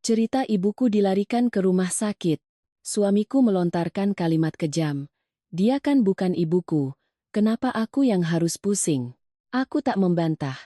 Cerita ibuku dilarikan ke rumah sakit. Suamiku melontarkan kalimat kejam. Dia kan bukan ibuku. Kenapa aku yang harus pusing? Aku tak membantah.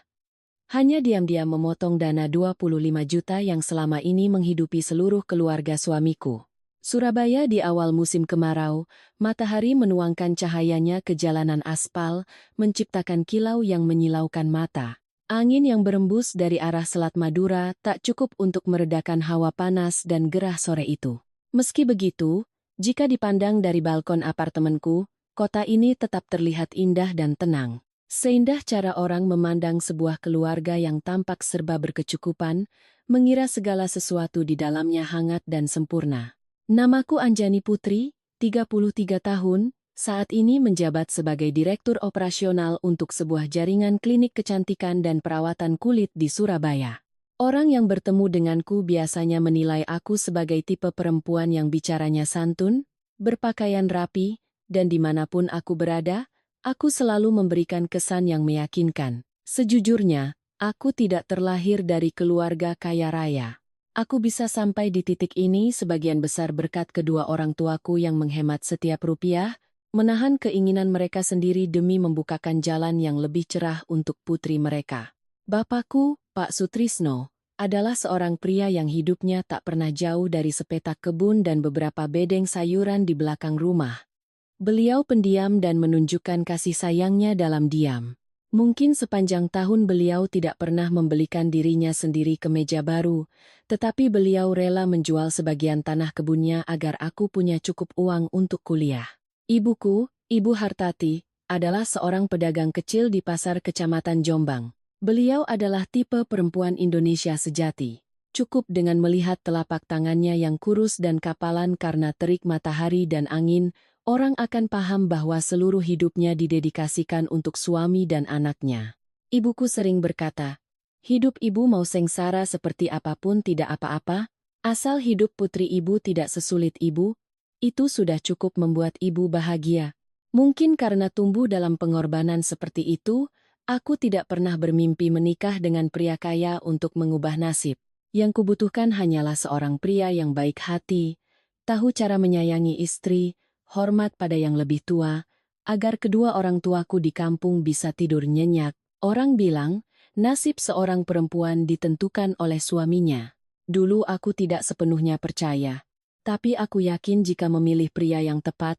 Hanya diam-diam memotong dana 25 juta yang selama ini menghidupi seluruh keluarga suamiku. Surabaya di awal musim kemarau, matahari menuangkan cahayanya ke jalanan aspal, menciptakan kilau yang menyilaukan mata. Angin yang berembus dari arah Selat Madura tak cukup untuk meredakan hawa panas dan gerah sore itu. Meski begitu, jika dipandang dari balkon apartemenku, kota ini tetap terlihat indah dan tenang. Seindah cara orang memandang sebuah keluarga yang tampak serba berkecukupan, mengira segala sesuatu di dalamnya hangat dan sempurna. Namaku Anjani Putri, 33 tahun, saat ini menjabat sebagai Direktur Operasional untuk sebuah jaringan klinik kecantikan dan perawatan kulit di Surabaya. Orang yang bertemu denganku biasanya menilai aku sebagai tipe perempuan yang bicaranya santun, berpakaian rapi, dan dimanapun aku berada, aku selalu memberikan kesan yang meyakinkan. Sejujurnya, aku tidak terlahir dari keluarga kaya raya. Aku bisa sampai di titik ini sebagian besar berkat kedua orang tuaku yang menghemat setiap rupiah, menahan keinginan mereka sendiri demi membukakan jalan yang lebih cerah untuk putri mereka. Bapakku, Pak Sutrisno, adalah seorang pria yang hidupnya tak pernah jauh dari sepetak kebun dan beberapa bedeng sayuran di belakang rumah. Beliau pendiam dan menunjukkan kasih sayangnya dalam diam. Mungkin sepanjang tahun beliau tidak pernah membelikan dirinya sendiri kemeja baru, tetapi beliau rela menjual sebagian tanah kebunnya agar aku punya cukup uang untuk kuliah. Ibuku, Ibu Hartati, adalah seorang pedagang kecil di pasar Kecamatan Jombang. Beliau adalah tipe perempuan Indonesia sejati. Cukup dengan melihat telapak tangannya yang kurus dan kapalan karena terik matahari dan angin, orang akan paham bahwa seluruh hidupnya didedikasikan untuk suami dan anaknya. Ibuku sering berkata, hidup ibu mau sengsara seperti apapun tidak apa-apa, asal hidup putri ibu tidak sesulit ibu, itu sudah cukup membuat ibu bahagia. Mungkin karena tumbuh dalam pengorbanan seperti itu, aku tidak pernah bermimpi menikah dengan pria kaya untuk mengubah nasib. Yang kubutuhkan hanyalah seorang pria yang baik hati, tahu cara menyayangi istri, hormat pada yang lebih tua, agar kedua orang tuaku di kampung bisa tidur nyenyak. Orang bilang, nasib seorang perempuan ditentukan oleh suaminya. Dulu aku tidak sepenuhnya percaya, tapi aku yakin jika memilih pria yang tepat,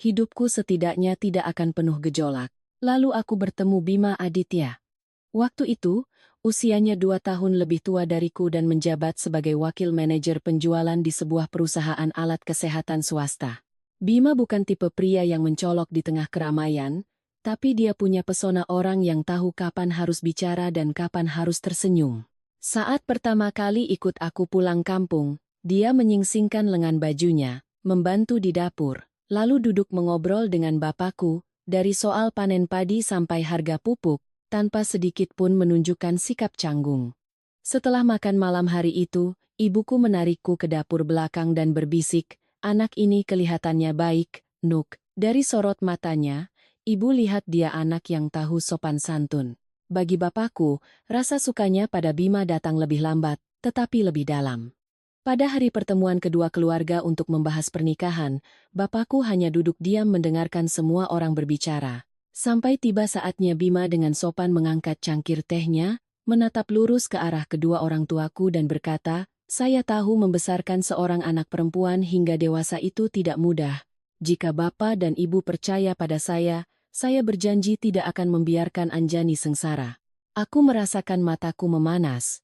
hidupku setidaknya tidak akan penuh gejolak. Lalu aku bertemu Bima Aditya. Waktu itu, usianya 2 tahun lebih tua dariku dan menjabat sebagai wakil manajer penjualan di sebuah perusahaan alat kesehatan swasta. Bima bukan tipe pria yang mencolok di tengah keramaian, tapi dia punya pesona orang yang tahu kapan harus bicara dan kapan harus tersenyum. Saat pertama kali ikut aku pulang kampung, dia menyingsingkan lengan bajunya, membantu di dapur, lalu duduk mengobrol dengan bapakku, dari soal panen padi sampai harga pupuk, tanpa sedikit pun menunjukkan sikap canggung. Setelah makan malam hari itu, ibuku menarikku ke dapur belakang dan berbisik, anak ini kelihatannya baik, Nuk. Dari sorot matanya, ibu lihat dia anak yang tahu sopan santun. Bagi bapakku, rasa sukanya pada Bima datang lebih lambat, tetapi lebih dalam. Pada hari pertemuan kedua keluarga untuk membahas pernikahan, bapakku hanya duduk diam mendengarkan semua orang berbicara. Sampai tiba saatnya Bima dengan sopan mengangkat cangkir tehnya, menatap lurus ke arah kedua orang tuaku dan berkata, saya tahu membesarkan seorang anak perempuan hingga dewasa itu tidak mudah. Jika bapak dan ibu percaya pada saya berjanji tidak akan membiarkan Anjani sengsara. Aku merasakan mataku memanas.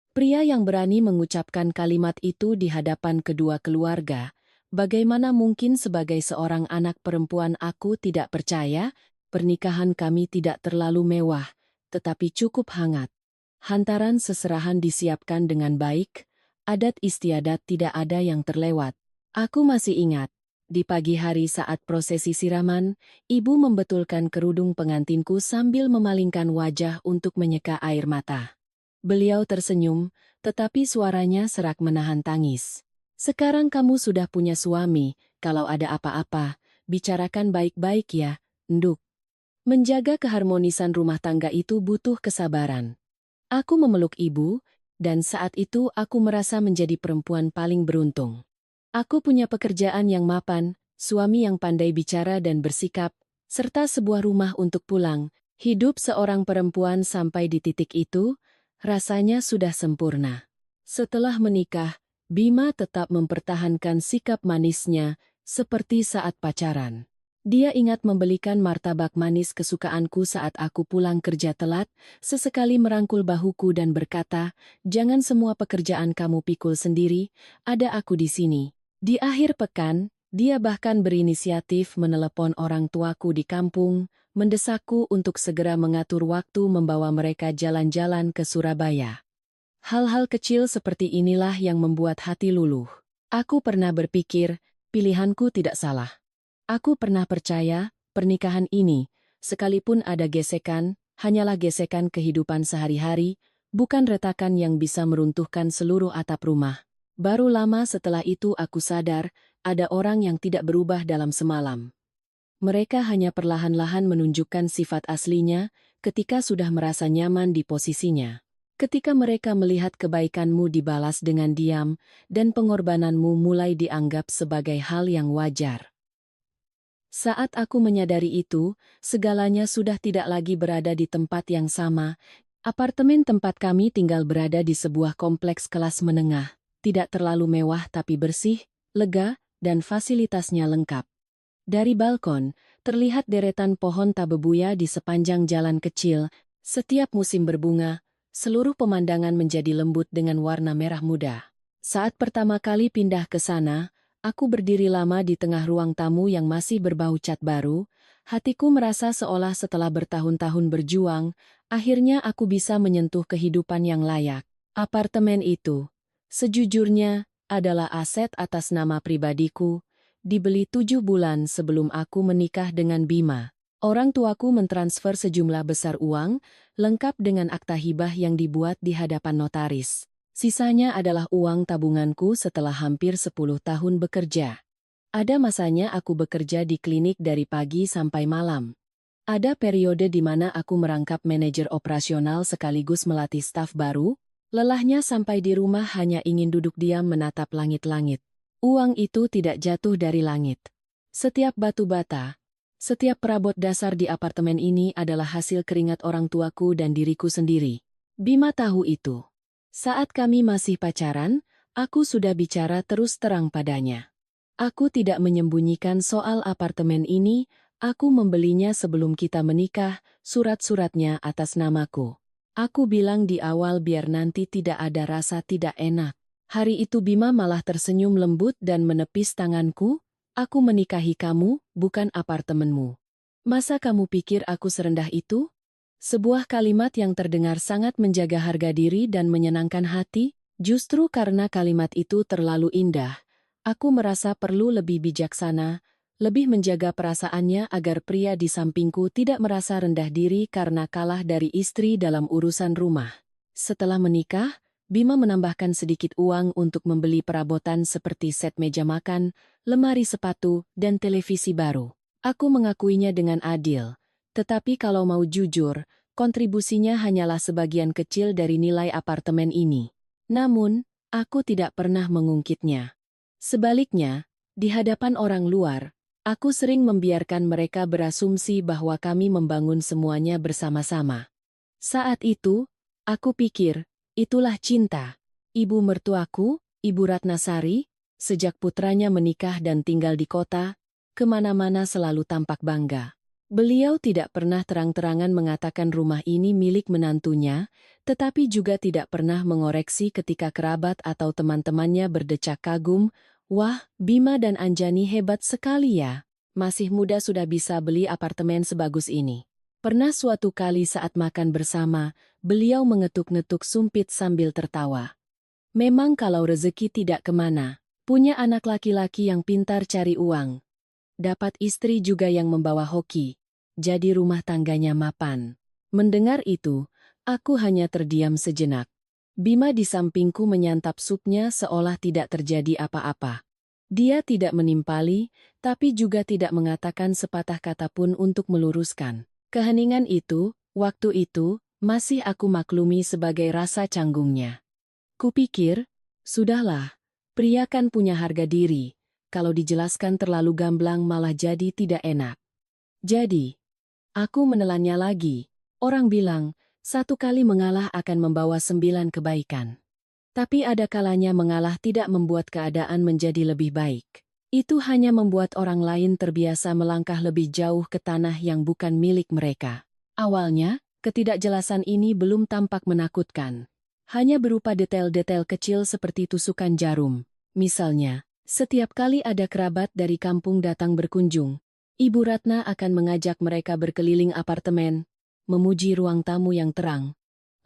Pria yang berani mengucapkan kalimat itu di hadapan kedua keluarga, bagaimana mungkin sebagai seorang anak perempuan aku tidak percaya? Pernikahan kami tidak terlalu mewah, tetapi cukup hangat. Hantaran seserahan disiapkan dengan baik, adat istiadat tidak ada yang terlewat. Aku masih ingat, di pagi hari saat prosesi siraman, ibu membetulkan kerudung pengantinku sambil memalingkan wajah untuk menyeka air mata. Beliau tersenyum, tetapi suaranya serak menahan tangis. Sekarang kamu sudah punya suami, kalau ada apa-apa, bicarakan baik-baik ya, Nduk. Menjaga keharmonisan rumah tangga itu butuh kesabaran. Aku memeluk ibu, dan saat itu aku merasa menjadi perempuan paling beruntung. Aku punya pekerjaan yang mapan, suami yang pandai bicara dan bersikap, serta sebuah rumah untuk pulang. Hidup seorang perempuan sampai di titik itu, rasanya sudah sempurna. Setelah menikah, Bima tetap mempertahankan sikap manisnya, seperti saat pacaran. Dia ingat membelikan martabak manis kesukaanku saat aku pulang kerja telat, sesekali merangkul bahuku dan berkata, "Jangan semua pekerjaan kamu pikul sendiri, ada aku di sini." Di akhir pekan, dia bahkan berinisiatif menelepon orang tuaku di kampung, mendesakku untuk segera mengatur waktu membawa mereka jalan-jalan ke Surabaya. Hal-hal kecil seperti inilah yang membuat hati luluh. Aku pernah berpikir, pilihanku tidak salah. Aku pernah percaya, pernikahan ini, sekalipun ada gesekan, hanyalah gesekan kehidupan sehari-hari, bukan retakan yang bisa meruntuhkan seluruh atap rumah. Baru lama setelah itu aku sadar, ada orang yang tidak berubah dalam semalam. Mereka hanya perlahan-lahan menunjukkan sifat aslinya ketika sudah merasa nyaman di posisinya. Ketika mereka melihat kebaikanmu dibalas dengan diam, dan pengorbananmu mulai dianggap sebagai hal yang wajar. Saat aku menyadari itu, segalanya sudah tidak lagi berada di tempat yang sama. Apartemen tempat kami tinggal berada di sebuah kompleks kelas menengah. Tidak terlalu mewah tapi bersih, lega, dan fasilitasnya lengkap. Dari balkon, terlihat deretan pohon tabebuya di sepanjang jalan kecil. Setiap musim berbunga, seluruh pemandangan menjadi lembut dengan warna merah muda. Saat pertama kali pindah ke sana, aku berdiri lama di tengah ruang tamu yang masih berbau cat baru. Hatiku merasa seolah setelah bertahun-tahun berjuang, akhirnya aku bisa menyentuh kehidupan yang layak. Apartemen itu, sejujurnya, adalah aset atas nama pribadiku, dibeli 7 bulan sebelum aku menikah dengan Bima. Orang tuaku mentransfer sejumlah besar uang, lengkap dengan akta hibah yang dibuat di hadapan notaris. Sisanya adalah uang tabunganku setelah hampir 10 tahun bekerja. Ada masanya aku bekerja di klinik dari pagi sampai malam. Ada periode di mana aku merangkap manajer operasional sekaligus melatih staf baru. Lelahnya sampai di rumah hanya ingin duduk diam menatap langit-langit. Uang itu tidak jatuh dari langit. Setiap batu bata, setiap perabot dasar di apartemen ini adalah hasil keringat orang tuaku dan diriku sendiri. Bima tahu itu. Saat kami masih pacaran, aku sudah bicara terus terang padanya. Aku tidak menyembunyikan soal apartemen ini, aku membelinya sebelum kita menikah, surat-suratnya atas namaku. Aku bilang di awal biar nanti tidak ada rasa tidak enak. Hari itu Bima malah tersenyum lembut dan menepis tanganku. Aku menikahi kamu, bukan apartemenmu. Masa kamu pikir aku serendah itu? Sebuah kalimat yang terdengar sangat menjaga harga diri dan menyenangkan hati. Justru karena kalimat itu terlalu indah, aku merasa perlu lebih bijaksana, lebih menjaga perasaannya agar pria di sampingku tidak merasa rendah diri karena kalah dari istri dalam urusan rumah. Setelah menikah, Bima menambahkan sedikit uang untuk membeli perabotan seperti set meja makan, lemari sepatu, dan televisi baru. Aku mengakuinya dengan adil. Tetapi kalau mau jujur, kontribusinya hanyalah sebagian kecil dari nilai apartemen ini. Namun, aku tidak pernah mengungkitnya. Sebaliknya, di hadapan orang luar, aku sering membiarkan mereka berasumsi bahwa kami membangun semuanya bersama-sama. Saat itu, aku pikir, itulah cinta. Ibu mertuaku, Ibu Ratnasari, sejak putranya menikah dan tinggal di kota, kemana-mana selalu tampak bangga. Beliau tidak pernah terang-terangan mengatakan rumah ini milik menantunya, tetapi juga tidak pernah mengoreksi ketika kerabat atau teman-temannya berdecak kagum, "Wah, Bima dan Anjani hebat sekali ya, masih muda sudah bisa beli apartemen sebagus ini." Pernah suatu kali saat makan bersama, beliau mengetuk-ngetuk sumpit sambil tertawa. Memang kalau rezeki tidak kemana, punya anak laki-laki yang pintar cari uang. Dapat istri juga yang membawa hoki, jadi rumah tangganya mapan. Mendengar itu, aku hanya terdiam sejenak. Bima di sampingku menyantap supnya seolah tidak terjadi apa-apa. Dia tidak menimpali, tapi juga tidak mengatakan sepatah kata pun untuk meluruskan. Keheningan itu, waktu itu, masih aku maklumi sebagai rasa canggungnya. Kupikir, sudahlah, pria kan punya harga diri, kalau dijelaskan terlalu gamblang malah jadi tidak enak. Jadi, aku menelannya lagi. Orang bilang, satu kali mengalah akan membawa 9 kebaikan. Tapi ada kalanya mengalah tidak membuat keadaan menjadi lebih baik. Itu hanya membuat orang lain terbiasa melangkah lebih jauh ke tanah yang bukan milik mereka. Awalnya, ketidakjelasan ini belum tampak menakutkan. Hanya berupa detail-detail kecil seperti tusukan jarum. Misalnya, setiap kali ada kerabat dari kampung datang berkunjung, Ibu Ratna akan mengajak mereka berkeliling apartemen, memuji ruang tamu yang terang,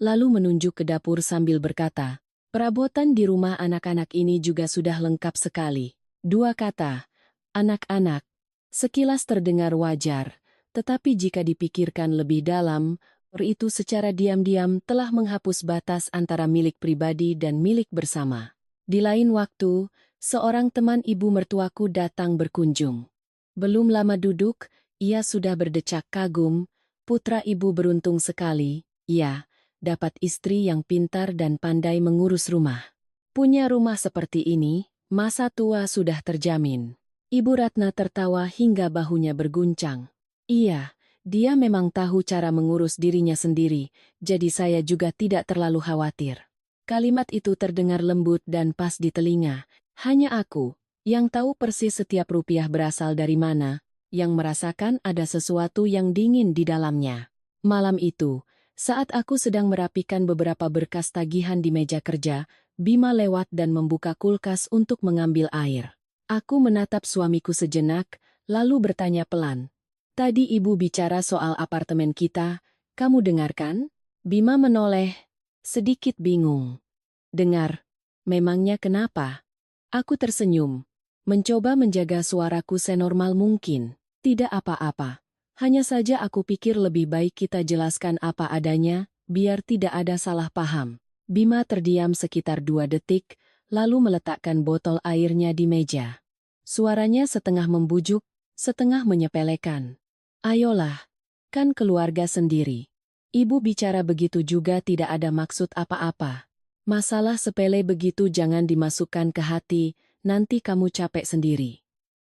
lalu menunjuk ke dapur sambil berkata, "Perabotan di rumah anak-anak ini juga sudah lengkap sekali." Dua kata, anak-anak, sekilas terdengar wajar, tetapi jika dipikirkan lebih dalam, itu secara diam-diam telah menghapus batas antara milik pribadi dan milik bersama. Di lain waktu, seorang teman ibu mertuaku datang berkunjung. Belum lama duduk, ia sudah berdecak kagum, putra ibu beruntung sekali, ya, dapat istri yang pintar dan pandai mengurus rumah. Punya rumah seperti ini, masa tua sudah terjamin. Ibu Ratna tertawa hingga bahunya berguncang. Iya, dia memang tahu cara mengurus dirinya sendiri, jadi saya juga tidak terlalu khawatir. Kalimat itu terdengar lembut dan pas di telinga. Hanya aku, yang tahu persis setiap rupiah berasal dari mana, yang merasakan ada sesuatu yang dingin di dalamnya. Malam itu, saat aku sedang merapikan beberapa berkas tagihan di meja kerja, Bima lewat dan membuka kulkas untuk mengambil air. Aku menatap suamiku sejenak, lalu bertanya pelan. "Tadi ibu bicara soal apartemen kita, kamu dengarkan?" Bima menoleh, sedikit bingung. "Dengar, memangnya kenapa?" Aku tersenyum, mencoba menjaga suaraku senormal mungkin. "Tidak apa-apa. Hanya saja aku pikir lebih baik kita jelaskan apa adanya, biar tidak ada salah paham." Bima terdiam sekitar 2 detik, lalu meletakkan botol airnya di meja. Suaranya setengah membujuk, setengah menyepelekan. "Ayolah, kan keluarga sendiri. Ibu bicara begitu juga tidak ada maksud apa-apa. Masalah sepele begitu jangan dimasukkan ke hati, nanti kamu capek sendiri."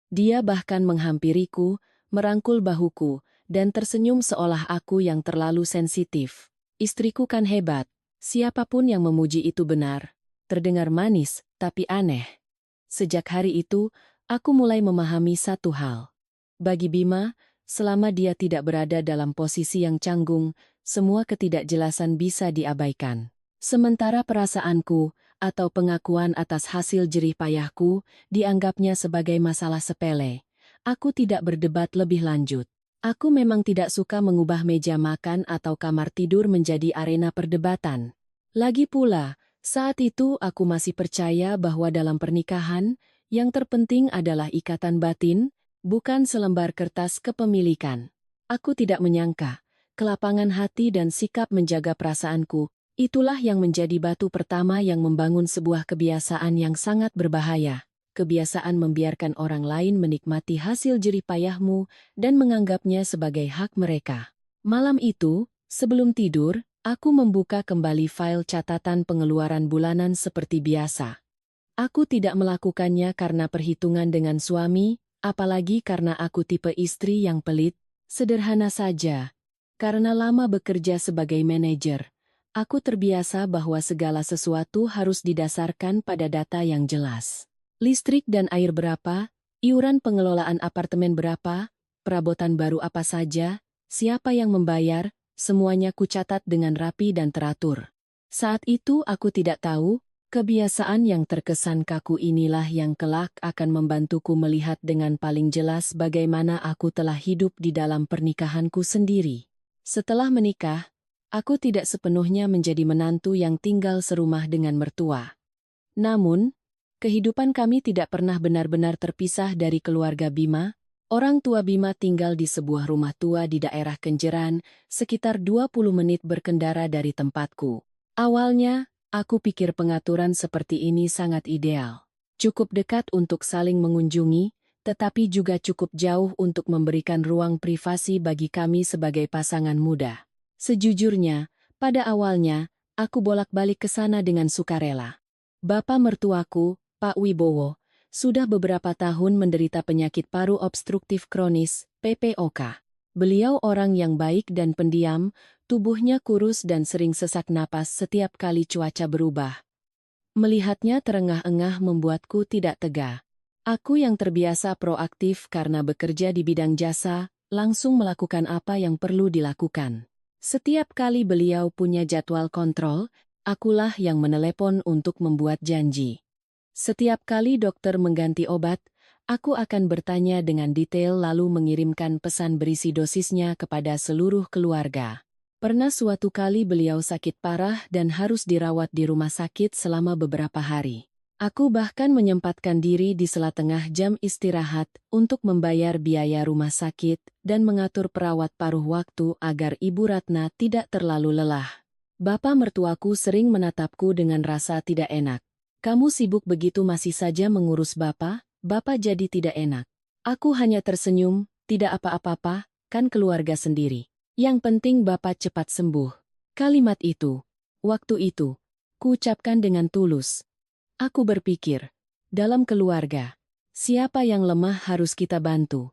Dia bahkan menghampiriku, merangkul bahuku, dan tersenyum seolah aku yang terlalu sensitif. "Istriku kan hebat, siapapun yang memuji itu benar." Terdengar manis, tapi aneh. Sejak hari itu, aku mulai memahami satu hal. Bagi Bima, selama dia tidak berada dalam posisi yang canggung, semua ketidakjelasan bisa diabaikan. Sementara perasaanku, atau pengakuan atas hasil jerih payahku, dianggapnya sebagai masalah sepele. Aku tidak berdebat lebih lanjut. Aku memang tidak suka mengubah meja makan atau kamar tidur menjadi arena perdebatan. Lagi pula, saat itu aku masih percaya bahwa dalam pernikahan, yang terpenting adalah ikatan batin, bukan selembar kertas kepemilikan. Aku tidak menyangka, kelapangan hati dan sikap menjaga perasaanku, itulah yang menjadi batu pertama yang membangun sebuah kebiasaan yang sangat berbahaya. Kebiasaan membiarkan orang lain menikmati hasil jerih payahmu dan menganggapnya sebagai hak mereka. Malam itu, sebelum tidur, aku membuka kembali file catatan pengeluaran bulanan seperti biasa. Aku tidak melakukannya karena perhitungan dengan suami, apalagi karena aku tipe istri yang pelit, sederhana saja. Karena lama bekerja sebagai manajer, aku terbiasa bahwa segala sesuatu harus didasarkan pada data yang jelas. Listrik dan air berapa, iuran pengelolaan apartemen berapa, perabotan baru apa saja, siapa yang membayar, semuanya kucatat dengan rapi dan teratur. Saat itu aku tidak tahu, kebiasaan yang terkesan kaku inilah yang kelak akan membantuku melihat dengan paling jelas bagaimana aku telah hidup di dalam pernikahanku sendiri. Setelah menikah, aku tidak sepenuhnya menjadi menantu yang tinggal serumah dengan mertua. Namun, kehidupan kami tidak pernah benar-benar terpisah dari keluarga Bima. Orang tua Bima tinggal di sebuah rumah tua di daerah Kenjeran, sekitar 20 menit berkendara dari tempatku. Awalnya, aku pikir pengaturan seperti ini sangat ideal. Cukup dekat untuk saling mengunjungi, tetapi juga cukup jauh untuk memberikan ruang privasi bagi kami sebagai pasangan muda. Sejujurnya, pada awalnya, Aku bolak-balik ke sana dengan sukarela. Bapak mertuaku, Pak Wibowo, sudah beberapa tahun menderita penyakit paru obstruktif kronis, PPOK. Beliau orang yang baik dan pendiam, tubuhnya kurus dan sering sesak napas setiap kali cuaca berubah. Melihatnya terengah-engah membuatku tidak tega. Aku yang terbiasa proaktif karena bekerja di bidang jasa, langsung melakukan apa yang perlu dilakukan. Setiap kali beliau punya jadwal kontrol, akulah yang menelepon untuk membuat janji. Setiap kali dokter mengganti obat, aku akan bertanya dengan detail lalu mengirimkan pesan berisi dosisnya kepada seluruh keluarga. Pernah suatu kali beliau sakit parah dan harus dirawat di rumah sakit selama beberapa hari. Aku bahkan menyempatkan diri di sela-tengah jam istirahat untuk membayar biaya rumah sakit dan mengatur perawat paruh waktu agar Ibu Ratna tidak terlalu lelah. Bapak mertuaku sering menatapku dengan rasa tidak enak. Kamu sibuk begitu masih saja mengurus Bapak? Bapak jadi tidak enak. Aku hanya tersenyum, tidak apa-apa, kan keluarga sendiri. Yang penting Bapak cepat sembuh. Kalimat itu, waktu itu, kuucapkan dengan tulus. Aku berpikir, dalam keluarga, siapa yang lemah harus kita bantu.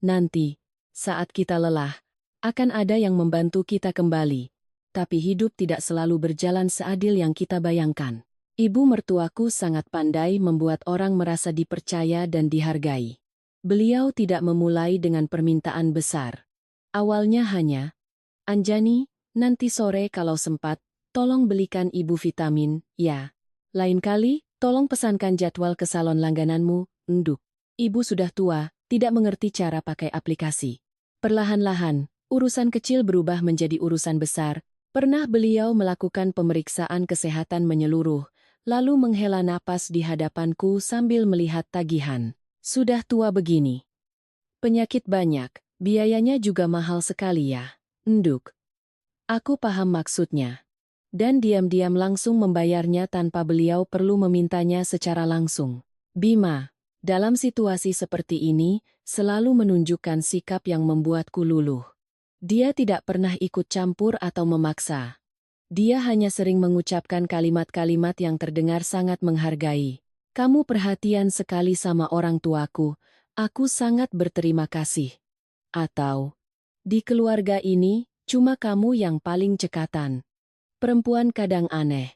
Nanti, saat kita lelah, akan ada yang membantu kita kembali. Tapi hidup tidak selalu berjalan seadil yang kita bayangkan. Ibu mertuaku sangat pandai membuat orang merasa dipercaya dan dihargai. Beliau tidak memulai dengan permintaan besar. Awalnya hanya, "Anjani, nanti sore kalau sempat, tolong belikan ibu vitamin, ya. Lain kali, tolong pesankan jadwal ke salon langgananmu, Nduk. Ibu sudah tua, tidak mengerti cara pakai aplikasi." Perlahan-lahan, urusan kecil berubah menjadi urusan besar. Pernah beliau melakukan pemeriksaan kesehatan menyeluruh, lalu menghela napas di hadapanku sambil melihat tagihan. Sudah tua begini. Penyakit banyak, biayanya juga mahal sekali ya, Nduk. Aku paham maksudnya. Dan diam-diam langsung membayarnya tanpa beliau perlu memintanya secara langsung. Bima, dalam situasi seperti ini, selalu menunjukkan sikap yang membuatku luluh. Dia tidak pernah ikut campur atau memaksa. Dia hanya sering mengucapkan kalimat-kalimat yang terdengar sangat menghargai. "Kamu perhatian sekali sama orang tuaku, aku sangat berterima kasih." Atau, "Di keluarga ini, cuma kamu yang paling cekatan." Perempuan kadang aneh.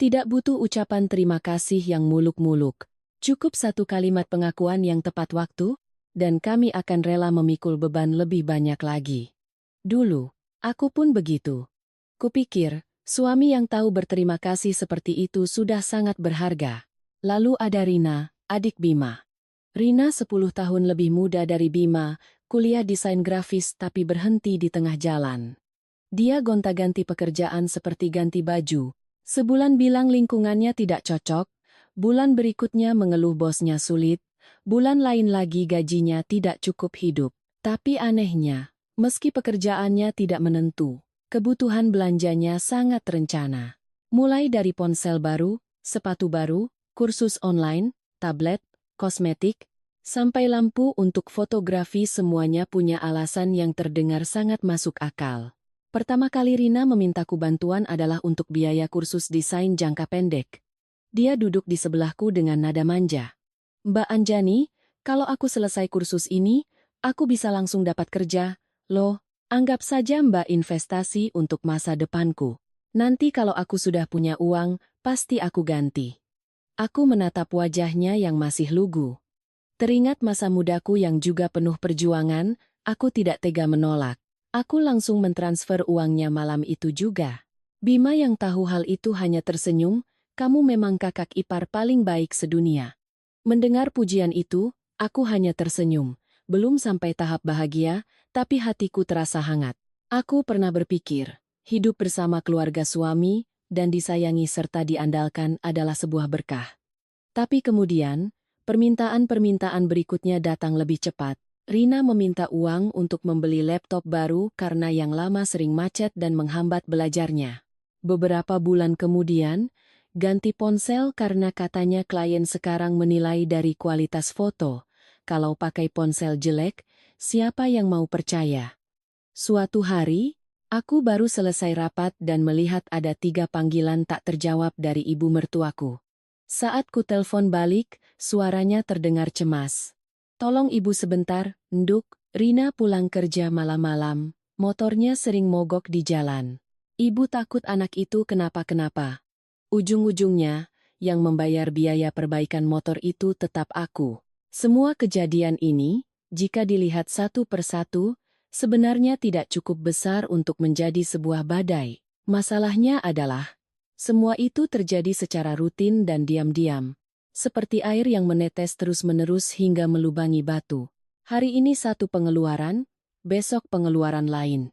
Tidak butuh ucapan terima kasih yang muluk-muluk. Cukup satu kalimat pengakuan yang tepat waktu, dan kami akan rela memikul beban lebih banyak lagi. Dulu, aku pun begitu. Kupikir, suami yang tahu berterima kasih seperti itu sudah sangat berharga. Lalu ada Rina, adik Bima. Rina 10 tahun lebih muda dari Bima, kuliah desain grafis tapi berhenti di tengah jalan. Dia gonta-ganti pekerjaan seperti ganti baju. Sebulan bilang lingkungannya tidak cocok, bulan berikutnya mengeluh bosnya sulit, bulan lain lagi gajinya tidak cukup hidup. Tapi anehnya, meski pekerjaannya tidak menentu, kebutuhan belanjanya sangat terencana. Mulai dari ponsel baru, sepatu baru, kursus online, tablet, kosmetik, sampai lampu untuk fotografi semuanya punya alasan yang terdengar sangat masuk akal. Pertama kali Rina memintaku bantuan adalah untuk biaya kursus desain jangka pendek. Dia duduk di sebelahku dengan nada manja. "Mbak Anjani, kalau aku selesai kursus ini, aku bisa langsung dapat kerja. Loh, anggap saja Mbak investasi untuk masa depanku. Nanti kalau aku sudah punya uang, pasti aku ganti." Aku menatap wajahnya yang masih lugu. Teringat masa mudaku yang juga penuh perjuangan, aku tidak tega menolak. Aku langsung mentransfer uangnya malam itu juga. Bima yang tahu hal itu hanya tersenyum, "Kamu memang kakak ipar paling baik sedunia." Mendengar pujian itu, aku hanya tersenyum. Belum sampai tahap bahagia, tapi hatiku terasa hangat. Aku pernah berpikir, hidup bersama keluarga suami, dan disayangi serta diandalkan adalah sebuah berkah. Tapi kemudian, permintaan-permintaan berikutnya datang lebih cepat. Rina meminta uang untuk membeli laptop baru karena yang lama sering macet dan menghambat belajarnya. Beberapa bulan kemudian, ganti ponsel karena katanya klien sekarang menilai dari kualitas foto. Kalau pakai ponsel jelek, siapa yang mau percaya? Suatu hari, Aku baru selesai rapat dan melihat ada 3 panggilan tak terjawab dari ibu mertuaku. Saat ku telepon balik, suaranya terdengar cemas. Tolong ibu sebentar, Nduk, Rina pulang kerja malam-malam, motornya sering mogok di jalan. Ibu takut anak itu kenapa-kenapa. Ujung-ujungnya, yang membayar biaya perbaikan motor itu tetap aku. Semua kejadian ini, jika dilihat satu persatu, sebenarnya tidak cukup besar untuk menjadi sebuah badai. Masalahnya adalah, semua itu terjadi secara rutin dan diam-diam. Seperti air yang menetes terus-menerus hingga melubangi batu. Hari ini satu pengeluaran, besok pengeluaran lain.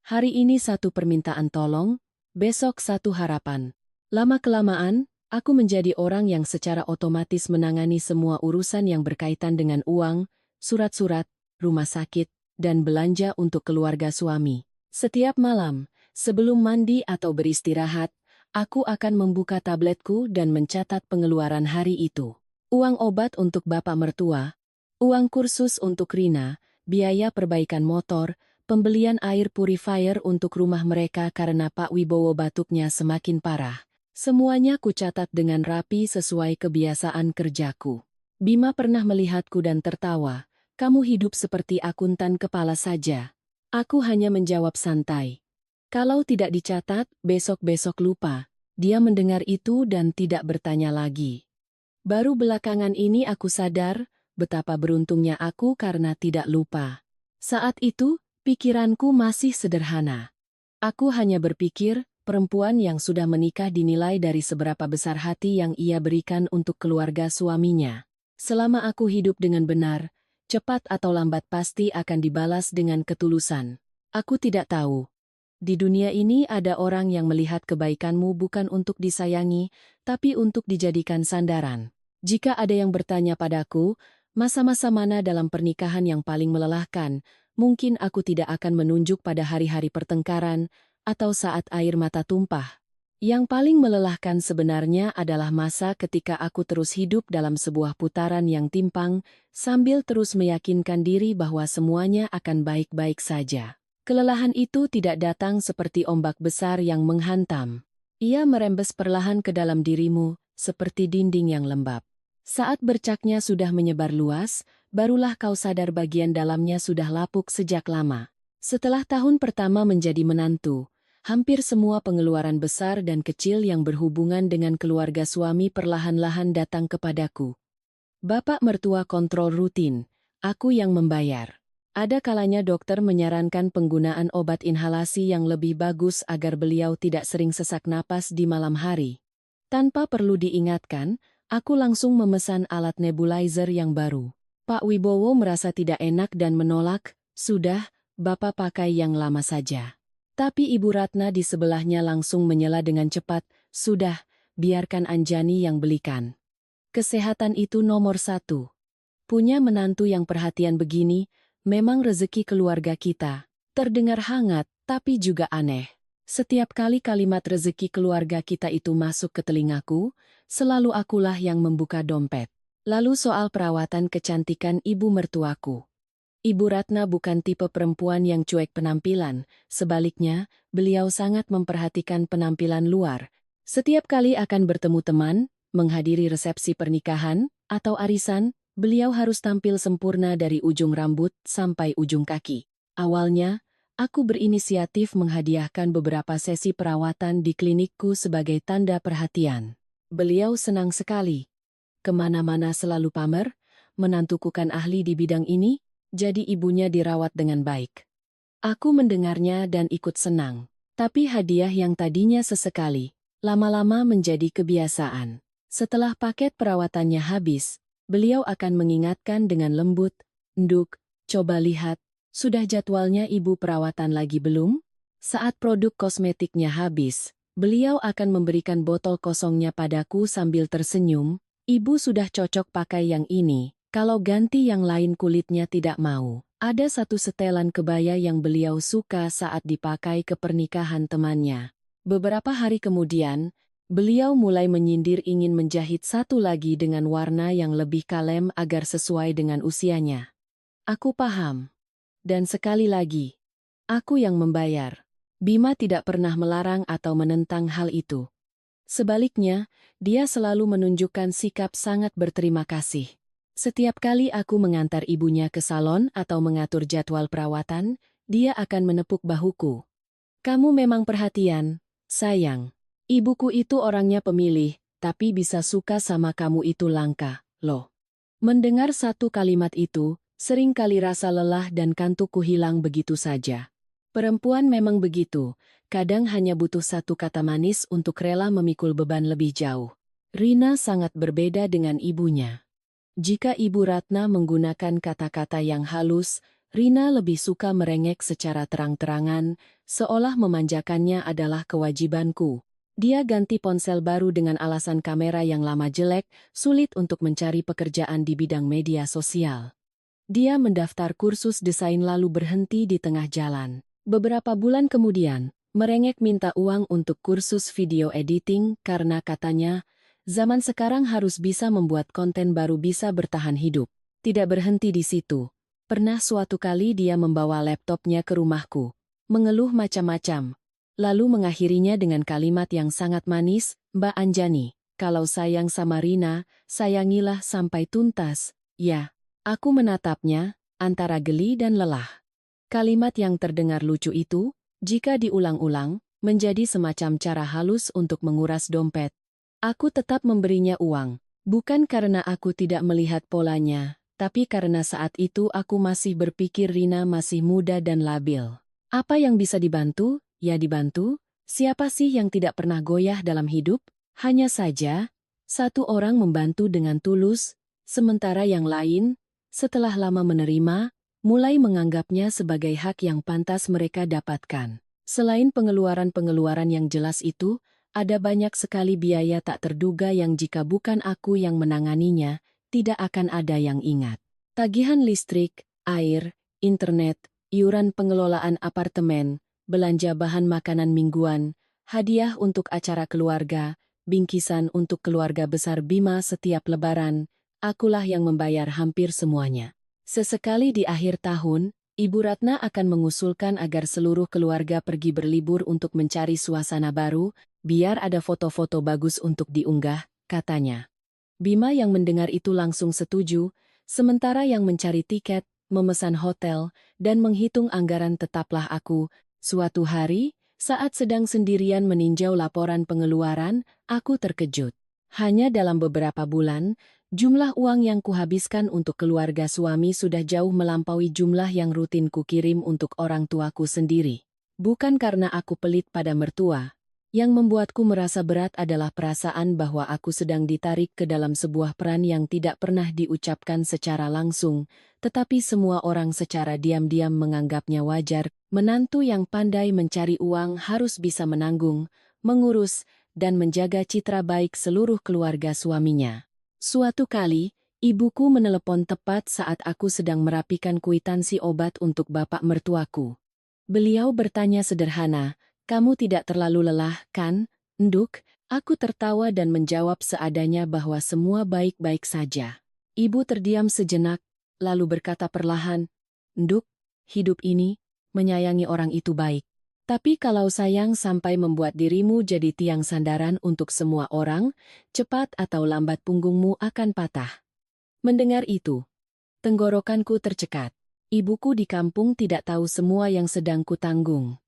Hari ini satu permintaan tolong, besok satu harapan. Lama-kelamaan, aku menjadi orang yang secara otomatis menangani semua urusan yang berkaitan dengan uang, surat-surat, rumah sakit, dan belanja untuk keluarga suami. Setiap malam, sebelum mandi atau beristirahat, aku akan membuka tabletku dan mencatat pengeluaran hari itu. Uang obat untuk bapak mertua, uang kursus untuk Rina, biaya perbaikan motor, pembelian air purifier untuk rumah mereka karena Pak Wibowo batuknya semakin parah. Semuanya kucatat dengan rapi sesuai kebiasaan kerjaku. Bima pernah melihatku dan tertawa. Kamu hidup seperti akuntan kepala saja. Aku hanya menjawab santai. Kalau tidak dicatat, besok-besok lupa. Dia mendengar itu dan tidak bertanya lagi. Baru belakangan ini aku sadar, betapa beruntungnya aku karena tidak lupa. Saat itu, pikiranku masih sederhana. Aku hanya berpikir, perempuan yang sudah menikah dinilai dari seberapa besar hati yang ia berikan untuk keluarga suaminya. Selama aku hidup dengan benar, cepat atau lambat pasti akan dibalas dengan ketulusan. Aku tidak tahu. Di dunia ini ada orang yang melihat kebaikanmu bukan untuk disayangi, tapi untuk dijadikan sandaran. Jika ada yang bertanya padaku, masa-masa mana dalam pernikahan yang paling melelahkan, mungkin aku tidak akan menunjuk pada hari-hari pertengkaran atau saat air mata tumpah. Yang paling melelahkan sebenarnya adalah masa ketika aku terus hidup dalam sebuah putaran yang timpang, sambil terus meyakinkan diri bahwa semuanya akan baik-baik saja. Kelelahan itu tidak datang seperti ombak besar yang menghantam. Ia merembes perlahan ke dalam dirimu, seperti dinding yang lembab. Saat bercaknya sudah menyebar luas, barulah kau sadar bagian dalamnya sudah lapuk sejak lama. Setelah tahun pertama menjadi menantu, hampir semua pengeluaran besar dan kecil yang berhubungan dengan keluarga suami perlahan-lahan datang kepadaku. Bapak mertua kontrol rutin, aku yang membayar. Ada kalanya dokter menyarankan penggunaan obat inhalasi yang lebih bagus agar beliau tidak sering sesak napas di malam hari. Tanpa perlu diingatkan, aku langsung memesan alat nebulizer yang baru. Pak Wibowo merasa tidak enak dan menolak, "Sudah, Bapak pakai yang lama saja." Tapi Ibu Ratna di sebelahnya langsung menyela dengan cepat, "Sudah, biarkan Anjani yang belikan. Kesehatan itu nomor 1. Punya menantu yang perhatian begini, memang rezeki keluarga kita." Terdengar hangat, tapi juga aneh. Setiap kali kalimat rezeki keluarga kita itu masuk ke telingaku, selalu akulah yang membuka dompet. Lalu soal perawatan kecantikan ibu mertuaku. Ibu Ratna bukan tipe perempuan yang cuek penampilan, sebaliknya, beliau sangat memperhatikan penampilan luar. Setiap kali akan bertemu teman, menghadiri resepsi pernikahan, atau arisan, beliau harus tampil sempurna dari ujung rambut sampai ujung kaki. Awalnya, aku berinisiatif menghadiahkan beberapa sesi perawatan di klinikku sebagai tanda perhatian. Beliau senang sekali. Kemana-mana selalu pamer, menantuku kan ahli di bidang ini, jadi ibunya dirawat dengan baik. Aku mendengarnya dan ikut senang. Tapi hadiah yang tadinya sesekali, lama-lama menjadi kebiasaan. Setelah paket perawatannya habis, beliau akan mengingatkan dengan lembut, "Nduk, coba lihat, sudah jadwalnya ibu perawatan lagi belum?" Saat produk kosmetiknya habis, beliau akan memberikan botol kosongnya padaku sambil tersenyum, "Ibu sudah cocok pakai yang ini, kalau ganti yang lain kulitnya tidak mau." Ada satu setelan kebaya yang beliau suka saat dipakai ke pernikahan temannya. Beberapa hari kemudian, beliau mulai menyindir ingin menjahit satu lagi dengan warna yang lebih kalem agar sesuai dengan usianya. Aku paham. Dan sekali lagi, aku yang membayar. Bima tidak pernah melarang atau menentang hal itu. Sebaliknya, dia selalu menunjukkan sikap sangat berterima kasih. Setiap kali aku mengantar ibunya ke salon atau mengatur jadwal perawatan, dia akan menepuk bahuku. Kamu memang perhatian, sayang. Ibuku itu orangnya pemilih, tapi bisa suka sama kamu itu langka, loh. Mendengar satu kalimat itu, sering kali rasa lelah dan kantukku hilang begitu saja. Perempuan memang begitu, kadang hanya butuh satu kata manis untuk rela memikul beban lebih jauh. Rina sangat berbeda dengan ibunya. Jika Ibu Ratna menggunakan kata-kata yang halus, Rina lebih suka merengek secara terang-terangan, seolah memanjakannya adalah kewajibanku. Dia ganti ponsel baru dengan alasan kamera yang lama jelek, sulit untuk mencari pekerjaan di bidang media sosial. Dia mendaftar kursus desain lalu berhenti di tengah jalan. Beberapa bulan kemudian, merengek minta uang untuk kursus video editing karena katanya, zaman sekarang harus bisa membuat konten baru bisa bertahan hidup. Tidak berhenti di situ. Pernah suatu kali dia membawa laptopnya ke rumahku, mengeluh macam-macam. Lalu mengakhirinya dengan kalimat yang sangat manis, Mbak Anjani, kalau sayang sama Rina, sayangilah sampai tuntas. Ya, aku menatapnya, antara geli dan lelah. Kalimat yang terdengar lucu itu, jika diulang-ulang, menjadi semacam cara halus untuk menguras dompet. Aku tetap memberinya uang, bukan karena aku tidak melihat polanya, tapi karena saat itu aku masih berpikir Rina masih muda dan labil. Apa yang bisa dibantu, ya dibantu. Siapa sih yang tidak pernah goyah dalam hidup? Hanya saja, satu orang membantu dengan tulus, sementara yang lain, setelah lama menerima, mulai menganggapnya sebagai hak yang pantas mereka dapatkan. Selain pengeluaran-pengeluaran yang jelas itu, ada banyak sekali biaya tak terduga yang jika bukan aku yang menanganinya, tidak akan ada yang ingat. Tagihan listrik, air, internet, iuran pengelolaan apartemen, belanja bahan makanan mingguan, hadiah untuk acara keluarga, bingkisan untuk keluarga besar Bima setiap lebaran, akulah yang membayar hampir semuanya. Sesekali di akhir tahun, Ibu Ratna akan mengusulkan agar seluruh keluarga pergi berlibur untuk mencari suasana baru, biar ada foto-foto bagus untuk diunggah, katanya. Bima yang mendengar itu langsung setuju, sementara yang mencari tiket, memesan hotel, dan menghitung anggaran tetaplah aku. Suatu hari, saat sedang sendirian meninjau laporan pengeluaran, aku terkejut. Hanya dalam beberapa bulan, jumlah uang yang kuhabiskan untuk keluarga suami sudah jauh melampaui jumlah yang rutin kukirim untuk orang tuaku sendiri. Bukan karena aku pelit pada mertua. Yang membuatku merasa berat adalah perasaan bahwa aku sedang ditarik ke dalam sebuah peran yang tidak pernah diucapkan secara langsung, tetapi semua orang secara diam-diam menganggapnya wajar. Menantu yang pandai mencari uang harus bisa menanggung, mengurus, dan menjaga citra baik seluruh keluarga suaminya. Suatu kali, ibuku menelepon tepat saat aku sedang merapikan kwitansi obat untuk bapak mertuaku. Beliau bertanya sederhana, "Kamu tidak terlalu lelah, kan, Nduk?" Aku tertawa dan menjawab seadanya bahwa semua baik-baik saja. Ibu terdiam sejenak, lalu berkata perlahan, "Nduk, hidup ini, menyayangi orang itu baik. Tapi kalau sayang sampai membuat dirimu jadi tiang sandaran untuk semua orang, cepat atau lambat punggungmu akan patah." Mendengar itu, tenggorokanku tercekat. Ibuku di kampung tidak tahu semua yang sedang kutanggung.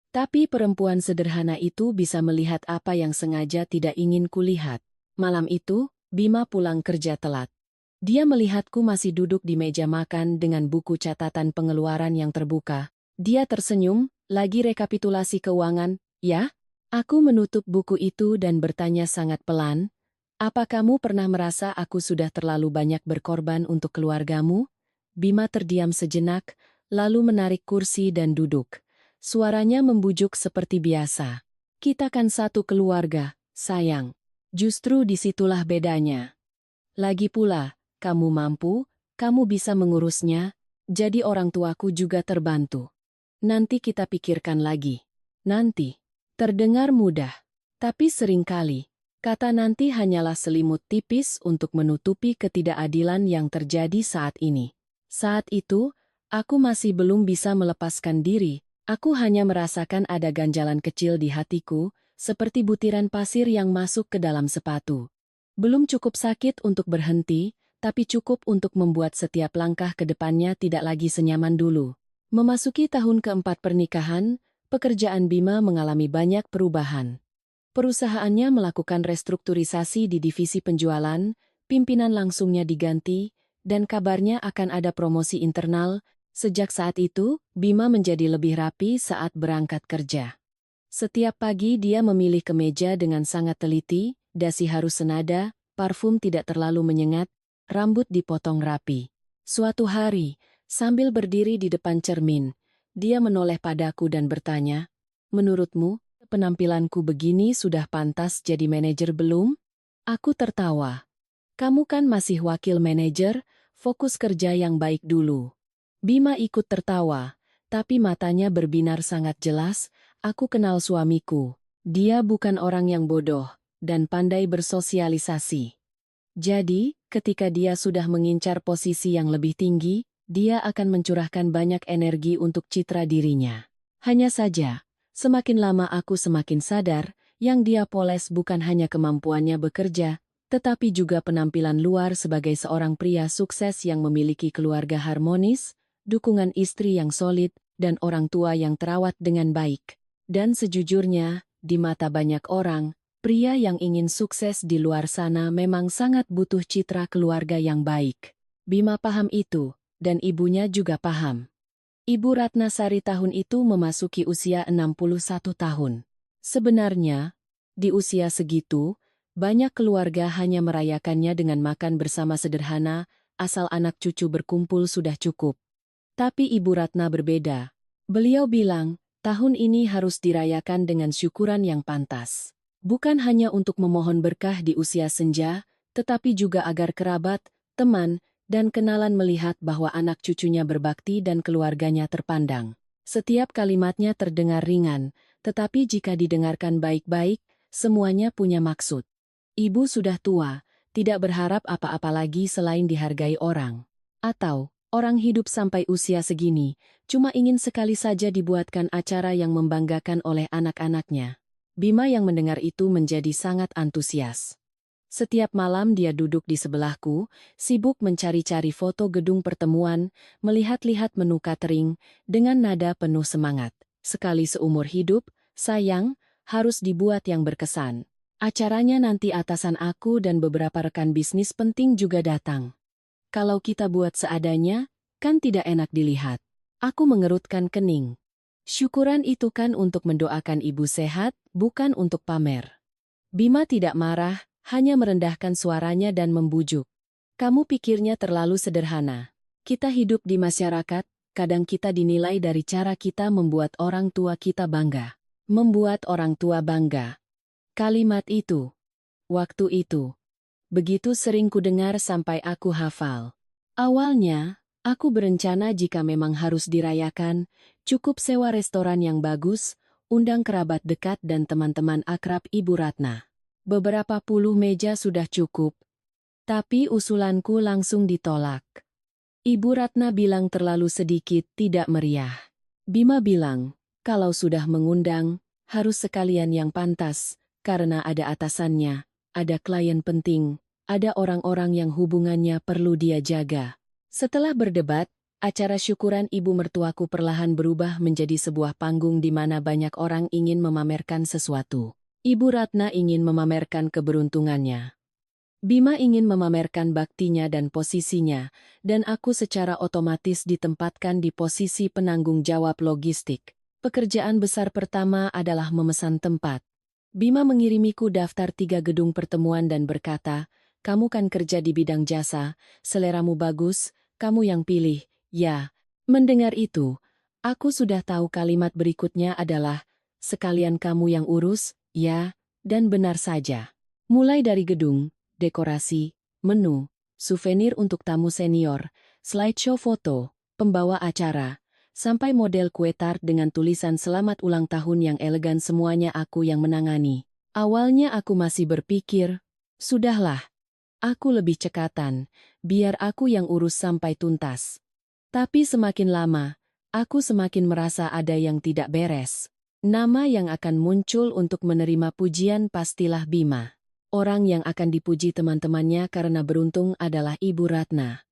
Tapi perempuan sederhana itu bisa melihat apa yang sengaja tidak ingin kulihat. Malam itu, Bima pulang kerja telat. Dia melihatku masih duduk di meja makan dengan buku catatan pengeluaran yang terbuka. Dia tersenyum, "Lagi rekapitulasi keuangan, ya?" Aku menutup buku itu dan bertanya sangat pelan, "Apa kamu pernah merasa aku sudah terlalu banyak berkorban untuk keluargamu?" Bima terdiam sejenak, lalu menarik kursi dan duduk. Suaranya membujuk seperti biasa. "Kita kan satu keluarga, sayang. Justru disitulah bedanya. Lagi pula, kamu mampu, kamu bisa mengurusnya, jadi orang tuaku juga terbantu. Nanti kita pikirkan lagi." Nanti. Terdengar mudah. Tapi seringkali, kata nanti hanyalah selimut tipis untuk menutupi ketidakadilan yang terjadi saat ini. Saat itu, aku masih belum bisa melepaskan diri Aku hanya merasakan ada ganjalan kecil di hatiku, seperti butiran pasir yang masuk ke dalam sepatu. Belum cukup sakit untuk berhenti, tapi cukup untuk membuat setiap langkah ke depannya tidak lagi senyaman dulu. Memasuki tahun keempat pernikahan, pekerjaan Bima mengalami banyak perubahan. Perusahaannya melakukan restrukturisasi di divisi penjualan, pimpinan langsungnya diganti, dan kabarnya akan ada promosi internal. Sejak saat itu, Bima menjadi lebih rapi saat berangkat kerja. Setiap pagi dia memilih kemeja dengan sangat teliti, dasi harus senada, parfum tidak terlalu menyengat, rambut dipotong rapi. Suatu hari, sambil berdiri di depan cermin, dia menoleh padaku dan bertanya, "Menurutmu, penampilanku begini sudah pantas jadi manajer belum?" Aku tertawa. "Kamu kan masih wakil manajer, fokus kerja yang baik dulu." Bima ikut tertawa, tapi matanya berbinar sangat jelas. Aku kenal suamiku. Dia bukan orang yang bodoh dan pandai bersosialisasi. Jadi, ketika dia sudah mengincar posisi yang lebih tinggi, dia akan mencurahkan banyak energi untuk citra dirinya. Hanya saja, semakin lama aku semakin sadar, yang dia poles bukan hanya kemampuannya bekerja, tetapi juga penampilan luar sebagai seorang pria sukses yang memiliki keluarga harmonis, dukungan istri yang solid, dan orang tua yang terawat dengan baik. Dan sejujurnya, di mata banyak orang, pria yang ingin sukses di luar sana memang sangat butuh citra keluarga yang baik. Bima paham itu, dan ibunya juga paham. Ibu Ratnasari tahun itu memasuki usia 61 tahun. Sebenarnya, di usia segitu, banyak keluarga hanya merayakannya dengan makan bersama sederhana, asal anak cucu berkumpul sudah cukup. Tapi Ibu Ratna berbeda. Beliau bilang, tahun ini harus dirayakan dengan syukuran yang pantas. Bukan hanya untuk memohon berkah di usia senja, tetapi juga agar kerabat, teman, dan kenalan melihat bahwa anak cucunya berbakti dan keluarganya terpandang. Setiap kalimatnya terdengar ringan, tetapi jika didengarkan baik-baik, semuanya punya maksud. Ibu sudah tua, tidak berharap apa-apa lagi selain dihargai orang. Atau, orang hidup sampai usia segini, cuma ingin sekali saja dibuatkan acara yang membanggakan oleh anak-anaknya. Bima yang mendengar itu menjadi sangat antusias. Setiap malam dia duduk di sebelahku, sibuk mencari-cari foto gedung pertemuan, melihat-lihat menu catering, dengan nada penuh semangat. Sekali seumur hidup, sayang, harus dibuat yang berkesan. Acaranya nanti atasan aku dan beberapa rekan bisnis penting juga datang. Kalau kita buat seadanya, kan tidak enak dilihat. Aku mengerutkan kening. Syukuran itu kan untuk mendoakan ibu sehat, bukan untuk pamer. Bima tidak marah, hanya merendahkan suaranya dan membujuk. Kamu pikirnya terlalu sederhana. Kita hidup di masyarakat, kadang kita dinilai dari cara kita membuat orang tua kita bangga. Membuat orang tua bangga. Kalimat itu. Waktu itu. Begitu sering kudengar sampai aku hafal. Awalnya, aku berencana jika memang harus dirayakan, cukup sewa restoran yang bagus, undang kerabat dekat dan teman-teman akrab Ibu Ratna. Beberapa puluh meja sudah cukup. Tapi usulanku langsung ditolak. Ibu Ratna bilang terlalu sedikit, tidak meriah. Bima bilang, kalau sudah mengundang, harus sekalian yang pantas, karena ada atasannya, ada klien penting, ada orang-orang yang hubungannya perlu dia jaga. Setelah berdebat, acara syukuran ibu mertuaku perlahan berubah menjadi sebuah panggung di mana banyak orang ingin memamerkan sesuatu. Ibu Ratna ingin memamerkan keberuntungannya. Bima ingin memamerkan baktinya dan posisinya, dan aku secara otomatis ditempatkan di posisi penanggung jawab logistik. Pekerjaan besar pertama adalah memesan tempat. Bima mengirimiku daftar 3 gedung pertemuan dan berkata, "Kamu kan kerja di bidang jasa, seleramu bagus, kamu yang pilih." Ya, mendengar itu, aku sudah tahu kalimat berikutnya adalah, "Sekalian kamu yang urus." Ya, dan benar saja. Mulai dari gedung, dekorasi, menu, souvenir untuk tamu senior, slideshow foto, pembawa acara, sampai model kue tart dengan tulisan selamat ulang tahun yang elegan, semuanya aku yang menangani. Awalnya aku masih berpikir, sudahlah, aku lebih cekatan, biar aku yang urus sampai tuntas. Tapi semakin lama, Aku semakin merasa ada yang tidak beres. Nama yang akan muncul untuk menerima pujian pastilah Bima. Orang yang akan dipuji teman-temannya karena beruntung adalah Ibu Ratna.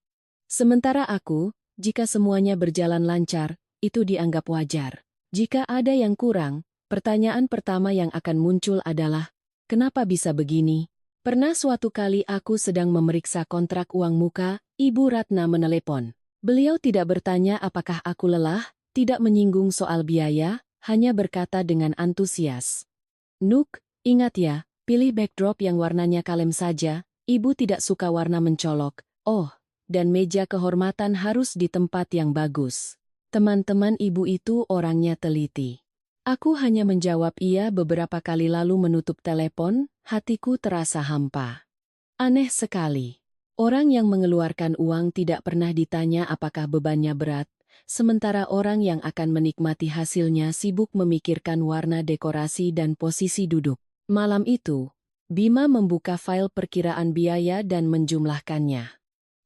Sementara aku, jika semuanya berjalan lancar, itu dianggap wajar. Jika ada yang kurang, pertanyaan pertama yang akan muncul adalah, kenapa bisa begini? Pernah suatu kali aku sedang memeriksa kontrak uang muka, Ibu Ratna menelepon. Beliau tidak bertanya apakah aku lelah, tidak menyinggung soal biaya, hanya berkata dengan antusias. Nuk, ingat ya, pilih backdrop yang warnanya kalem saja, Ibu tidak suka warna mencolok. Oh, dan meja kehormatan harus di tempat yang bagus. Teman-teman Ibu itu orangnya teliti. Aku hanya menjawab iya beberapa kali lalu menutup telepon, hatiku terasa hampa. Aneh sekali. Orang yang mengeluarkan uang tidak pernah ditanya apakah bebannya berat, sementara orang yang akan menikmati hasilnya sibuk memikirkan warna dekorasi dan posisi duduk. Malam itu, Bima membuka file perkiraan biaya dan menjumlahkannya.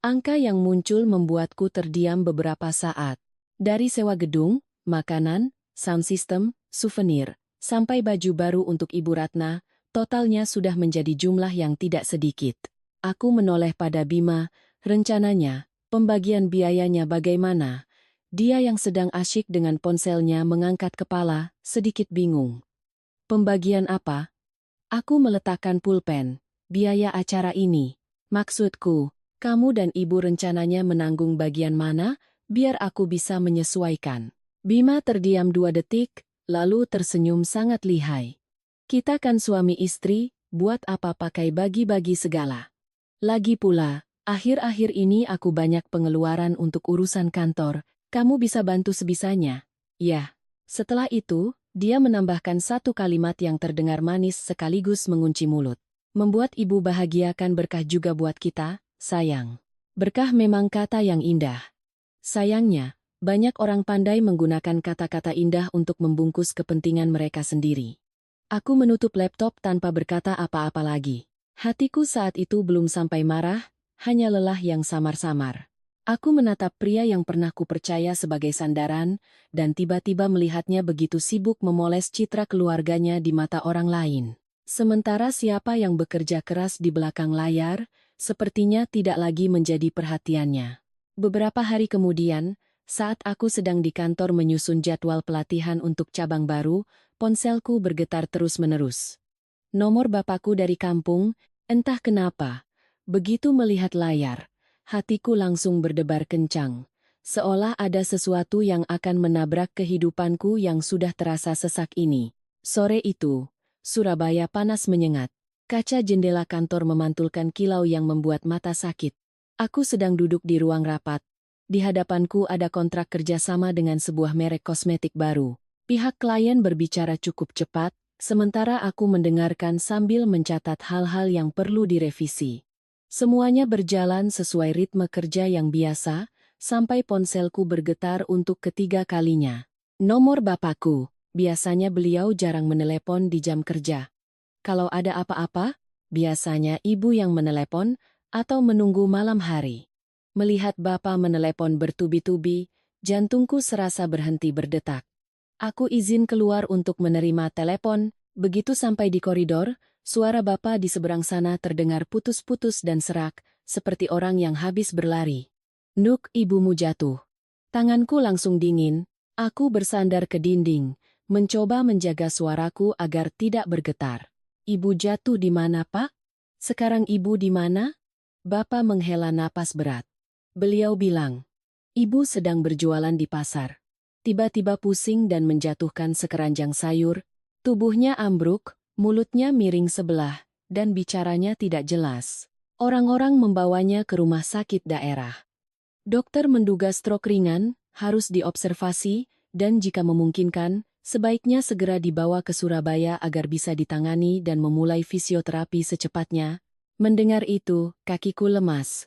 Angka yang muncul membuatku terdiam beberapa saat. Dari sewa gedung, makanan, sound system, souvenir, sampai baju baru untuk Ibu Ratna, totalnya sudah menjadi jumlah yang tidak sedikit. Aku menoleh pada Bima, rencananya, pembagian biayanya bagaimana? Dia yang sedang asyik dengan ponselnya mengangkat kepala, sedikit bingung. Pembagian apa? Aku meletakkan pulpen. Biaya acara ini. Maksudku, kamu dan Ibu rencananya menanggung bagian mana, biar aku bisa menyesuaikan. Bima terdiam 2 detik, lalu tersenyum sangat lihai. Kita kan suami istri, buat apa pakai bagi-bagi segala. Lagi pula, akhir-akhir ini aku banyak pengeluaran untuk urusan kantor, kamu bisa bantu sebisanya. Ya. Setelah itu, dia menambahkan satu kalimat yang terdengar manis sekaligus mengunci mulut. Membuat Ibu bahagia kan berkah juga buat kita, sayang. Berkah memang kata yang indah. Sayangnya, banyak orang pandai menggunakan kata-kata indah untuk membungkus kepentingan mereka sendiri. Aku menutup laptop tanpa berkata apa-apa lagi. Hatiku saat itu belum sampai marah, hanya lelah yang samar-samar. Aku menatap pria yang pernah kupercaya sebagai sandaran, dan tiba-tiba melihatnya begitu sibuk memoles citra keluarganya di mata orang lain. Sementara siapa yang bekerja keras di belakang layar, sepertinya tidak lagi menjadi perhatiannya. Beberapa hari kemudian, saat aku sedang di kantor menyusun jadwal pelatihan untuk cabang baru, ponselku bergetar terus-menerus. Nomor bapakku dari kampung, entah kenapa. Begitu melihat layar, hatiku langsung berdebar kencang. Seolah ada sesuatu yang akan menabrak kehidupanku yang sudah terasa sesak ini. Sore itu, Surabaya panas menyengat. Kaca jendela kantor memantulkan kilau yang membuat mata sakit. Aku sedang duduk di ruang rapat. Di hadapanku ada kontrak kerjasama dengan sebuah merek kosmetik baru. Pihak klien berbicara cukup cepat, sementara aku mendengarkan sambil mencatat hal-hal yang perlu direvisi. Semuanya berjalan sesuai ritme kerja yang biasa, sampai ponselku bergetar untuk ketiga kalinya. Nomor bapakku, biasanya beliau jarang menelepon di jam kerja. Kalau ada apa-apa, biasanya ibu yang menelepon, atau menunggu malam hari. Melihat bapak menelepon bertubi-tubi, jantungku serasa berhenti berdetak. Aku izin keluar untuk menerima telepon, begitu sampai di koridor, suara bapak di seberang sana terdengar putus-putus dan serak, seperti orang yang habis berlari. Nuk, ibumu jatuh. Tanganku langsung dingin, aku bersandar ke dinding, mencoba menjaga suaraku agar tidak bergetar. Ibu jatuh di mana, Pak? Sekarang ibu di mana? Bapak menghela napas berat. Beliau bilang, ibu sedang berjualan di pasar. Tiba-tiba pusing dan menjatuhkan sekeranjang sayur, tubuhnya ambruk, mulutnya miring sebelah, dan bicaranya tidak jelas. Orang-orang membawanya ke rumah sakit daerah. Dokter menduga stroke ringan, harus diobservasi, dan jika memungkinkan, sebaiknya segera dibawa ke Surabaya agar bisa ditangani dan memulai fisioterapi secepatnya. Mendengar itu, kakiku lemas.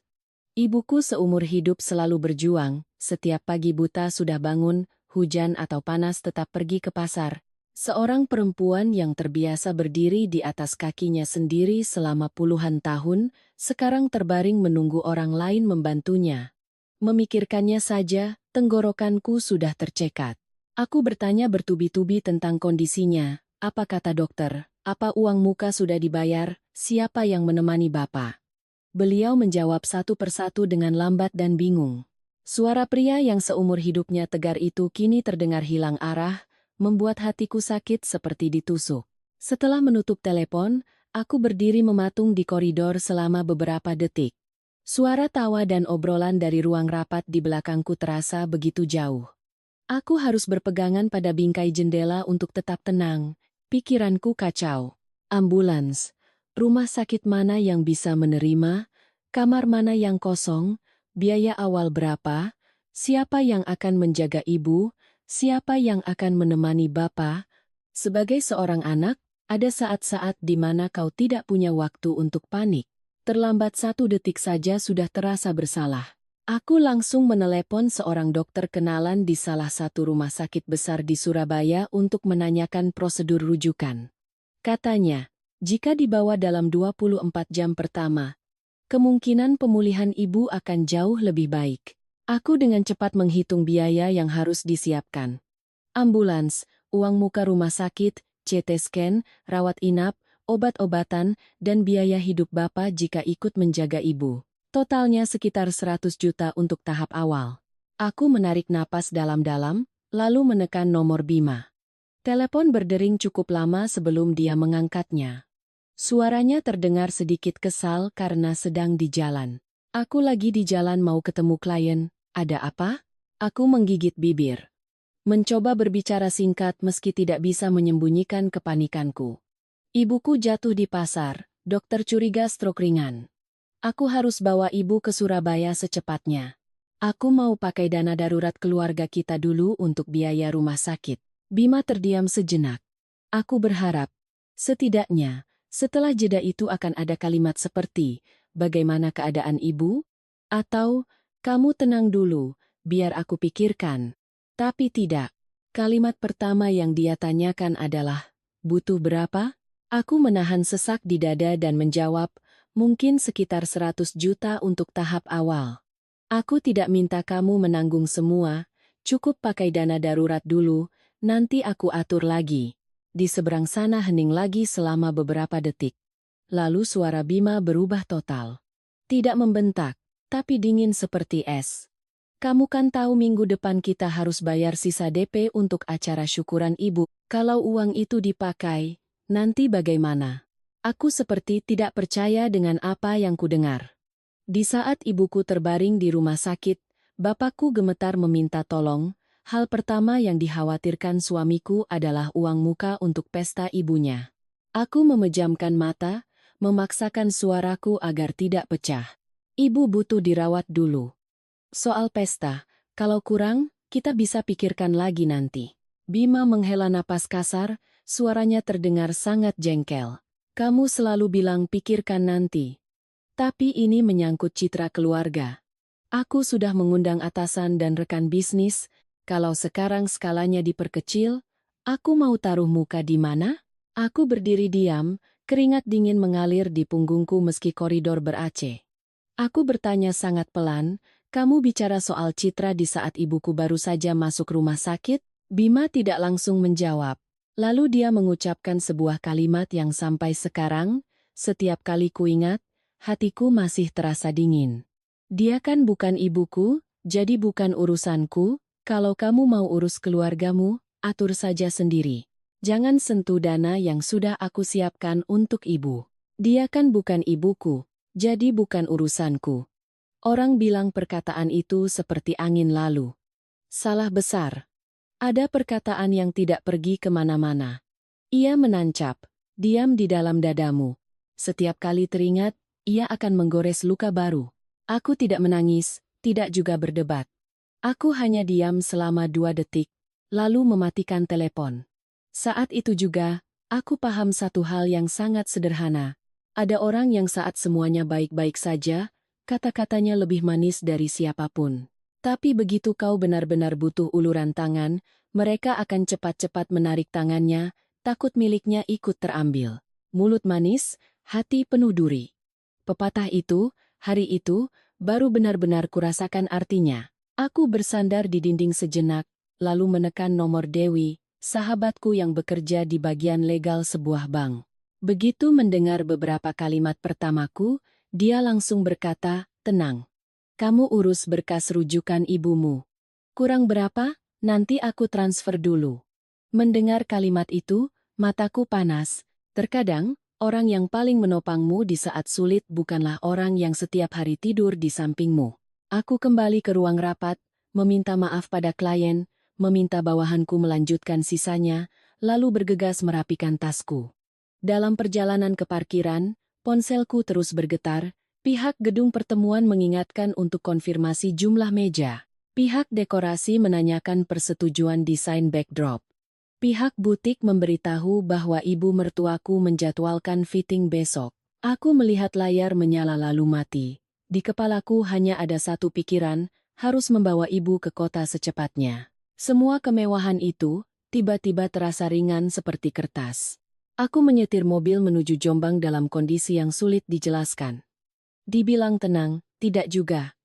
Ibuku seumur hidup selalu berjuang, setiap pagi buta sudah bangun, hujan atau panas tetap pergi ke pasar. Seorang perempuan yang terbiasa berdiri di atas kakinya sendiri selama puluhan tahun, sekarang terbaring menunggu orang lain membantunya. Memikirkannya saja, Tenggorokanku sudah tercekat. Aku bertanya bertubi-tubi tentang kondisinya. Apa kata dokter? Apa uang muka sudah dibayar? Siapa yang menemani Bapak? Beliau menjawab satu persatu dengan lambat dan bingung. Suara pria yang seumur hidupnya tegar itu kini terdengar hilang arah, membuat hatiku sakit seperti ditusuk. Setelah menutup telepon, aku berdiri mematung di koridor selama beberapa detik. Suara tawa dan obrolan dari ruang rapat di belakangku terasa begitu jauh. Aku harus berpegangan pada bingkai jendela untuk tetap tenang. Pikiranku kacau. Ambulans. Rumah sakit mana yang bisa menerima? Kamar mana yang kosong? Biaya awal berapa? Siapa yang akan menjaga ibu? Siapa yang akan menemani bapak? Sebagai seorang anak, ada saat-saat di mana kau tidak punya waktu untuk panik. Terlambat 1 detik saja sudah terasa bersalah. Aku langsung menelepon seorang dokter kenalan di salah satu rumah sakit besar di Surabaya untuk menanyakan prosedur rujukan. Katanya, jika dibawa dalam 24 jam pertama, kemungkinan pemulihan ibu akan jauh lebih baik. Aku dengan cepat menghitung biaya yang harus disiapkan. Ambulans, uang muka rumah sakit, CT scan, rawat inap, obat-obatan, dan biaya hidup Bapak jika ikut menjaga ibu. Totalnya sekitar 100 juta untuk tahap awal. Aku menarik napas dalam-dalam, lalu menekan nomor Bima. Telepon berdering cukup lama sebelum dia mengangkatnya. Suaranya terdengar sedikit kesal karena sedang di jalan. Aku lagi di jalan mau ketemu klien, ada apa? Aku menggigit bibir. Mencoba berbicara singkat meski tidak bisa menyembunyikan kepanikanku. Ibuku jatuh di pasar, dokter curiga stroke ringan. Aku harus bawa ibu ke Surabaya secepatnya. Aku mau pakai dana darurat keluarga kita dulu untuk biaya rumah sakit. Bima terdiam sejenak. Aku berharap, setidaknya, setelah jeda itu akan ada kalimat seperti, bagaimana keadaan ibu? Atau, kamu tenang dulu, biar aku pikirkan. Tapi tidak. Kalimat pertama yang dia tanyakan adalah, butuh berapa? Aku menahan sesak di dada dan menjawab, mungkin sekitar 100 juta untuk tahap awal. Aku tidak minta kamu menanggung semua, cukup pakai dana darurat dulu, nanti aku atur lagi. Di seberang sana hening lagi selama beberapa detik. Lalu suara Bima berubah total. Tidak membentak, tapi dingin seperti es. Kamu kan tahu minggu depan kita harus bayar sisa DP untuk acara syukuran ibu. Kalau uang itu dipakai, nanti bagaimana? Aku seperti tidak percaya dengan apa yang kudengar. Di saat ibuku terbaring di rumah sakit, bapakku gemetar meminta tolong. Hal pertama yang dikhawatirkan suamiku adalah uang muka untuk pesta ibunya. Aku memejamkan mata, memaksakan suaraku agar tidak pecah. Ibu butuh dirawat dulu. Soal pesta, kalau kurang, kita bisa pikirkan lagi nanti. Bima menghela napas kasar, suaranya terdengar sangat jengkel. Kamu selalu bilang pikirkan nanti. Tapi ini menyangkut citra keluarga. Aku sudah mengundang atasan dan rekan bisnis, kalau sekarang skalanya diperkecil, aku mau taruh muka di mana? Aku berdiri diam, keringat dingin mengalir di punggungku meski koridor ber-AC. Aku bertanya sangat pelan, kamu bicara soal citra di saat ibuku baru saja masuk rumah sakit? Bima tidak langsung menjawab. Lalu dia mengucapkan sebuah kalimat yang sampai sekarang, setiap kali kuingat, hatiku masih terasa dingin. Dia kan bukan ibuku, jadi bukan urusanku, kalau kamu mau urus keluargamu, atur saja sendiri. Jangan sentuh dana yang sudah aku siapkan untuk ibu. Dia kan bukan ibuku, jadi bukan urusanku. Orang bilang perkataan itu seperti angin lalu. Salah besar. Ada perkataan yang tidak pergi kemana-mana. Ia menancap, diam di dalam dadamu. Setiap kali teringat, ia akan menggores luka baru. Aku tidak menangis, tidak juga berdebat. Aku hanya diam selama 2 detik, lalu mematikan telepon. Saat itu juga, aku paham satu hal yang sangat sederhana. Ada orang yang saat semuanya baik-baik saja, kata-katanya lebih manis dari siapapun. Tapi begitu kau benar-benar butuh uluran tangan, mereka akan cepat-cepat menarik tangannya, takut miliknya ikut terambil. Mulut manis, hati penuh duri. Pepatah itu, hari itu, baru benar-benar kurasakan artinya. Aku bersandar di dinding sejenak, lalu menekan nomor Dewi, sahabatku yang bekerja di bagian legal sebuah bank. Begitu mendengar beberapa kalimat pertamaku, dia langsung berkata, "Tenang. Kamu urus berkas rujukan ibumu. Kurang berapa? Nanti aku transfer dulu." Mendengar kalimat itu, mataku panas. Terkadang, orang yang paling menopangmu di saat sulit bukanlah orang yang setiap hari tidur di sampingmu. Aku kembali ke ruang rapat, meminta maaf pada klien, meminta bawahanku melanjutkan sisanya, lalu bergegas merapikan tasku. Dalam perjalanan ke parkiran, ponselku terus bergetar. Pihak gedung pertemuan mengingatkan untuk konfirmasi jumlah meja. Pihak dekorasi menanyakan persetujuan desain backdrop. Pihak butik memberitahu bahwa ibu mertuaku menjadwalkan fitting besok. Aku melihat layar menyala lalu mati. Di kepalaku hanya ada satu pikiran, harus membawa ibu ke kota secepatnya. Semua kemewahan itu tiba-tiba terasa ringan seperti kertas. Aku menyetir mobil menuju Jombang dalam kondisi yang sulit dijelaskan. Dibilang tenang, tidak juga.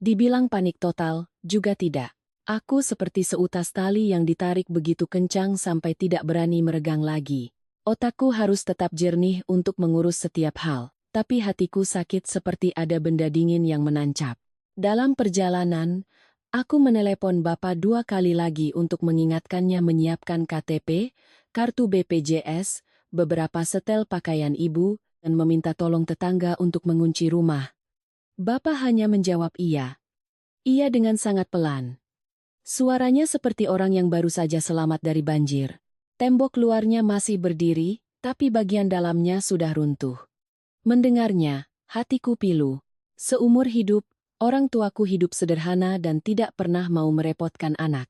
Dibilang panik total, juga tidak. Aku seperti seutas tali yang ditarik begitu kencang sampai tidak berani meregang lagi. Otakku harus tetap jernih untuk mengurus setiap hal, tapi hatiku sakit seperti ada benda dingin yang menancap. Dalam perjalanan, aku menelepon Bapak 2 kali lagi untuk mengingatkannya menyiapkan KTP, kartu BPJS, beberapa setel pakaian ibu, dan meminta tolong tetangga untuk mengunci rumah. Bapak hanya menjawab iya. Iya dengan sangat pelan. Suaranya seperti orang yang baru saja selamat dari banjir. Tembok luarnya masih berdiri, tapi bagian dalamnya sudah runtuh. Mendengarnya, hatiku pilu. Seumur hidup, orang tuaku hidup sederhana dan tidak pernah mau merepotkan anak.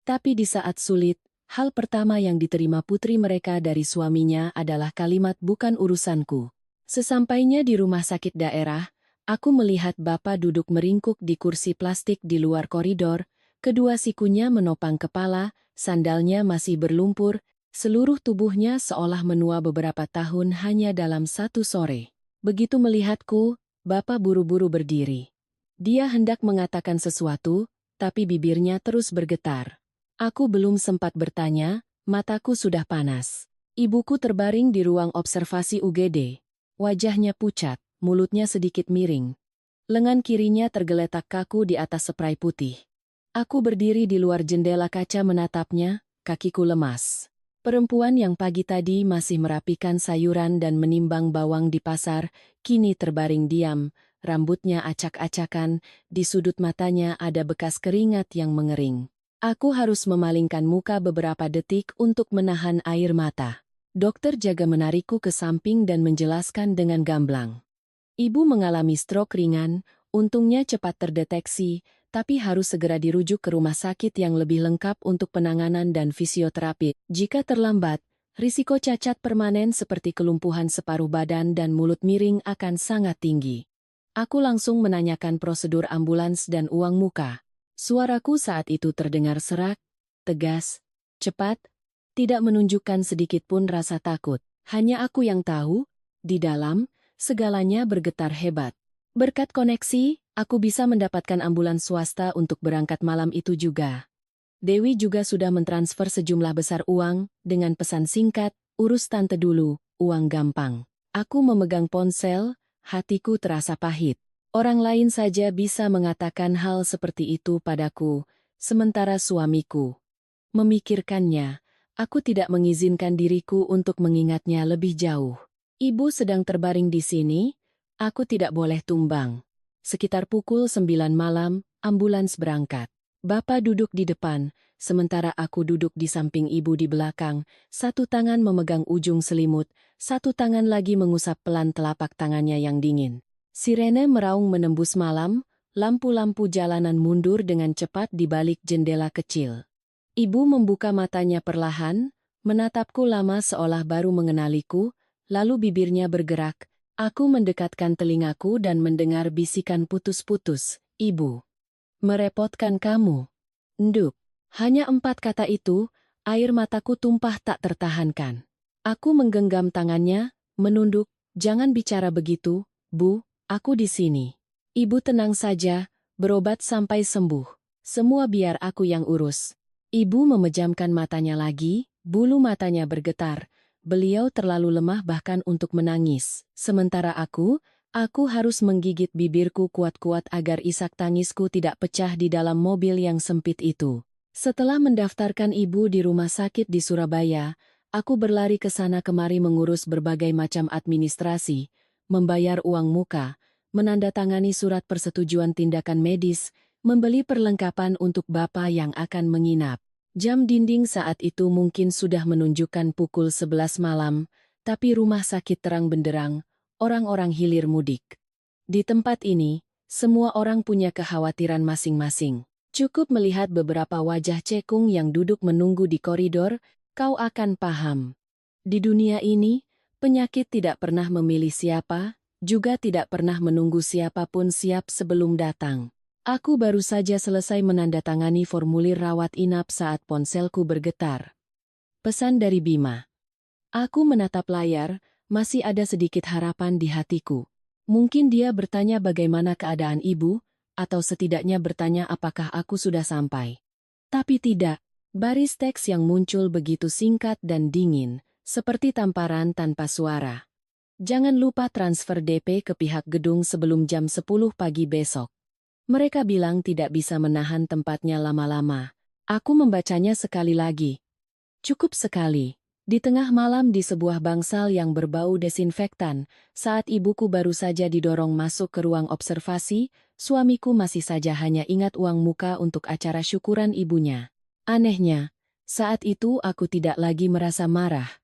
Tapi di saat sulit, hal pertama yang diterima putri mereka dari suaminya adalah kalimat "bukan urusanku". Sesampainya di rumah sakit daerah, aku melihat Bapak duduk meringkuk di kursi plastik di luar koridor, kedua sikunya menopang kepala, sandalnya masih berlumpur, seluruh tubuhnya seolah menua beberapa tahun hanya dalam satu sore. Begitu melihatku, Bapak buru-buru berdiri. Dia hendak mengatakan sesuatu, tapi bibirnya terus bergetar. Aku belum sempat bertanya, mataku sudah panas. Ibuku terbaring di ruang observasi UGD. Wajahnya pucat, mulutnya sedikit miring. Lengan kirinya tergeletak kaku di atas spray putih. Aku berdiri di luar jendela kaca menatapnya, kakiku lemas. Perempuan yang pagi tadi masih merapikan sayuran dan menimbang bawang di pasar, kini terbaring diam, rambutnya acak-acakan, di sudut matanya ada bekas keringat yang mengering. Aku harus memalingkan muka beberapa detik untuk menahan air mata. Dokter jaga menarikku ke samping dan menjelaskan dengan gamblang. Ibu mengalami stroke ringan, untungnya cepat terdeteksi, tapi harus segera dirujuk ke rumah sakit yang lebih lengkap untuk penanganan dan fisioterapi. Jika terlambat, risiko cacat permanen seperti kelumpuhan separuh badan dan mulut miring akan sangat tinggi. Aku langsung menanyakan prosedur ambulans dan uang muka. Suaraku saat itu terdengar serak, tegas, cepat, tidak menunjukkan sedikit pun rasa takut. Hanya aku yang tahu, di dalam, segalanya bergetar hebat. Berkat koneksi, aku bisa mendapatkan ambulans swasta untuk berangkat malam itu juga. Dewi juga sudah mentransfer sejumlah besar uang, dengan pesan singkat, urus tante dulu, uang gampang. Aku memegang ponsel, hatiku terasa pahit. Orang lain saja bisa mengatakan hal seperti itu padaku, sementara suamiku memikirkannya. Aku tidak mengizinkan diriku untuk mengingatnya lebih jauh. Ibu sedang terbaring di sini, aku tidak boleh tumbang. Sekitar pukul 9 malam, ambulans berangkat. Bapak duduk di depan, sementara aku duduk di samping ibu di belakang, satu tangan memegang ujung selimut, satu tangan lagi mengusap pelan telapak tangannya yang dingin. Sirene meraung menembus malam, lampu-lampu jalanan mundur dengan cepat di balik jendela kecil. Ibu membuka matanya perlahan, menatapku lama seolah baru mengenaliku, lalu bibirnya bergerak. Aku mendekatkan telingaku dan mendengar bisikan putus-putus, "Ibu, merepotkan kamu." Nduk. Hanya 4 kata itu, air mataku tumpah tak tertahankan. Aku menggenggam tangannya, menunduk, "Jangan bicara begitu, Bu, aku di sini." "Ibu tenang saja, berobat sampai sembuh." Semua biar aku yang urus. Ibu memejamkan matanya lagi, bulu matanya bergetar. Beliau terlalu lemah bahkan untuk menangis. Sementara aku harus menggigit bibirku kuat-kuat agar isak tangisku tidak pecah di dalam mobil yang sempit itu. Setelah mendaftarkan ibu di rumah sakit di Surabaya, aku berlari ke sana kemari mengurus berbagai macam administrasi, membayar uang muka, menandatangani surat persetujuan tindakan medis, membeli perlengkapan untuk bapak yang akan menginap. Jam dinding saat itu mungkin sudah menunjukkan pukul 11 malam, tapi rumah sakit terang benderang, orang-orang hilir mudik. Di tempat ini, semua orang punya kekhawatiran masing-masing. Cukup melihat beberapa wajah cekung yang duduk menunggu di koridor, kau akan paham. Di dunia ini, penyakit tidak pernah memilih siapa, juga tidak pernah menunggu siapapun siap sebelum datang. Aku baru saja selesai menandatangani formulir rawat inap saat ponselku bergetar. Pesan dari Bima. Aku menatap layar, masih ada sedikit harapan di hatiku. Mungkin dia bertanya bagaimana keadaan ibu, atau setidaknya bertanya apakah aku sudah sampai. Tapi tidak, baris teks yang muncul begitu singkat dan dingin, seperti tamparan tanpa suara. Jangan lupa transfer DP ke pihak gedung sebelum jam 10 pagi besok. Mereka bilang tidak bisa menahan tempatnya lama-lama. Aku membacanya sekali lagi. Cukup sekali. Di tengah malam di sebuah bangsal yang berbau desinfektan, saat ibuku baru saja didorong masuk ke ruang observasi, suamiku masih saja hanya ingat uang muka untuk acara syukuran ibunya. Anehnya, saat itu aku tidak lagi merasa marah.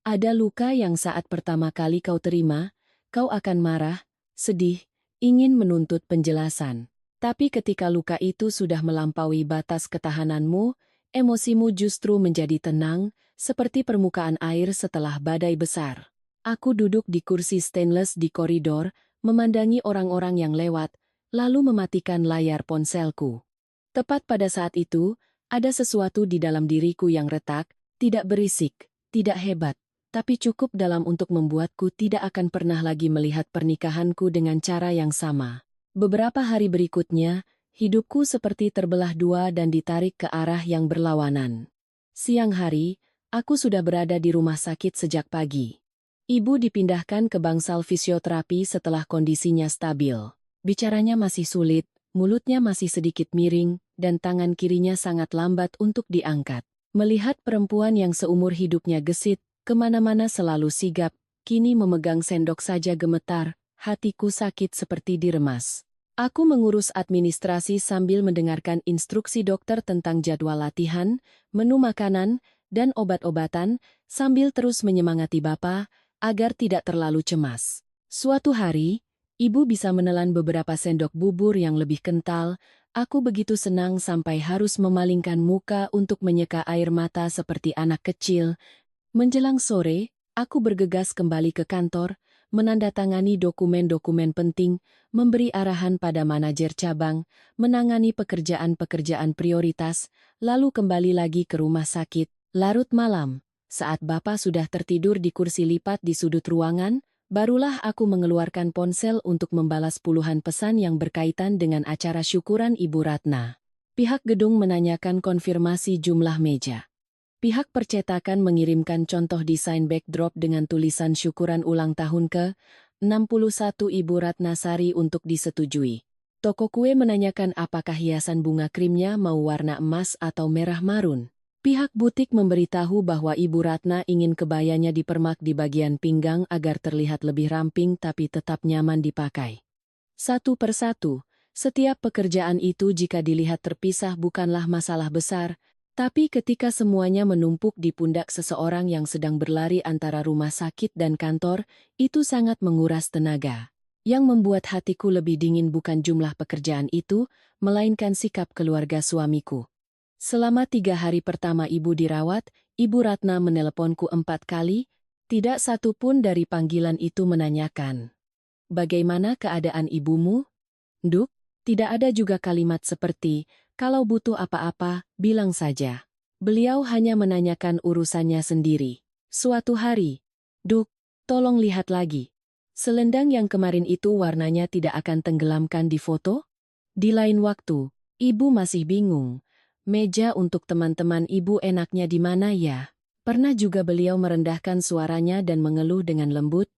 Ada luka yang saat pertama kali kau terima, kau akan marah, sedih, ingin menuntut penjelasan. Tapi ketika luka itu sudah melampaui batas ketahananmu, emosimu justru menjadi tenang, seperti permukaan air setelah badai besar. Aku duduk di kursi stainless di koridor, memandangi orang-orang yang lewat, lalu mematikan layar ponselku. Tepat pada saat itu, ada sesuatu di dalam diriku yang retak, tidak berisik, tidak hebat, tapi cukup dalam untuk membuatku tidak akan pernah lagi melihat pernikahanku dengan cara yang sama. Beberapa hari berikutnya, hidupku seperti terbelah dua dan ditarik ke arah yang berlawanan. Siang hari, aku sudah berada di rumah sakit sejak pagi. Ibu dipindahkan ke bangsal fisioterapi setelah kondisinya stabil. Bicaranya masih sulit, mulutnya masih sedikit miring, dan tangan kirinya sangat lambat untuk diangkat. Melihat perempuan yang seumur hidupnya gesit, kemana-mana selalu sigap, kini memegang sendok saja gemetar, hatiku sakit seperti diremas. Aku mengurus administrasi sambil mendengarkan instruksi dokter tentang jadwal latihan, menu makanan, dan obat-obatan, sambil terus menyemangati Bapak agar tidak terlalu cemas. Suatu hari, ibu bisa menelan beberapa sendok bubur yang lebih kental. Aku begitu senang sampai harus memalingkan muka untuk menyeka air mata seperti anak kecil. Menjelang sore, aku bergegas kembali ke kantor, menandatangani dokumen-dokumen penting, memberi arahan pada manajer cabang, menangani pekerjaan-pekerjaan prioritas, lalu kembali lagi ke rumah sakit. Larut malam, saat Bapak sudah tertidur di kursi lipat di sudut ruangan, barulah aku mengeluarkan ponsel untuk membalas puluhan pesan yang berkaitan dengan acara syukuran Ibu Ratna. Pihak gedung menanyakan konfirmasi jumlah meja. Pihak percetakan mengirimkan contoh desain backdrop dengan tulisan syukuran ulang tahun ke-61 Ibu Ratnasari untuk disetujui. Toko kue menanyakan apakah hiasan bunga krimnya mau warna emas atau merah marun. Pihak butik memberitahu bahwa Ibu Ratna ingin kebayanya dipermak di bagian pinggang agar terlihat lebih ramping tapi tetap nyaman dipakai. Satu persatu, setiap pekerjaan itu jika dilihat terpisah bukanlah masalah besar, tapi ketika semuanya menumpuk di pundak seseorang yang sedang berlari antara rumah sakit dan kantor, itu sangat menguras tenaga. Yang membuat hatiku lebih dingin bukan jumlah pekerjaan itu, melainkan sikap keluarga suamiku. Selama 3 hari pertama ibu dirawat, Ibu Ratna meneleponku 4 kali, tidak satu pun dari panggilan itu menanyakan, "Bagaimana keadaan ibumu, Duk?" Tidak ada juga kalimat seperti, "Kalau butuh apa-apa, bilang saja." Beliau hanya menanyakan urusannya sendiri. Suatu hari, "Duk, tolong lihat lagi. Selendang yang kemarin itu warnanya tidak akan tenggelamkan di foto?" Di lain waktu, Ibu masih bingung. Meja untuk teman-teman ibu enaknya di mana ya? Pernah juga beliau merendahkan suaranya dan mengeluh dengan lembut.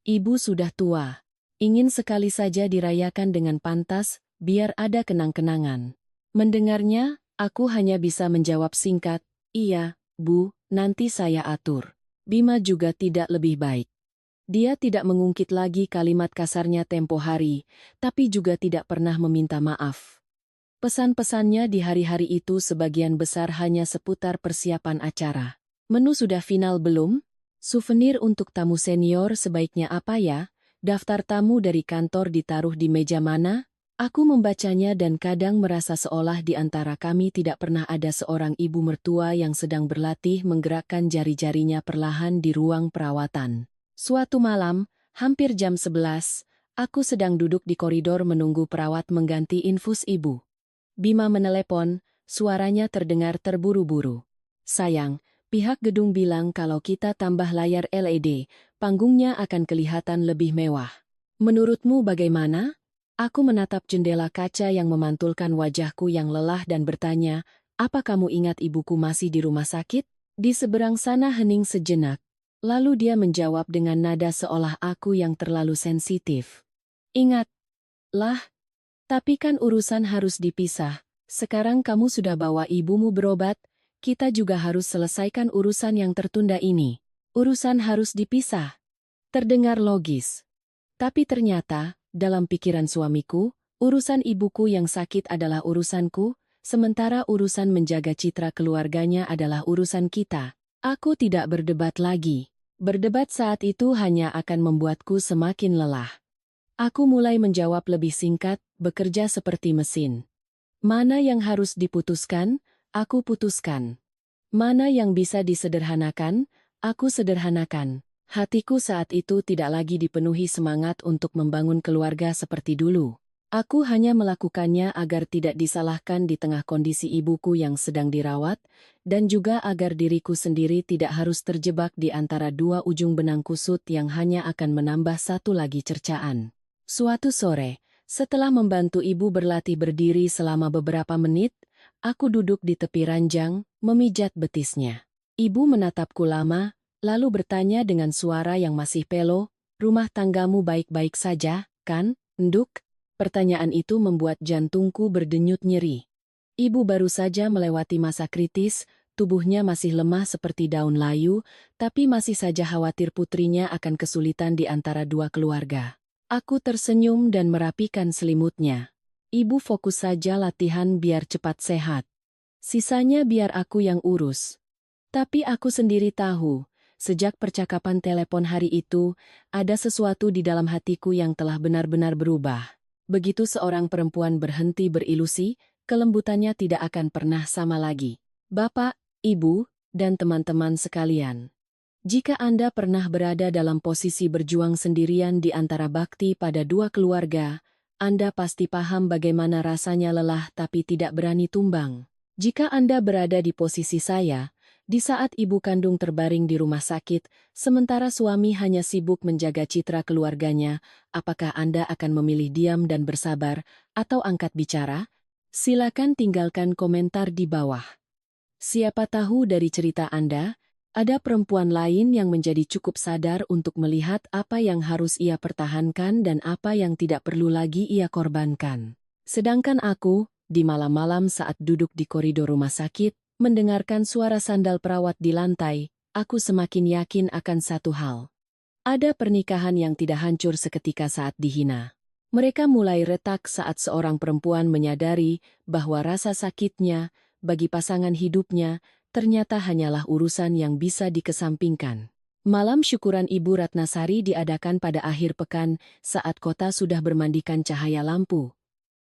Ibu sudah tua. Ingin sekali saja dirayakan dengan pantas, biar ada kenang-kenangan. Mendengarnya, aku hanya bisa menjawab singkat, iya, Bu, nanti saya atur. Bima juga tidak lebih baik. Dia tidak mengungkit lagi kalimat kasarnya tempo hari, tapi juga tidak pernah meminta maaf. Pesan-pesannya di hari-hari itu sebagian besar hanya seputar persiapan acara. Menu sudah final belum? Souvenir untuk tamu senior sebaiknya apa ya? Daftar tamu dari kantor ditaruh di meja mana? Aku membacanya dan kadang merasa seolah di antara kami tidak pernah ada seorang ibu mertua yang sedang berlatih menggerakkan jari-jarinya perlahan di ruang perawatan. Suatu malam, hampir jam 11, aku sedang duduk di koridor menunggu perawat mengganti infus ibu. Bima menelepon, suaranya terdengar terburu-buru. Sayang, pihak gedung bilang kalau kita tambah layar LED, panggungnya akan kelihatan lebih mewah. Menurutmu bagaimana? Aku menatap jendela kaca yang memantulkan wajahku yang lelah dan bertanya, apa kamu ingat ibuku masih di rumah sakit? Di seberang sana hening sejenak. Lalu dia menjawab dengan nada seolah aku yang terlalu sensitif. Ingatlah. Tapi kan urusan harus dipisah. Sekarang kamu sudah bawa ibumu berobat, kita juga harus selesaikan urusan yang tertunda ini. Urusan harus dipisah. Terdengar logis. Tapi ternyata, dalam pikiran suamiku, urusan ibuku yang sakit adalah urusanku, sementara urusan menjaga citra keluarganya adalah urusan kita. Aku tidak berdebat lagi. Berdebat saat itu hanya akan membuatku semakin lelah. Aku mulai menjawab lebih singkat, bekerja seperti mesin. Mana yang harus diputuskan, aku putuskan. Mana yang bisa disederhanakan, aku sederhanakan. Hatiku saat itu tidak lagi dipenuhi semangat untuk membangun keluarga seperti dulu. Aku hanya melakukannya agar tidak disalahkan di tengah kondisi ibuku yang sedang dirawat, dan juga agar diriku sendiri tidak harus terjebak di antara dua ujung benang kusut yang hanya akan menambah satu lagi cercaan. Suatu sore, setelah membantu ibu berlatih berdiri selama beberapa menit, aku duduk di tepi ranjang, memijat betisnya. Ibu menatapku lama, lalu bertanya dengan suara yang masih pelo, rumah tanggamu baik-baik saja, kan, Nduk? Pertanyaan itu membuat jantungku berdenyut nyeri. Ibu baru saja melewati masa kritis, tubuhnya masih lemah seperti daun layu, tapi masih saja khawatir putrinya akan kesulitan di antara dua keluarga. Aku tersenyum dan merapikan selimutnya. Ibu fokus saja latihan biar cepat sehat. Sisanya biar aku yang urus. Tapi aku sendiri tahu, sejak percakapan telepon hari itu, ada sesuatu di dalam hatiku yang telah benar-benar berubah. Begitu seorang perempuan berhenti berilusi, kelembutannya tidak akan pernah sama lagi. Bapak, Ibu, dan teman-teman sekalian. Jika Anda pernah berada dalam posisi berjuang sendirian di antara bakti pada dua keluarga, Anda pasti paham bagaimana rasanya lelah tapi tidak berani tumbang. Jika Anda berada di posisi saya, di saat ibu kandung terbaring di rumah sakit, sementara suami hanya sibuk menjaga citra keluarganya, apakah Anda akan memilih diam dan bersabar, atau angkat bicara? Silakan tinggalkan komentar di bawah. Siapa tahu dari cerita Anda, ada perempuan lain yang menjadi cukup sadar untuk melihat apa yang harus ia pertahankan dan apa yang tidak perlu lagi ia korbankan. Sedangkan aku, di malam-malam saat duduk di koridor rumah sakit, mendengarkan suara sandal perawat di lantai, aku semakin yakin akan satu hal. Ada pernikahan yang tidak hancur seketika saat dihina. Mereka mulai retak saat seorang perempuan menyadari bahwa rasa sakitnya, bagi pasangan hidupnya, ternyata hanyalah urusan yang bisa dikesampingkan. Malam syukuran Ibu Ratnasari diadakan pada akhir pekan saat kota sudah bermandikan cahaya lampu.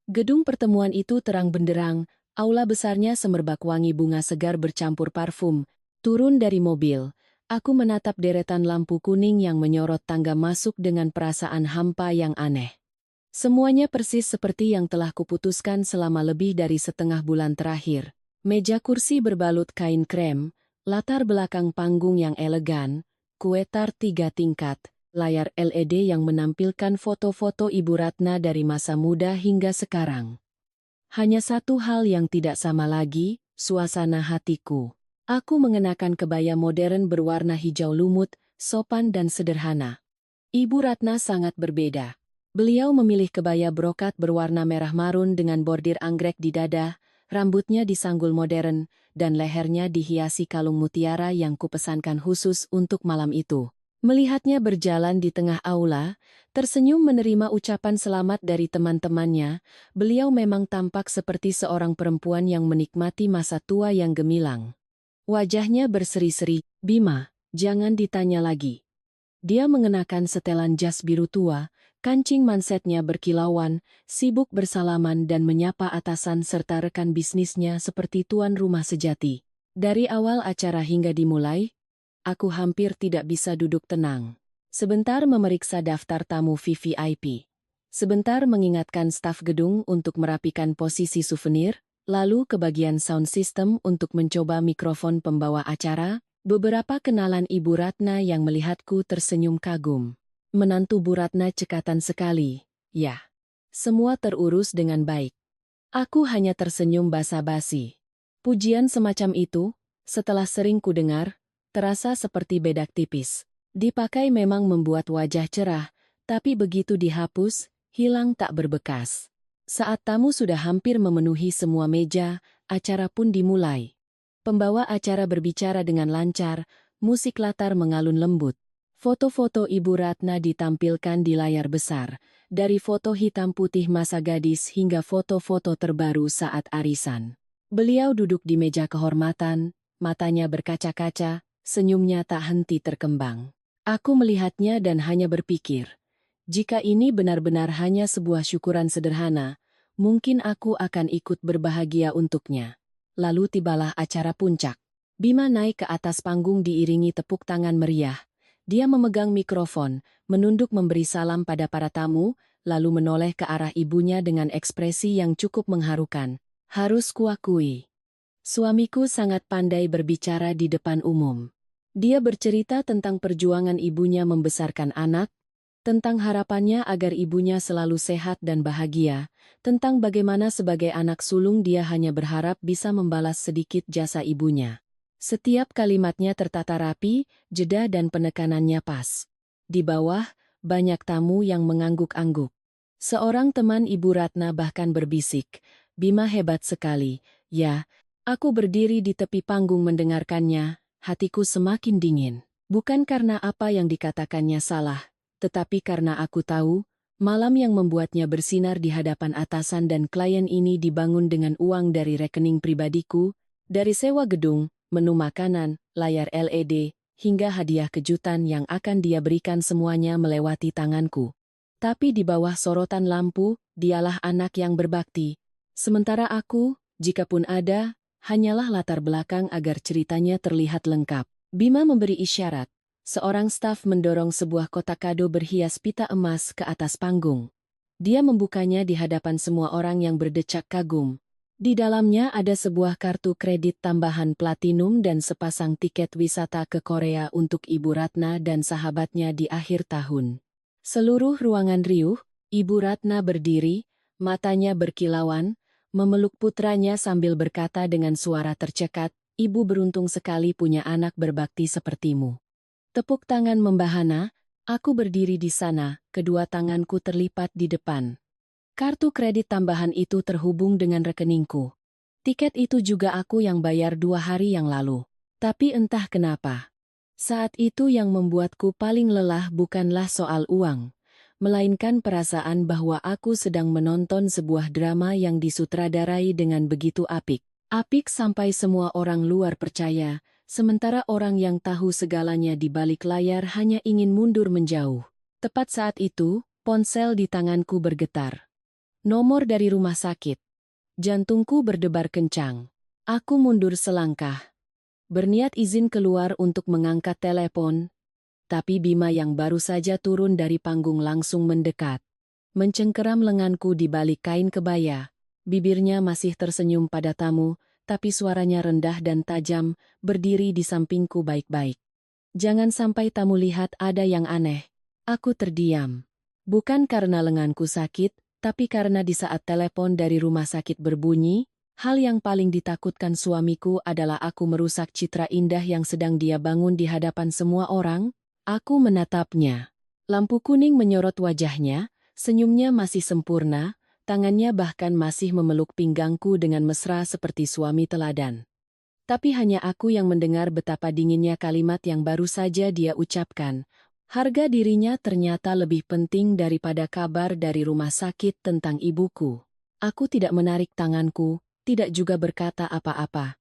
Gedung pertemuan itu terang benderang, aula besarnya semerbak wangi bunga segar bercampur parfum. Turun dari mobil, aku menatap deretan lampu kuning yang menyorot tangga masuk dengan perasaan hampa yang aneh. Semuanya persis seperti yang telah kuputuskan selama lebih dari setengah bulan terakhir. Meja kursi berbalut kain krem, latar belakang panggung yang elegan, kue tart 3 tingkat, layar LED yang menampilkan foto-foto Ibu Ratna dari masa muda hingga sekarang. Hanya satu hal yang tidak sama lagi, suasana hatiku. Aku mengenakan kebaya modern berwarna hijau lumut, sopan dan sederhana. Ibu Ratna sangat berbeda. Beliau memilih kebaya brokat berwarna merah marun dengan bordir anggrek di dada, rambutnya disanggul modern, dan lehernya dihiasi kalung mutiara yang kupesankan khusus untuk malam itu. Melihatnya berjalan di tengah aula, tersenyum menerima ucapan selamat dari teman-temannya, beliau memang tampak seperti seorang perempuan yang menikmati masa tua yang gemilang. Wajahnya berseri-seri, "Bima, jangan ditanya lagi." Dia mengenakan setelan jas biru tua, kancing mansetnya berkilauan, sibuk bersalaman dan menyapa atasan serta rekan bisnisnya seperti tuan rumah sejati. Dari awal acara hingga dimulai, aku hampir tidak bisa duduk tenang. Sebentar memeriksa daftar tamu VVIP. Sebentar mengingatkan staf gedung untuk merapikan posisi souvenir, lalu ke bagian sound system untuk mencoba mikrofon pembawa acara. Beberapa kenalan Ibu Ratna yang melihatku tersenyum kagum. Menantu Bu Ratna cekatan sekali. Ya, semua terurus dengan baik. Aku hanya tersenyum basa-basi. Pujian semacam itu, setelah sering kudengar, terasa seperti bedak tipis. Dipakai memang membuat wajah cerah, tapi begitu dihapus, hilang tak berbekas. Saat tamu sudah hampir memenuhi semua meja, acara pun dimulai. Pembawa acara berbicara dengan lancar, musik latar mengalun lembut. Foto-foto Ibu Ratna ditampilkan di layar besar, dari foto hitam putih masa gadis hingga foto-foto terbaru saat arisan. Beliau duduk di meja kehormatan, matanya berkaca-kaca, senyumnya tak henti terkembang. Aku melihatnya dan hanya berpikir, jika ini benar-benar hanya sebuah syukuran sederhana, mungkin aku akan ikut berbahagia untuknya. Lalu tibalah acara puncak. Bima naik ke atas panggung diiringi tepuk tangan meriah. Dia memegang mikrofon, menunduk memberi salam pada para tamu, lalu menoleh ke arah ibunya dengan ekspresi yang cukup mengharukan. Harus kuakui, suamiku sangat pandai berbicara di depan umum. Dia bercerita tentang perjuangan ibunya membesarkan anak, tentang harapannya agar ibunya selalu sehat dan bahagia, tentang bagaimana sebagai anak sulung dia hanya berharap bisa membalas sedikit jasa ibunya. Setiap kalimatnya tertata rapi, jeda dan penekanannya pas. Di bawah, banyak tamu yang mengangguk-angguk. Seorang teman Ibu Ratna bahkan berbisik, "Bima hebat sekali." Ya, aku berdiri di tepi panggung mendengarkannya, hatiku semakin dingin. Bukan karena apa yang dikatakannya salah, tetapi karena aku tahu, malam yang membuatnya bersinar di hadapan atasan dan klien ini dibangun dengan uang dari rekening pribadiku, dari sewa gedung, menu makanan, layar LED, hingga hadiah kejutan yang akan dia berikan semuanya melewati tanganku. Tapi di bawah sorotan lampu, dialah anak yang berbakti. Sementara aku, jikapun ada, hanyalah latar belakang agar ceritanya terlihat lengkap. Bima memberi isyarat. Seorang staf mendorong sebuah kotak kado berhias pita emas ke atas panggung. Dia membukanya di hadapan semua orang yang berdecak kagum. Di dalamnya ada sebuah kartu kredit tambahan platinum dan sepasang tiket wisata ke Korea untuk Ibu Ratna dan sahabatnya di akhir tahun. Seluruh ruangan riuh, Ibu Ratna berdiri, matanya berkilauan, memeluk putranya sambil berkata dengan suara tercekat, "Ibu beruntung sekali punya anak berbakti sepertimu." Tepuk tangan membahana, aku berdiri di sana, kedua tanganku terlipat di depan. Kartu kredit tambahan itu terhubung dengan rekeningku. Tiket itu juga aku yang bayar 2 hari yang lalu. Tapi entah kenapa, saat itu yang membuatku paling lelah bukanlah soal uang, melainkan perasaan bahwa aku sedang menonton sebuah drama yang disutradarai dengan begitu apik. Apik sampai semua orang luar percaya, sementara orang yang tahu segalanya di balik layar hanya ingin mundur menjauh. Tepat saat itu, ponsel di tanganku bergetar. Nomor dari rumah sakit. Jantungku berdebar kencang. Aku mundur selangkah. Berniat izin keluar untuk mengangkat telepon, tapi Bima yang baru saja turun dari panggung langsung mendekat. Mencengkeram lenganku di balik kain kebaya. Bibirnya masih tersenyum pada tamu, tapi suaranya rendah dan tajam, berdiri di sampingku baik-baik. "Jangan sampai tamu lihat ada yang aneh." Aku terdiam. Bukan karena lenganku sakit, Tapi karena di saat telepon dari rumah sakit berbunyi, hal yang paling ditakutkan suamiku adalah aku merusak citra indah yang sedang dia bangun di hadapan semua orang. Aku menatapnya. Lampu kuning menyorot wajahnya, senyumnya masih sempurna, tangannya bahkan masih memeluk pinggangku dengan mesra seperti suami teladan. Tapi hanya aku yang mendengar betapa dinginnya kalimat yang baru saja dia ucapkan. Harga dirinya ternyata lebih penting daripada kabar dari rumah sakit tentang ibuku. Aku tidak menarik tanganku, tidak juga berkata apa-apa.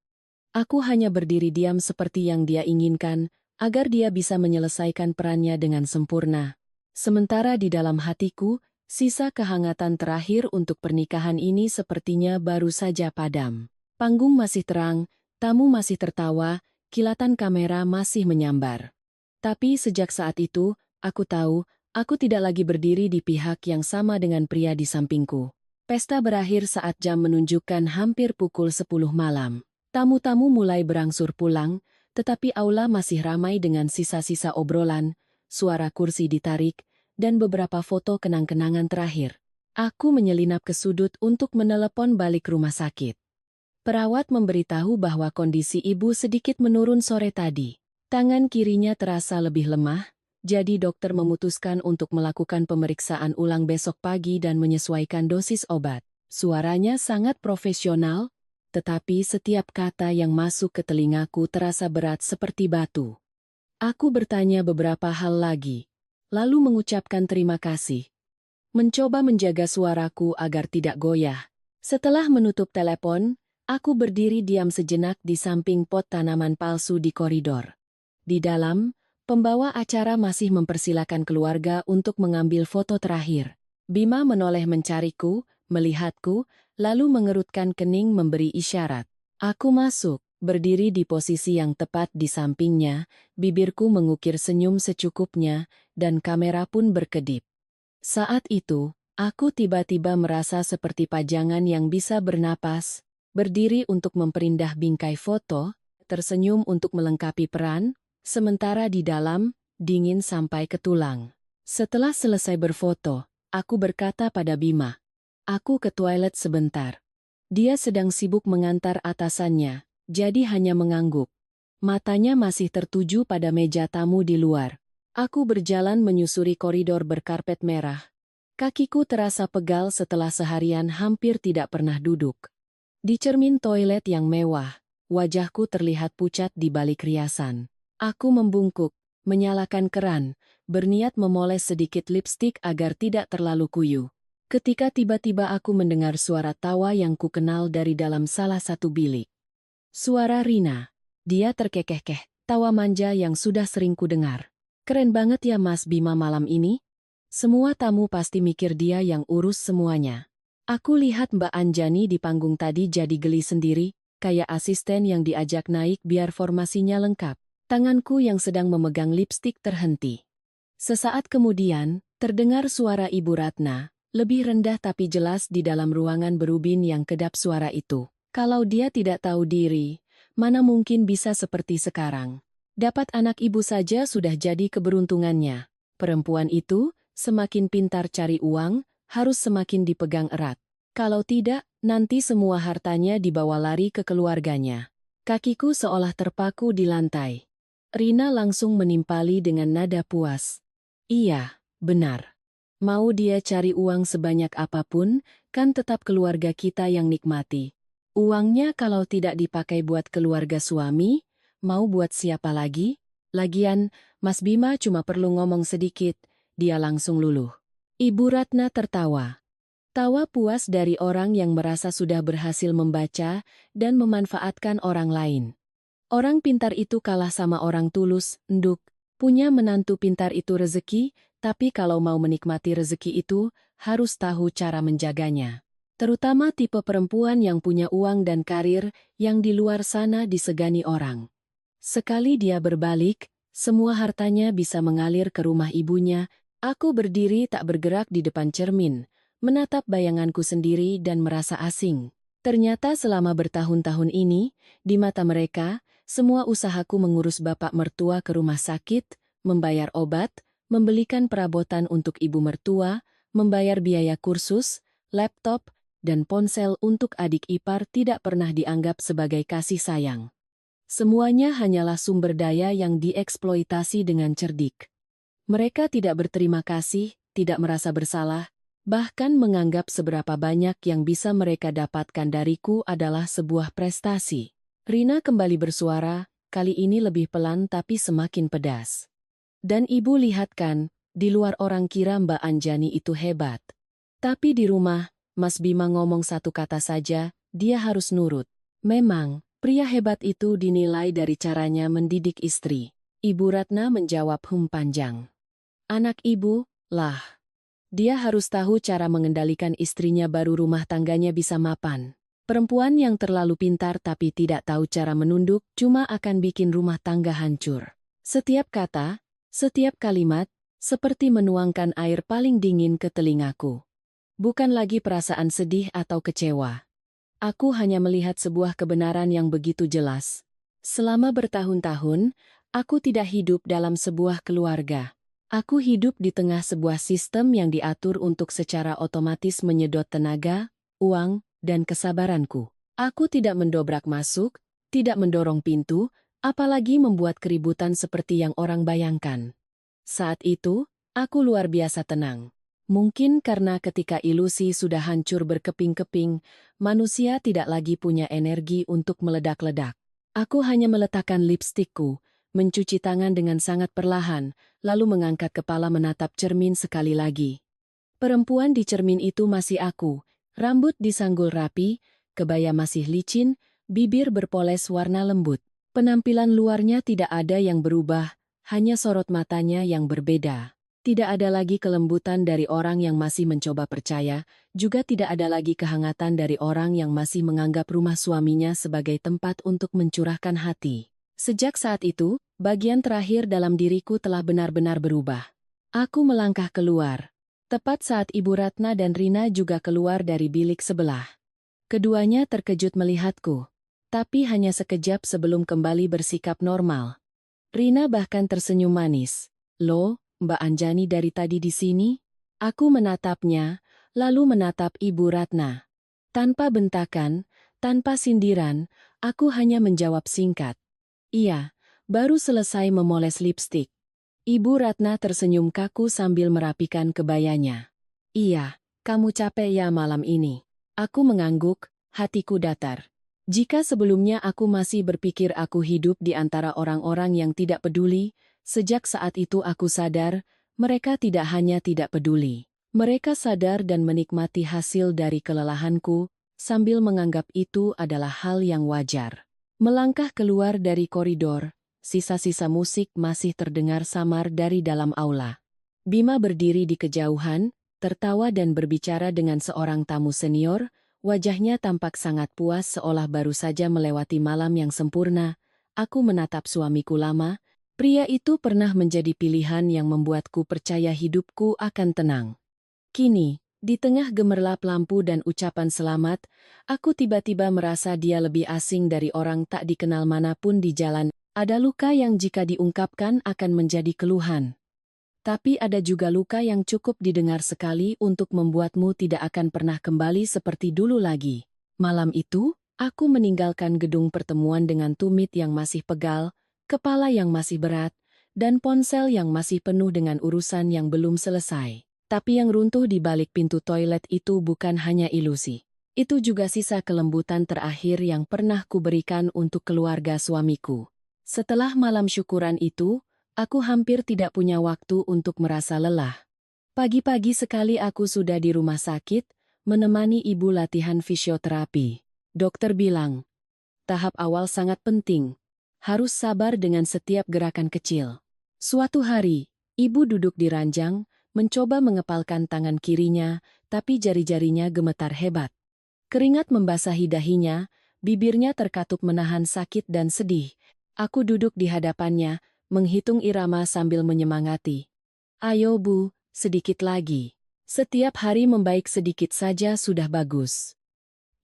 Aku hanya berdiri diam seperti yang dia inginkan, agar dia bisa menyelesaikan perannya dengan sempurna. Sementara di dalam hatiku, sisa kehangatan terakhir untuk pernikahan ini sepertinya baru saja padam. Panggung masih terang, tamu masih tertawa, kilatan kamera masih menyambar. Tapi sejak saat itu, aku tahu, aku tidak lagi berdiri di pihak yang sama dengan pria di sampingku. Pesta berakhir saat jam menunjukkan hampir pukul 10 malam. Tamu-tamu mulai berangsur pulang, tetapi aula masih ramai dengan sisa-sisa obrolan, suara kursi ditarik, dan beberapa foto kenang-kenangan terakhir. Aku menyelinap ke sudut untuk menelepon balik rumah sakit. Perawat memberitahu bahwa kondisi ibu sedikit menurun sore tadi. Tangan kirinya terasa lebih lemah, jadi dokter memutuskan untuk melakukan pemeriksaan ulang besok pagi dan menyesuaikan dosis obat. Suaranya sangat profesional, tetapi setiap kata yang masuk ke telingaku terasa berat seperti batu. Aku bertanya beberapa hal lagi, lalu mengucapkan terima kasih. Mencoba menjaga suaraku agar tidak goyah. Setelah menutup telepon, aku berdiri diam sejenak di samping pot tanaman palsu di koridor. Di dalam, pembawa acara masih mempersilakan keluarga untuk mengambil foto terakhir. Bima menoleh mencariku, melihatku, lalu mengerutkan kening memberi isyarat. Aku masuk, berdiri di posisi yang tepat di sampingnya, bibirku mengukir senyum secukupnya, dan kamera pun berkedip. Saat itu, aku tiba-tiba merasa seperti pajangan yang bisa bernapas, berdiri untuk memperindah bingkai foto, tersenyum untuk melengkapi peran, sementara di dalam, dingin sampai ke tulang. Setelah selesai berfoto, aku berkata pada Bima, "Aku ke toilet sebentar." Dia sedang sibuk mengantar atasannya, jadi hanya mengangguk. Matanya masih tertuju pada meja tamu di luar. Aku berjalan menyusuri koridor berkarpet merah. Kakiku terasa pegal setelah seharian hampir tidak pernah duduk. Di cermin toilet yang mewah, wajahku terlihat pucat di balik riasan. Aku membungkuk, menyalakan keran, berniat memoles sedikit lipstik agar tidak terlalu kuyu. Ketika tiba-tiba aku mendengar suara tawa yang kukenal dari dalam salah satu bilik. Suara Rina. Dia terkekeh-keh, tawa manja yang sudah sering kudengar. "Keren banget ya Mas Bima malam ini." Semua tamu pasti mikir dia yang urus semuanya. Aku lihat Mbak Anjani di panggung tadi jadi geli sendiri, kayak asisten yang diajak naik biar formasinya lengkap. Tanganku yang sedang memegang lipstik terhenti. Sesaat kemudian, terdengar suara Ibu Ratna, lebih rendah tapi jelas di dalam ruangan berubin yang kedap suara itu. Kalau dia tidak tahu diri, mana mungkin bisa seperti sekarang. Dapat anak ibu saja sudah jadi keberuntungannya. Perempuan itu, semakin pintar cari uang, harus semakin dipegang erat. Kalau tidak, nanti semua hartanya dibawa lari ke keluarganya. Kakiku seolah terpaku di lantai. Rina langsung menimpali dengan nada puas. "Iya, benar. Mau dia cari uang sebanyak apapun, kan tetap keluarga kita yang nikmati. Uangnya kalau tidak dipakai buat keluarga suami, mau buat siapa lagi? Lagian, Mas Bima cuma perlu ngomong sedikit, dia langsung luluh." Ibu Ratna tertawa. Tawa puas dari orang yang merasa sudah berhasil membaca dan memanfaatkan orang lain. Orang pintar itu kalah sama orang tulus, nduk. Punya menantu pintar itu rezeki, tapi kalau mau menikmati rezeki itu, harus tahu cara menjaganya. Terutama tipe perempuan yang punya uang dan karir, yang di luar sana disegani orang. Sekali dia berbalik, semua hartanya bisa mengalir ke rumah ibunya. Aku berdiri tak bergerak di depan cermin, menatap bayanganku sendiri dan merasa asing. Ternyata selama bertahun-tahun ini, di mata mereka, semua usahaku mengurus bapak mertua ke rumah sakit, membayar obat, membelikan perabotan untuk ibu mertua, membayar biaya kursus, laptop, dan ponsel untuk adik ipar tidak pernah dianggap sebagai kasih sayang. Semuanya hanyalah sumber daya yang dieksploitasi dengan cerdik. Mereka tidak berterima kasih, tidak merasa bersalah, bahkan menganggap seberapa banyak yang bisa mereka dapatkan dariku adalah sebuah prestasi. Rina kembali bersuara, kali ini lebih pelan tapi semakin pedas. Dan ibu lihat kan, di luar orang kira Mbak Anjani itu hebat. Tapi di rumah, Mas Bima ngomong satu kata saja, dia harus nurut. Memang, pria hebat itu dinilai dari caranya mendidik istri. Ibu Ratna menjawab panjang. Anak ibu, lah. Dia harus tahu cara mengendalikan istrinya baru rumah tangganya bisa mapan. Perempuan yang terlalu pintar tapi tidak tahu cara menunduk cuma akan bikin rumah tangga hancur. Setiap kata, setiap kalimat, seperti menuangkan air paling dingin ke telingaku. Bukan lagi perasaan sedih atau kecewa. Aku hanya melihat sebuah kebenaran yang begitu jelas. Selama bertahun-tahun, aku tidak hidup dalam sebuah keluarga. Aku hidup di tengah sebuah sistem yang diatur untuk secara otomatis menyedot tenaga, uang, dan kesabaranku. Aku tidak mendobrak masuk, tidak mendorong pintu, apalagi membuat keributan seperti yang orang bayangkan. Saat itu, aku luar biasa tenang. Mungkin karena ketika ilusi sudah hancur berkeping-keping, manusia tidak lagi punya energi untuk meledak-ledak. Aku hanya meletakkan lipstikku, mencuci tangan dengan sangat perlahan, lalu mengangkat kepala menatap cermin sekali lagi. Perempuan di cermin itu masih aku, rambut disanggul rapi, kebaya masih licin, bibir berpoles warna lembut. Penampilan luarnya tidak ada yang berubah, hanya sorot matanya yang berbeda. Tidak ada lagi kelembutan dari orang yang masih mencoba percaya, juga tidak ada lagi kehangatan dari orang yang masih menganggap rumah suaminya sebagai tempat untuk mencurahkan hati. Sejak saat itu, bagian terakhir dalam diriku telah benar-benar berubah. Aku melangkah keluar. Tepat saat Ibu Ratna dan Rina juga keluar dari bilik sebelah. Keduanya terkejut melihatku. Tapi hanya sekejap sebelum kembali bersikap normal. Rina bahkan tersenyum manis. Loh, Mbak Anjani dari tadi di sini? Aku menatapnya, lalu menatap Ibu Ratna. Tanpa bentakan, tanpa sindiran, aku hanya menjawab singkat. Iya, baru selesai memoles lipstik. Ibu Ratna tersenyum kaku sambil merapikan kebayanya. Iya, kamu capek ya malam ini. Aku mengangguk, hatiku datar. Jika sebelumnya aku masih berpikir aku hidup di antara orang-orang yang tidak peduli, sejak saat itu aku sadar, mereka tidak hanya tidak peduli. Mereka sadar dan menikmati hasil dari kelelahanku, sambil menganggap itu adalah hal yang wajar. Melangkah keluar dari koridor, sisa-sisa musik masih terdengar samar dari dalam aula. Bima berdiri di kejauhan, tertawa dan berbicara dengan seorang tamu senior. Wajahnya tampak sangat puas seolah baru saja melewati malam yang sempurna. Aku menatap suamiku lama. Pria itu pernah menjadi pilihan yang membuatku percaya hidupku akan tenang. Kini, di tengah gemerlap lampu dan ucapan selamat, aku tiba-tiba merasa dia lebih asing dari orang tak dikenal manapun di jalan. Ada luka yang jika diungkapkan akan menjadi keluhan. Tapi ada juga luka yang cukup didengar sekali untuk membuatmu tidak akan pernah kembali seperti dulu lagi. Malam itu, aku meninggalkan gedung pertemuan dengan tumit yang masih pegal, kepala yang masih berat, dan ponsel yang masih penuh dengan urusan yang belum selesai. Tapi yang runtuh di balik pintu toilet itu bukan hanya ilusi. Itu juga sisa kelembutan terakhir yang pernah kuberikan untuk keluarga suamiku. Setelah malam syukuran itu, aku hampir tidak punya waktu untuk merasa lelah. Pagi-pagi sekali aku sudah di rumah sakit, menemani ibu latihan fisioterapi. Dokter bilang, tahap awal sangat penting. Harus sabar dengan setiap gerakan kecil. Suatu hari, ibu duduk di ranjang, mencoba mengepalkan tangan kirinya, tapi jari-jarinya gemetar hebat. Keringat membasahi dahinya, bibirnya terkatup menahan sakit dan sedih. Aku duduk di hadapannya, menghitung irama sambil menyemangati. Ayo Bu, sedikit lagi. Setiap hari membaik sedikit saja sudah bagus.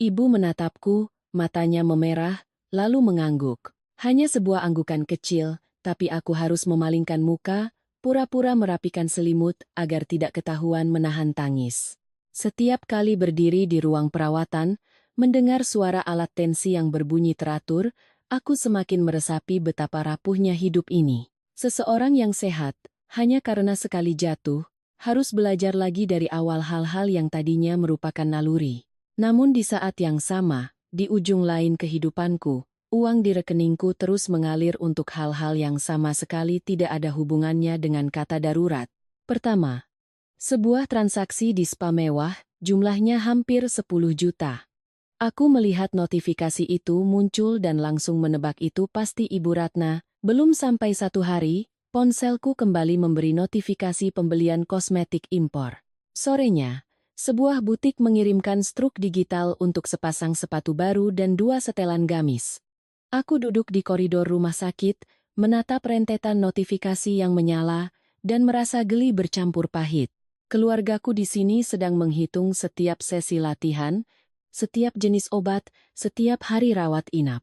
Ibu menatapku, matanya memerah, lalu mengangguk. Hanya sebuah anggukan kecil, tapi aku harus memalingkan muka, pura-pura merapikan selimut agar tidak ketahuan menahan tangis. Setiap kali berdiri di ruang perawatan, mendengar suara alat tensi yang berbunyi teratur, aku semakin meresapi betapa rapuhnya hidup ini. Seseorang yang sehat, hanya karena sekali jatuh, harus belajar lagi dari awal hal-hal yang tadinya merupakan naluri. Namun di saat yang sama, di ujung lain kehidupanku, uang di rekeningku terus mengalir untuk hal-hal yang sama sekali tidak ada hubungannya dengan kata darurat. Pertama, sebuah transaksi di spa mewah, jumlahnya hampir 10 juta. Aku melihat notifikasi itu muncul dan langsung menebak itu pasti Ibu Ratna. Belum sampai 1 hari, ponselku kembali memberi notifikasi pembelian kosmetik impor. Sorenya, sebuah butik mengirimkan struk digital untuk sepasang sepatu baru dan 2 setelan gamis. Aku duduk di koridor rumah sakit, menatap rentetan notifikasi yang menyala, dan merasa geli bercampur pahit. Keluargaku di sini sedang menghitung setiap sesi latihan, setiap jenis obat, setiap hari rawat inap.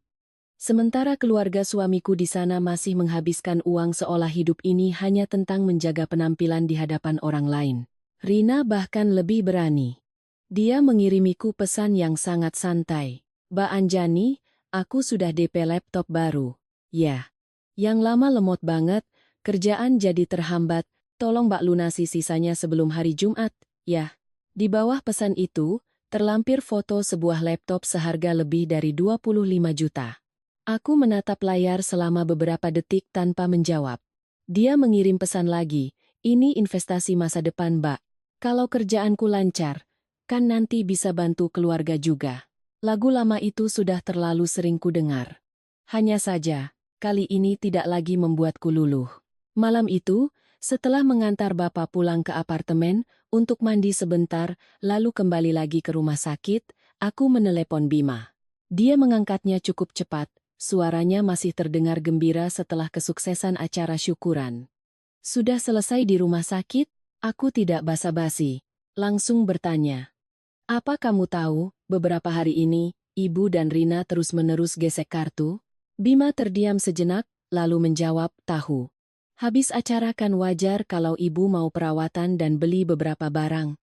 Sementara keluarga suamiku di sana masih menghabiskan uang seolah hidup ini hanya tentang menjaga penampilan di hadapan orang lain. Rina bahkan lebih berani. Dia mengirimiku pesan yang sangat santai. "Mbak Anjani, aku sudah DP laptop baru. Ya, yang lama lemot banget, kerjaan jadi terhambat. Tolong Mbak lunasi sisanya sebelum hari Jumat, ya." Di bawah pesan itu, terlampir foto sebuah laptop seharga lebih dari 25 juta. Aku menatap layar selama beberapa detik tanpa menjawab. Dia mengirim pesan lagi, "Ini investasi masa depan, Mbak. Kalau kerjaanku lancar, kan nanti bisa bantu keluarga juga." Lagu lama itu sudah terlalu sering ku dengar. Hanya saja, kali ini tidak lagi membuatku luluh. Malam itu, setelah mengantar Bapak pulang ke apartemen untuk mandi sebentar, lalu kembali lagi ke rumah sakit, aku menelepon Bima. Dia mengangkatnya cukup cepat, suaranya masih terdengar gembira setelah kesuksesan acara syukuran. "Sudah selesai di rumah sakit?" Aku tidak basa-basi, langsung bertanya. "Apa kamu tahu, beberapa hari ini, Ibu dan Rina terus-menerus gesek kartu?" Bima terdiam sejenak, lalu menjawab, "Tahu. Habis acara kan wajar kalau Ibu mau perawatan dan beli beberapa barang."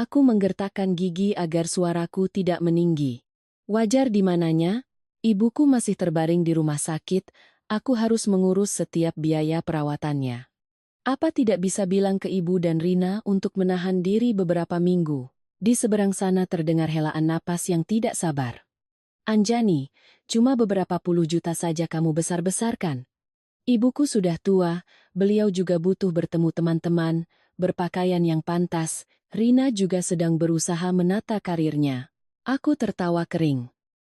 Aku menggertakkan gigi agar suaraku tidak meninggi. "Wajar di mananya? Ibuku masih terbaring di rumah sakit, aku harus mengurus setiap biaya perawatannya. Apa tidak bisa bilang ke Ibu dan Rina untuk menahan diri beberapa minggu?" Di seberang sana terdengar helaan napas yang tidak sabar. "Anjani, cuma beberapa puluh juta saja kamu besar-besarkan. Ibuku sudah tua, beliau juga butuh bertemu teman-teman, berpakaian yang pantas." Rina juga sedang berusaha menata karirnya. Aku tertawa kering.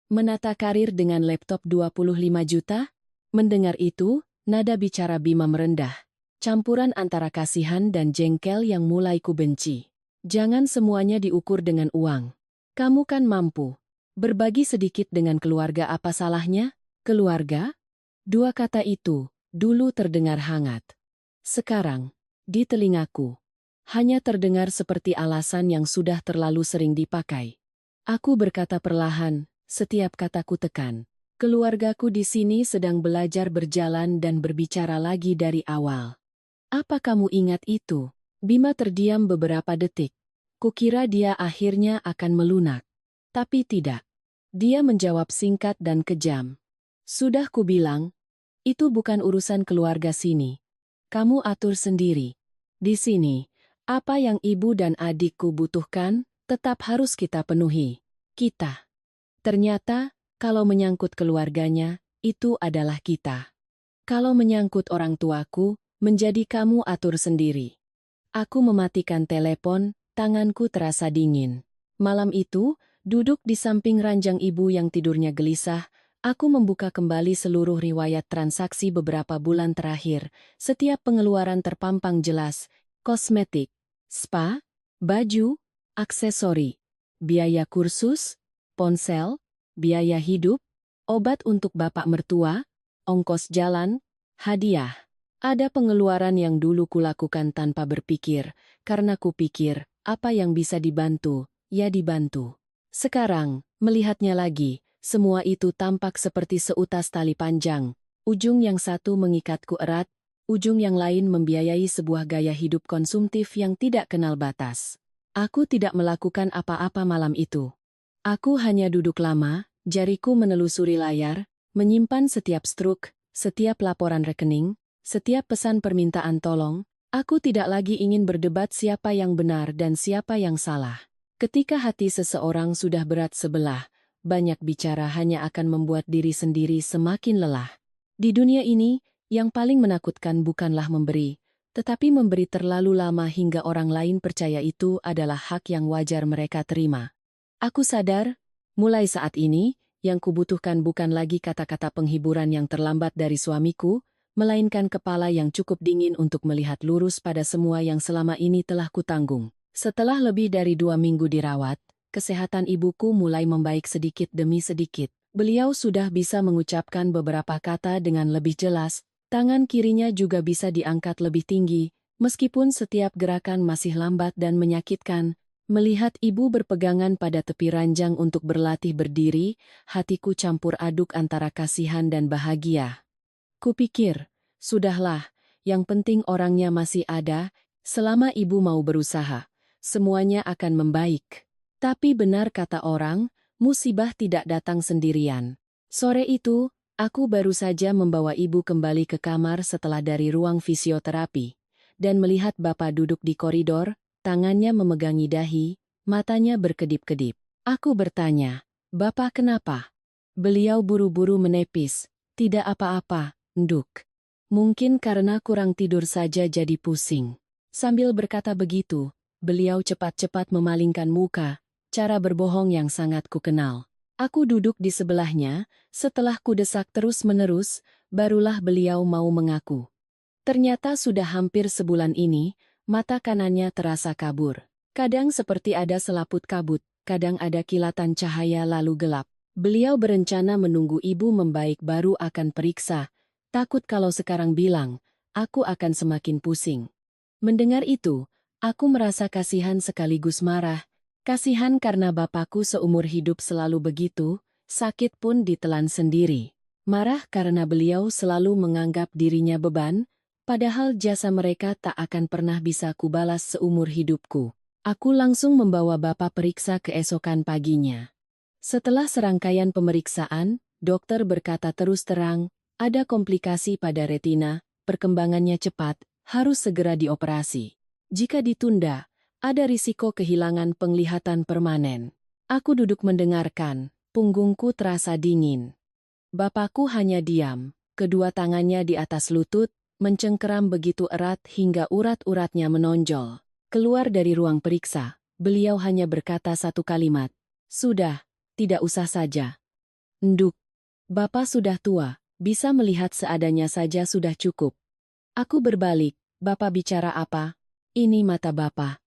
"Menata karir dengan laptop 25 juta? Mendengar itu, nada bicara Bima merendah. Campuran antara kasihan dan jengkel yang mulai ku benci. "Jangan semuanya diukur dengan uang. Kamu kan mampu. Berbagi sedikit dengan keluarga, apa salahnya?" Keluarga? Dua kata itu dulu terdengar hangat. Sekarang, di telingaku, hanya terdengar seperti alasan yang sudah terlalu sering dipakai. Aku berkata perlahan, setiap kataku tekan. "Keluargaku di sini sedang belajar berjalan dan berbicara lagi dari awal." "Apa kamu ingat itu?" Bima terdiam beberapa detik. Kukira dia akhirnya akan melunak. Tapi tidak. Dia menjawab singkat dan kejam. "Sudah kubilang, itu bukan urusan keluarga sini. Kamu atur sendiri. Di sini, apa yang ibu dan adikku butuhkan, tetap harus kita penuhi. Kita." Ternyata, kalau menyangkut keluarganya, itu adalah kita. Kalau menyangkut orang tuaku, menjadi kamu atur sendiri. Aku mematikan telepon, tanganku terasa dingin. Malam itu, duduk di samping ranjang ibu yang tidurnya gelisah, aku membuka kembali seluruh riwayat transaksi beberapa bulan terakhir. Setiap pengeluaran terpampang jelas: kosmetik, spa, baju, aksesori, biaya kursus, ponsel, biaya hidup, obat untuk bapak mertua, ongkos jalan, hadiah. Ada pengeluaran yang dulu kulakukan tanpa berpikir, karena kupikir, apa yang bisa dibantu, ya dibantu. Sekarang, melihatnya lagi, semua itu tampak seperti seutas tali panjang. Ujung yang satu mengikatku erat, ujung yang lain membiayai sebuah gaya hidup konsumtif yang tidak kenal batas. Aku tidak melakukan apa-apa malam itu. Aku hanya duduk lama, jariku menelusuri layar, menyimpan setiap struk, setiap laporan rekening, setiap pesan permintaan tolong. Aku tidak lagi ingin berdebat siapa yang benar dan siapa yang salah. Ketika hati seseorang sudah berat sebelah, banyak bicara hanya akan membuat diri sendiri semakin lelah. Di dunia ini, yang paling menakutkan bukanlah memberi, tetapi memberi terlalu lama hingga orang lain percaya itu adalah hak yang wajar mereka terima. Aku sadar, mulai saat ini, yang kubutuhkan bukan lagi kata-kata penghiburan yang terlambat dari suamiku, melainkan kepala yang cukup dingin untuk melihat lurus pada semua yang selama ini telah kutanggung. Setelah lebih dari 2 minggu dirawat, kesehatan ibuku mulai membaik sedikit demi sedikit. Beliau sudah bisa mengucapkan beberapa kata dengan lebih jelas, tangan kirinya juga bisa diangkat lebih tinggi, meskipun setiap gerakan masih lambat dan menyakitkan. Melihat ibu berpegangan pada tepi ranjang untuk berlatih berdiri, hatiku campur aduk antara kasihan dan bahagia. Kupikir, sudahlah, yang penting orangnya masih ada, selama ibu mau berusaha, semuanya akan membaik. Tapi benar kata orang, musibah tidak datang sendirian. Sore itu, aku baru saja membawa ibu kembali ke kamar setelah dari ruang fisioterapi, dan melihat bapak duduk di koridor, tangannya memegangi dahi, matanya berkedip-kedip. Aku bertanya, "Bapak kenapa?" Beliau buru-buru menepis, "Tidak apa-apa, Nduk. Mungkin karena kurang tidur saja jadi pusing." Sambil berkata begitu, beliau cepat-cepat memalingkan muka, cara berbohong yang sangat kukenal. Aku duduk di sebelahnya, setelah kudesak terus-menerus, barulah beliau mau mengaku. Ternyata sudah hampir sebulan ini, mata kanannya terasa kabur. Kadang seperti ada selaput kabut, kadang ada kilatan cahaya lalu gelap. Beliau berencana menunggu ibu membaik baru akan periksa. Takut kalau sekarang bilang, aku akan semakin pusing. Mendengar itu, aku merasa kasihan sekaligus marah. Kasihan karena bapakku seumur hidup selalu begitu, sakit pun ditelan sendiri. Marah karena beliau selalu menganggap dirinya beban, padahal jasa mereka tak akan pernah bisa kubalas seumur hidupku. Aku langsung membawa bapak periksa keesokan paginya. Setelah serangkaian pemeriksaan, dokter berkata terus terang, ada komplikasi pada retina, perkembangannya cepat, harus segera dioperasi. Jika ditunda, ada risiko kehilangan penglihatan permanen. Aku duduk mendengarkan, punggungku terasa dingin. Bapakku hanya diam, kedua tangannya di atas lutut, mencengkeram begitu erat hingga urat-uratnya menonjol. Keluar dari ruang periksa, beliau hanya berkata satu kalimat, "Sudah, tidak usah saja. Nduk, Bapak sudah tua. Bisa melihat seadanya saja sudah cukup." Aku berbalik, "Bapak bicara apa? Ini mata Bapak.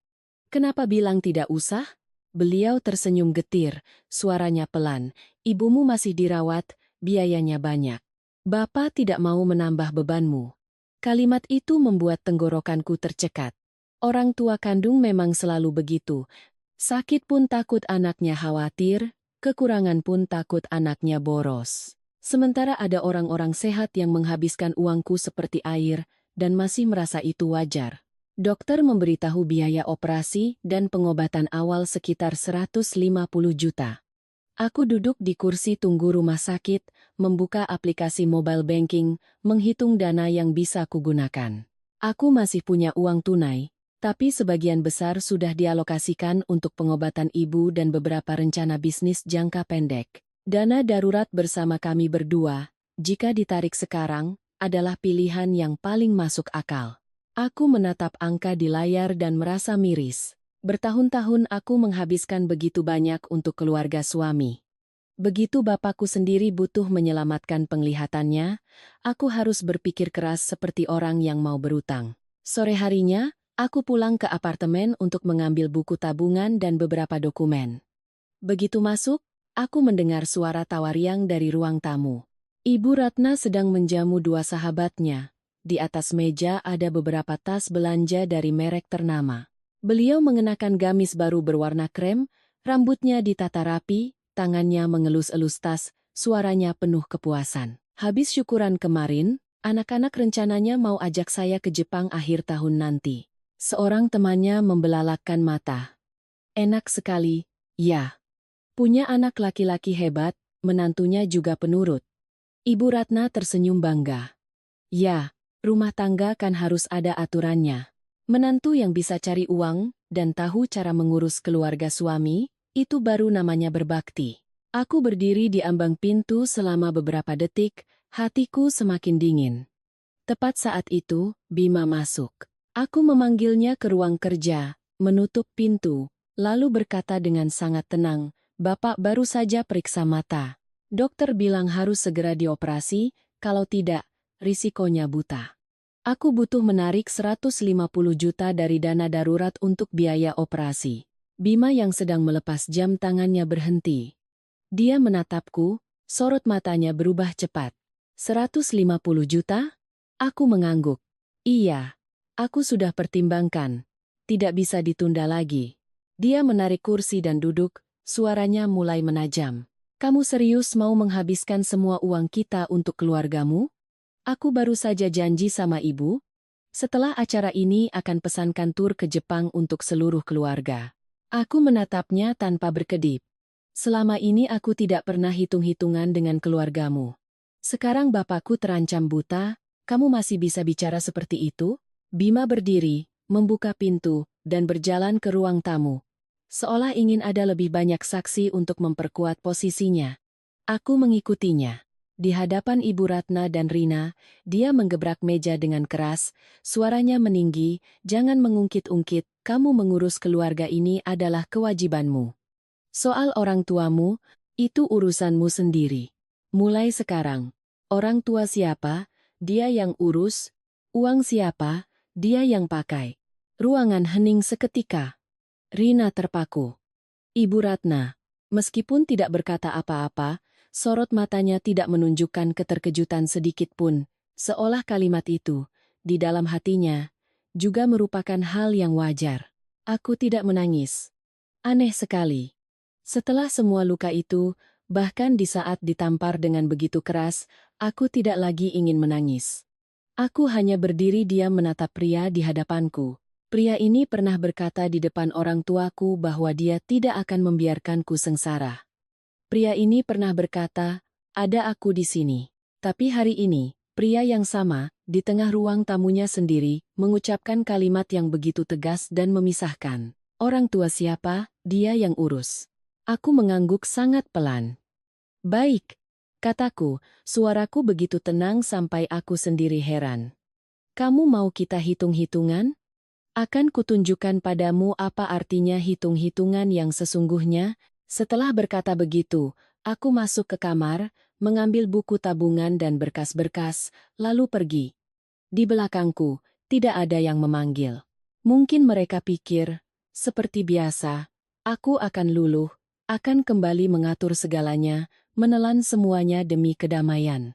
Kenapa bilang tidak usah?" Beliau tersenyum getir, suaranya pelan, "Ibumu masih dirawat, biayanya banyak. Bapak tidak mau menambah bebanmu." Kalimat itu membuat tenggorokanku tercekat. Orang tua kandung memang selalu begitu. Sakit pun takut anaknya khawatir, kekurangan pun takut anaknya boros. Sementara ada orang-orang sehat yang menghabiskan uangku seperti air, dan masih merasa itu wajar. Dokter memberitahu biaya operasi dan pengobatan awal sekitar 150 juta. Aku duduk di kursi tunggu rumah sakit, membuka aplikasi mobile banking, menghitung dana yang bisa kugunakan. Aku masih punya uang tunai, tapi sebagian besar sudah dialokasikan untuk pengobatan ibu dan beberapa rencana bisnis jangka pendek. Dana darurat bersama kami berdua, jika ditarik sekarang, adalah pilihan yang paling masuk akal. Aku menatap angka di layar dan merasa miris. Bertahun-tahun aku menghabiskan begitu banyak untuk keluarga suami. Begitu bapakku sendiri butuh menyelamatkan penglihatannya, aku harus berpikir keras seperti orang yang mau berutang. Sore harinya, aku pulang ke apartemen untuk mengambil buku tabungan dan beberapa dokumen. Begitu masuk, aku mendengar suara tawa riang dari ruang tamu. Ibu Ratna sedang menjamu dua sahabatnya. Di atas meja ada beberapa tas belanja dari merek ternama. Beliau mengenakan gamis baru berwarna krem, rambutnya ditata rapi, tangannya mengelus-elus tas, suaranya penuh kepuasan. Habis syukuran kemarin, anak-anak rencananya mau ajak saya ke Jepang akhir tahun nanti. Seorang temannya membelalakkan mata. Enak sekali, ya. Punya anak laki-laki hebat, menantunya juga penurut. Ibu Ratna tersenyum bangga. Ya, rumah tangga kan harus ada aturannya. Menantu yang bisa cari uang dan tahu cara mengurus keluarga suami, itu baru namanya berbakti. Aku berdiri di ambang pintu selama beberapa detik, hatiku semakin dingin. Tepat saat itu, Bima masuk. Aku memanggilnya ke ruang kerja, menutup pintu, lalu berkata dengan sangat tenang, "Bapak baru saja periksa mata. Dokter bilang harus segera dioperasi, kalau tidak, risikonya buta. Aku butuh menarik 150 juta dari dana darurat untuk biaya operasi." Bima yang sedang melepas jam tangannya berhenti. Dia menatapku, sorot matanya berubah cepat. 150 juta? Aku mengangguk. Iya, aku sudah pertimbangkan. Tidak bisa ditunda lagi. Dia menarik kursi dan duduk, suaranya mulai menajam. Kamu serius mau menghabiskan semua uang kita untuk keluargamu? Aku baru saja janji sama ibu. Setelah acara ini akan pesankan tur ke Jepang untuk seluruh keluarga. Aku menatapnya tanpa berkedip. Selama ini aku tidak pernah hitung-hitungan dengan keluargamu. Sekarang bapakku terancam buta, kamu masih bisa bicara seperti itu? Bima berdiri, membuka pintu, dan berjalan ke ruang tamu. Seolah ingin ada lebih banyak saksi untuk memperkuat posisinya. Aku mengikutinya. Di hadapan Ibu Ratna dan Rina, dia menggebrak meja dengan keras, suaranya meninggi, "Jangan mengungkit-ungkit, kamu mengurus keluarga ini adalah kewajibanmu. Soal orang tuamu, itu urusanmu sendiri. Mulai sekarang, orang tua siapa, dia yang urus, uang siapa, dia yang pakai." Ruangan hening seketika. Rina terpaku. Ibu Ratna, meskipun tidak berkata apa-apa, sorot matanya tidak menunjukkan keterkejutan sedikit pun, seolah kalimat itu, di dalam hatinya, juga merupakan hal yang wajar. Aku tidak menangis. Aneh sekali. Setelah semua luka itu, bahkan di saat ditampar dengan begitu keras, aku tidak lagi ingin menangis. Aku hanya berdiri diam menatap pria di hadapanku. Pria ini pernah berkata di depan orang tuaku bahwa dia tidak akan membiarkanku sengsara. Pria ini pernah berkata, "Ada aku di sini." Tapi hari ini, pria yang sama, di tengah ruang tamunya sendiri, mengucapkan kalimat yang begitu tegas dan memisahkan. Orang tua siapa, dia yang urus. Aku mengangguk sangat pelan. "Baik," kataku, suaraku begitu tenang sampai aku sendiri heran. "Kamu mau kita hitung-hitungan? Akan kutunjukkan padamu apa artinya hitung-hitungan yang sesungguhnya." Setelah berkata begitu, aku masuk ke kamar, mengambil buku tabungan dan berkas-berkas, lalu pergi. Di belakangku, tidak ada yang memanggil. Mungkin mereka pikir, seperti biasa, aku akan luluh, akan kembali mengatur segalanya, menelan semuanya demi kedamaian.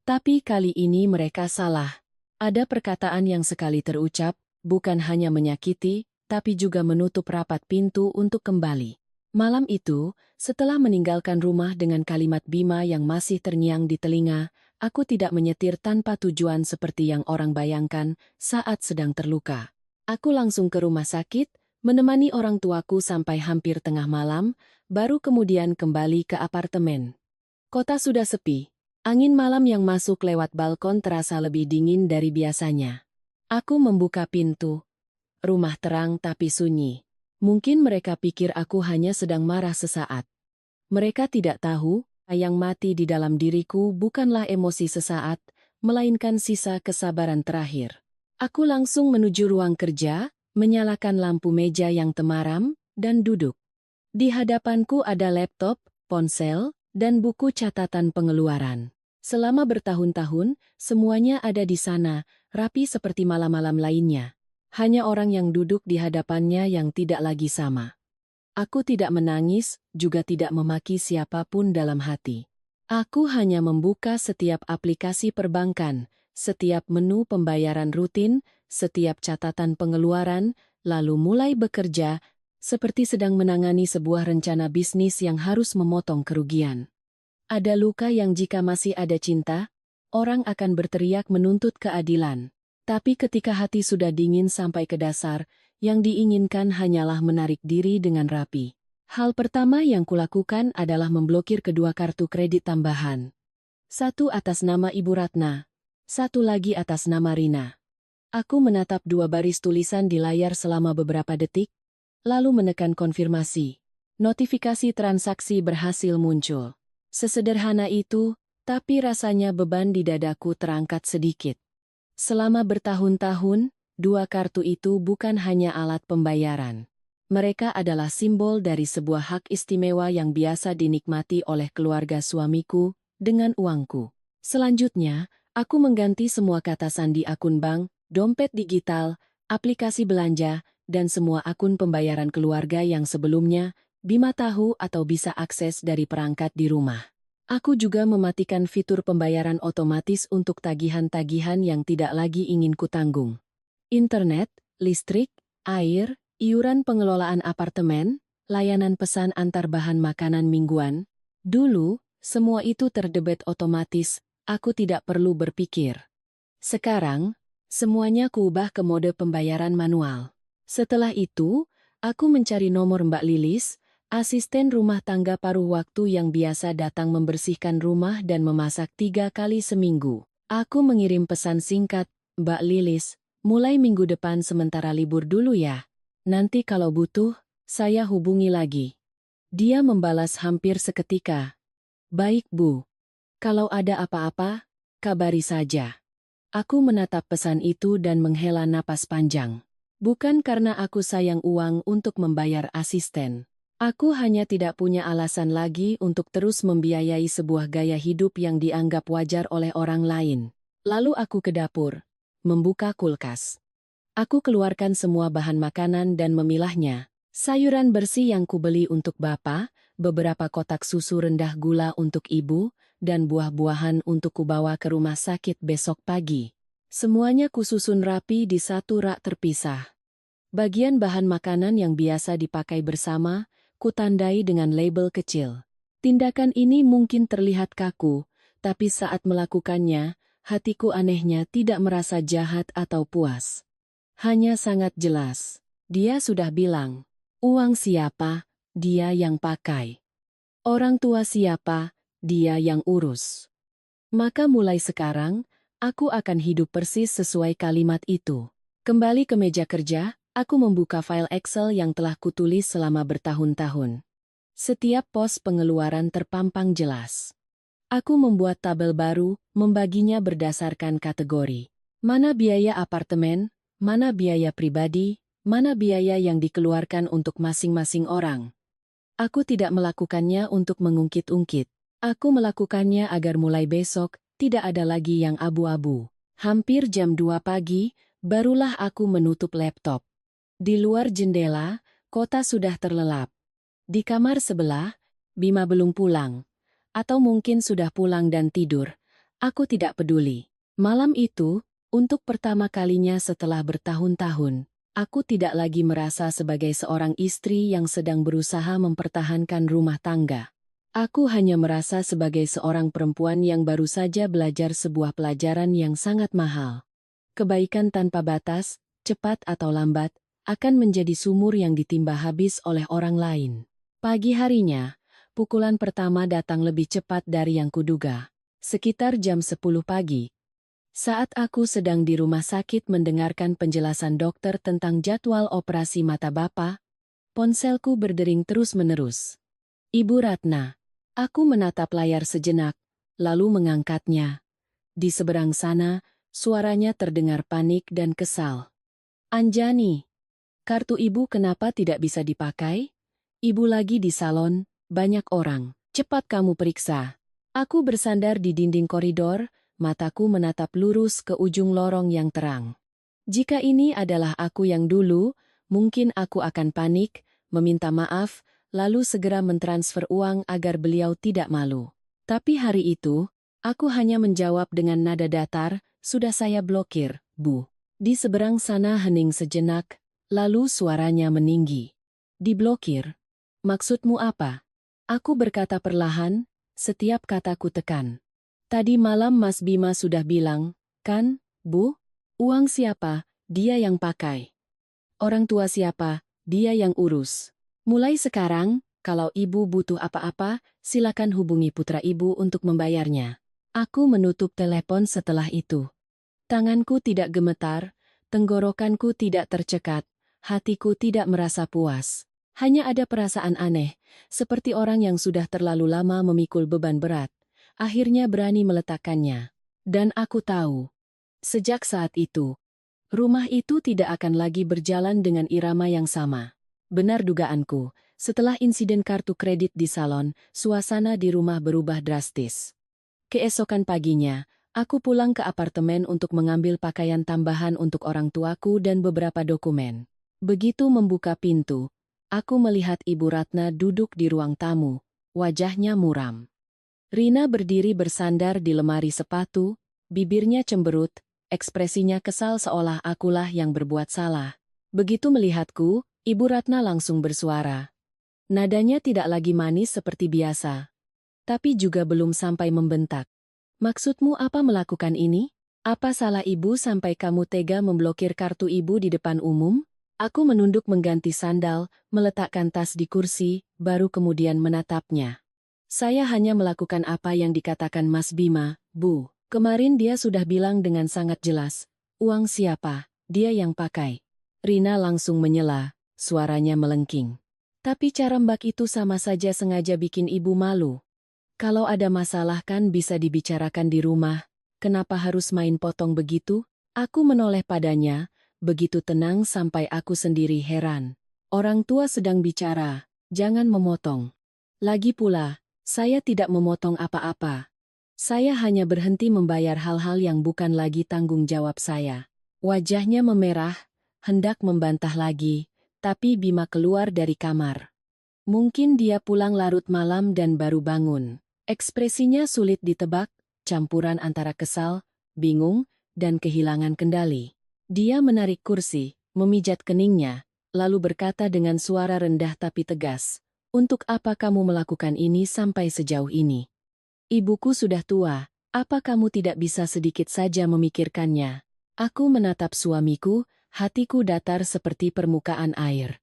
Tapi kali ini mereka salah. Ada perkataan yang sekali terucap, bukan hanya menyakiti, tapi juga menutup rapat pintu untuk kembali. Malam itu, setelah meninggalkan rumah dengan kalimat Bima yang masih terngiang di telinga, aku tidak menyetir tanpa tujuan seperti yang orang bayangkan saat sedang terluka. Aku langsung ke rumah sakit, menemani orang tuaku sampai hampir tengah malam, baru kemudian kembali ke apartemen. Kota sudah sepi. Angin malam yang masuk lewat balkon terasa lebih dingin dari biasanya. Aku membuka pintu. Rumah terang tapi sunyi. Mungkin mereka pikir aku hanya sedang marah sesaat. Mereka tidak tahu, yang mati di dalam diriku bukanlah emosi sesaat, melainkan sisa kesabaran terakhir. Aku langsung menuju ruang kerja, menyalakan lampu meja yang temaram, dan duduk. Di hadapanku ada laptop, ponsel, dan buku catatan pengeluaran. Selama bertahun-tahun, semuanya ada di sana, rapi seperti malam-malam lainnya. Hanya orang yang duduk di hadapannya yang tidak lagi sama. Aku tidak menangis, juga tidak memaki siapapun dalam hati. Aku hanya membuka setiap aplikasi perbankan, setiap menu pembayaran rutin, setiap catatan pengeluaran, lalu mulai bekerja, seperti sedang menangani sebuah rencana bisnis yang harus memotong kerugian. Ada luka yang jika masih ada cinta, orang akan berteriak menuntut keadilan. Tapi ketika hati sudah dingin sampai ke dasar, Yang diinginkan hanyalah menarik diri dengan rapi. Hal pertama yang kulakukan adalah memblokir kedua kartu kredit tambahan. Satu atas nama Ibu Ratna, satu lagi atas nama Rina. Aku menatap dua baris tulisan di layar selama beberapa detik, lalu menekan konfirmasi. Notifikasi transaksi berhasil muncul. Sesederhana itu, tapi rasanya beban di dadaku terangkat sedikit. Selama bertahun-tahun, dua kartu itu bukan hanya alat pembayaran. Mereka adalah simbol dari sebuah hak istimewa yang biasa dinikmati oleh keluarga suamiku dengan uangku. Selanjutnya, aku mengganti semua kata sandi akun bank, dompet digital, aplikasi belanja, dan semua akun pembayaran keluarga yang sebelumnya Bima tahu atau bisa akses dari perangkat di rumah. Aku juga mematikan fitur pembayaran otomatis untuk tagihan-tagihan yang tidak lagi ingin kutanggung. Internet, listrik, air, iuran pengelolaan apartemen, layanan pesan antar bahan makanan mingguan. Dulu, semua itu terdebet otomatis, aku tidak perlu berpikir. Sekarang, semuanya kuubah ke mode pembayaran manual. Setelah itu, aku mencari nomor Mbak Lilis, asisten rumah tangga paruh waktu yang biasa datang membersihkan rumah dan memasak 3 kali seminggu. Aku mengirim pesan singkat, Mbak Lilis, mulai minggu depan sementara libur dulu ya. Nanti kalau butuh, saya hubungi lagi. Dia membalas hampir seketika. Baik Bu. Kalau ada apa-apa, kabari saja. Aku menatap pesan itu dan menghela napas panjang. Bukan karena aku sayang uang untuk membayar asisten. Aku hanya tidak punya alasan lagi untuk terus membiayai sebuah gaya hidup yang dianggap wajar oleh orang lain. Lalu aku ke dapur, membuka kulkas. Aku keluarkan semua bahan makanan dan memilahnya. Sayuran bersih yang kubeli untuk bapak, beberapa kotak susu rendah gula untuk ibu, dan buah-buahan untuk kubawa ke rumah sakit besok pagi. Semuanya kususun rapi di satu rak terpisah. Bagian bahan makanan yang biasa dipakai bersama, kutandai dengan label kecil. Tindakan ini mungkin terlihat kaku, tapi saat melakukannya, hatiku anehnya tidak merasa jahat atau puas. Hanya sangat jelas. Dia sudah bilang, uang siapa, dia yang pakai. Orang tua siapa, dia yang urus. Maka mulai sekarang, aku akan hidup persis sesuai kalimat itu. Kembali ke meja kerja, aku membuka file Excel yang telah kutulis selama bertahun-tahun. Setiap pos pengeluaran terpampang jelas. Aku membuat tabel baru, membaginya berdasarkan kategori. Mana biaya apartemen, mana biaya pribadi, mana biaya yang dikeluarkan untuk masing-masing orang. Aku tidak melakukannya untuk mengungkit-ungkit. Aku melakukannya agar mulai besok, tidak ada lagi yang abu-abu. Hampir jam 2 pagi, barulah aku menutup laptop. Di luar jendela, kota sudah terlelap. Di kamar sebelah, Bima belum pulang. Atau mungkin sudah pulang dan tidur. Aku tidak peduli. Malam itu, untuk pertama kalinya setelah bertahun-tahun, aku tidak lagi merasa sebagai seorang istri yang sedang berusaha mempertahankan rumah tangga. Aku hanya merasa sebagai seorang perempuan yang baru saja belajar sebuah pelajaran yang sangat mahal. Kebaikan tanpa batas, cepat atau lambat, akan menjadi sumur yang ditimba habis oleh orang lain. Pagi harinya, pukulan pertama datang lebih cepat dari yang kuduga. Sekitar jam 10 pagi. Saat aku sedang di rumah sakit mendengarkan penjelasan dokter tentang jadwal operasi mata Bapak, ponselku berdering terus-menerus. Ibu Ratna. Aku menatap layar sejenak, lalu mengangkatnya. Di seberang sana, suaranya terdengar panik dan kesal. Anjani, kartu ibu kenapa tidak bisa dipakai? Ibu lagi di salon, banyak orang. Cepat kamu periksa. Aku bersandar di dinding koridor, mataku menatap lurus ke ujung lorong yang terang. Jika ini adalah aku yang dulu, mungkin aku akan panik, meminta maaf, lalu segera mentransfer uang agar beliau tidak malu. Tapi hari itu, aku hanya menjawab dengan nada datar, sudah saya blokir, Bu. Di seberang sana hening sejenak, lalu suaranya meninggi. Diblokir? Maksudmu apa? Aku berkata perlahan, setiap kataku tekan. Tadi malam Mas Bima sudah bilang, kan, Bu? Uang siapa, dia yang pakai. Orang tua siapa, dia yang urus. Mulai sekarang, kalau ibu butuh apa-apa, silakan hubungi putra ibu untuk membayarnya. Aku menutup telepon setelah itu. Tanganku tidak gemetar, tenggorokanku tidak tercekat, hatiku tidak merasa puas. Hanya ada perasaan aneh, seperti orang yang sudah terlalu lama memikul beban berat, akhirnya berani meletakkannya. Dan aku tahu, sejak saat itu, rumah itu tidak akan lagi berjalan dengan irama yang sama. Benar dugaanku, setelah insiden kartu kredit di salon, suasana di rumah berubah drastis. Keesokan paginya, aku pulang ke apartemen untuk mengambil pakaian tambahan untuk orang tuaku dan beberapa dokumen. Begitu membuka pintu, aku melihat Ibu Ratna duduk di ruang tamu, wajahnya muram. Rina berdiri bersandar di lemari sepatu, bibirnya cemberut, ekspresinya kesal seolah akulah yang berbuat salah. Begitu melihatku, Ibu Ratna langsung bersuara. Nadanya tidak lagi manis seperti biasa, tapi juga belum sampai membentak. Maksudmu apa melakukan ini? Apa salah ibu sampai kamu tega memblokir kartu ibu di depan umum? Aku menunduk mengganti sandal, meletakkan tas di kursi, baru kemudian menatapnya. Saya hanya melakukan apa yang dikatakan Mas Bima, Bu. Kemarin dia sudah bilang dengan sangat jelas. Uang siapa? Dia yang pakai. Rina langsung menyela, suaranya melengking. Tapi cara Mbak itu sama saja sengaja bikin ibu malu. Kalau ada masalah kan bisa dibicarakan di rumah, kenapa harus main potong begitu? Aku menoleh padanya, begitu tenang sampai aku sendiri heran. Orang tua sedang bicara, jangan memotong. Lagi pula, saya tidak memotong apa-apa. Saya hanya berhenti membayar hal-hal yang bukan lagi tanggung jawab saya. Wajahnya memerah, hendak membantah lagi, tapi Bima keluar dari kamar. Mungkin dia pulang larut malam dan baru bangun. Ekspresinya sulit ditebak, campuran antara kesal, bingung, dan kehilangan kendali. Dia menarik kursi, memijat keningnya, lalu berkata dengan suara rendah tapi tegas, "Untuk apa kamu melakukan ini sampai sejauh ini? Ibuku sudah tua, apa kamu tidak bisa sedikit saja memikirkannya?" Aku menatap suamiku, hatiku datar seperti permukaan air.